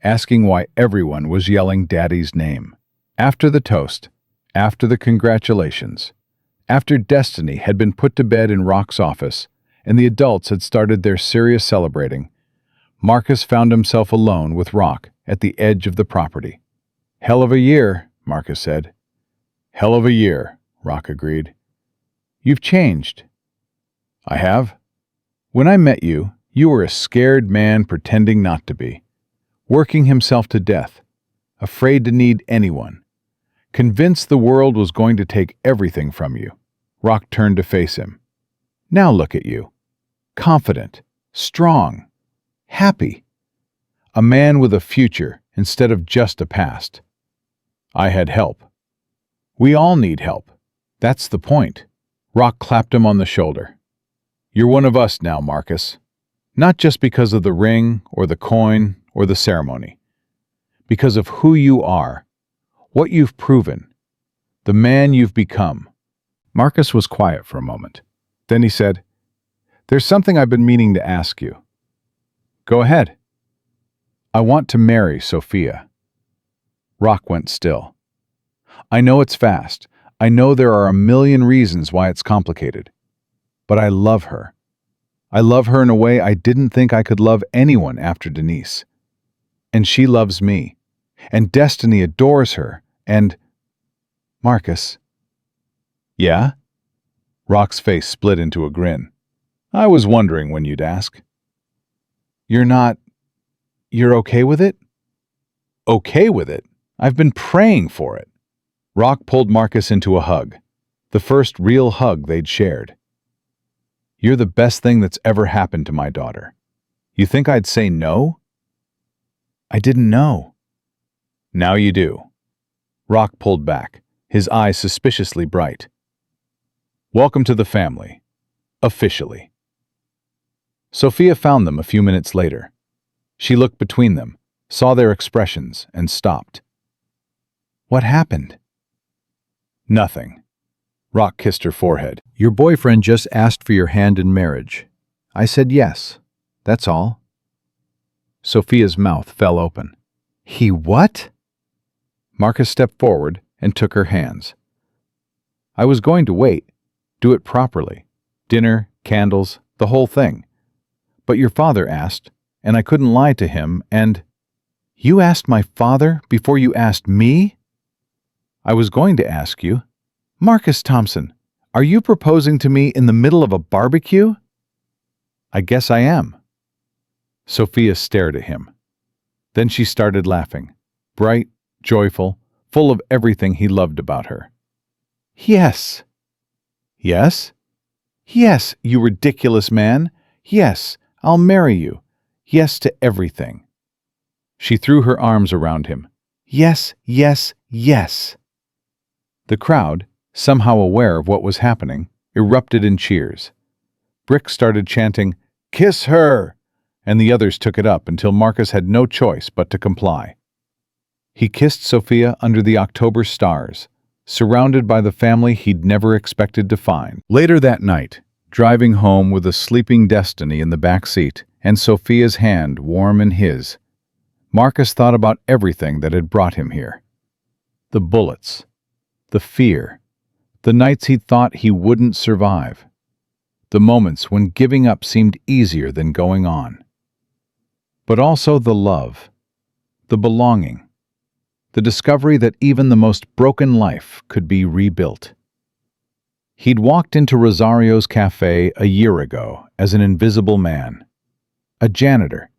asking why everyone was yelling Daddy's name. After the toast, after the congratulations, after Destiny had been put to bed in Rock's office, and the adults had started their serious celebrating, Marcus found himself alone with Rock at the edge of the property. "Hell of a year," Marcus said. "Hell of a year," Rock agreed. "You've changed." "I have? When I met you, you were a scared man pretending not to be, working himself to death, afraid to need anyone, convinced the world was going to take everything from you." Rock turned to face him. "Now look at you. Confident, strong, happy. A man with a future instead of just a past." "I had help. We all need help. That's the point." Rock clapped him on the shoulder. "You're one of us now, Marcus. Not just because of the ring or the coin or the ceremony. Because of who you are, what you've proven, the man you've become." Marcus was quiet for a moment. Then he said, "There's something I've been meaning to ask you." "Go ahead." "I want to marry Sophia." Rock went still. "I know it's fast. I know there are a million reasons why it's complicated. But I love her. I love her in a way I didn't think I could love anyone after Denise. And she loves me. And Destiny adores her. And... Marcus." "Yeah?" Rock's face split into a grin. "I was wondering when you'd ask." You're okay with it?" "Okay with it? I've been praying for it." Rock pulled Marcus into a hug, the first real hug they'd shared. "You're the best thing that's ever happened to my daughter. You think I'd say no?" "I didn't know." "Now you do." Rock pulled back, his eyes suspiciously bright. "Welcome to the family. Officially." Sophia found them a few minutes later. She looked between them, saw their expressions, and stopped. "What happened?" "Nothing." Rock kissed her forehead. "Your boyfriend just asked for your hand in marriage. I said yes. That's all." Sophia's mouth fell open. "He what?" Marcus stepped forward and took her hands. "I was going to wait, do it properly. Dinner, candles, the whole thing. But your father asked, and I couldn't lie to him, and— You asked my father before you asked me? I was going to ask you, Marcus Thompson, are you proposing to me in the middle of a barbecue? I guess I am. Sophia stared at him. Then she started laughing, bright, joyful, full of everything he loved about her. Yes. Yes? Yes, you ridiculous man. Yes, I'll marry you. Yes to everything. She threw her arms around him. Yes, yes, yes. The crowd, somehow aware of what was happening, erupted in cheers. Brick started chanting, "Kiss her!" and the others took it up until Marcus had no choice but to comply. He kissed Sophia under the October stars, surrounded by the family he'd never expected to find. Later that night, driving home with a sleeping Destiny in the back seat and Sophia's hand warm in his, Marcus thought about everything that had brought him here. The bullets, the fear, the nights he'd thought he wouldn't survive, the moments when giving up seemed easier than going on. But also the love, the belonging, the discovery that even the most broken life could be rebuilt. He'd walked into Rosario's cafe a year ago as an invisible man, a janitor,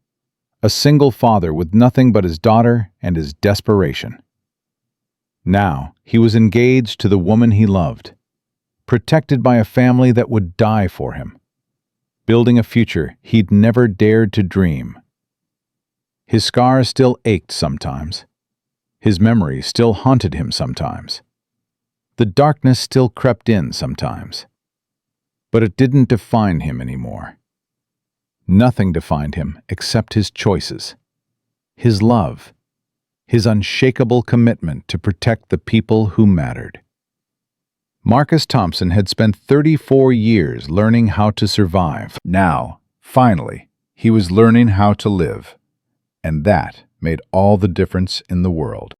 a single father with nothing but his daughter and his desperation. Now he was engaged to the woman he loved, protected by a family that would die for him, building a future he'd never dared to dream. His scars still ached sometimes. His memories still haunted him sometimes. The darkness still crept in sometimes. But it didn't define him anymore. Nothing defined him except his choices, his love, his unshakable commitment to protect the people who mattered. Marcus Thompson had spent 34 years learning how to survive. Now, finally, he was learning how to live. And that made all the difference in the world.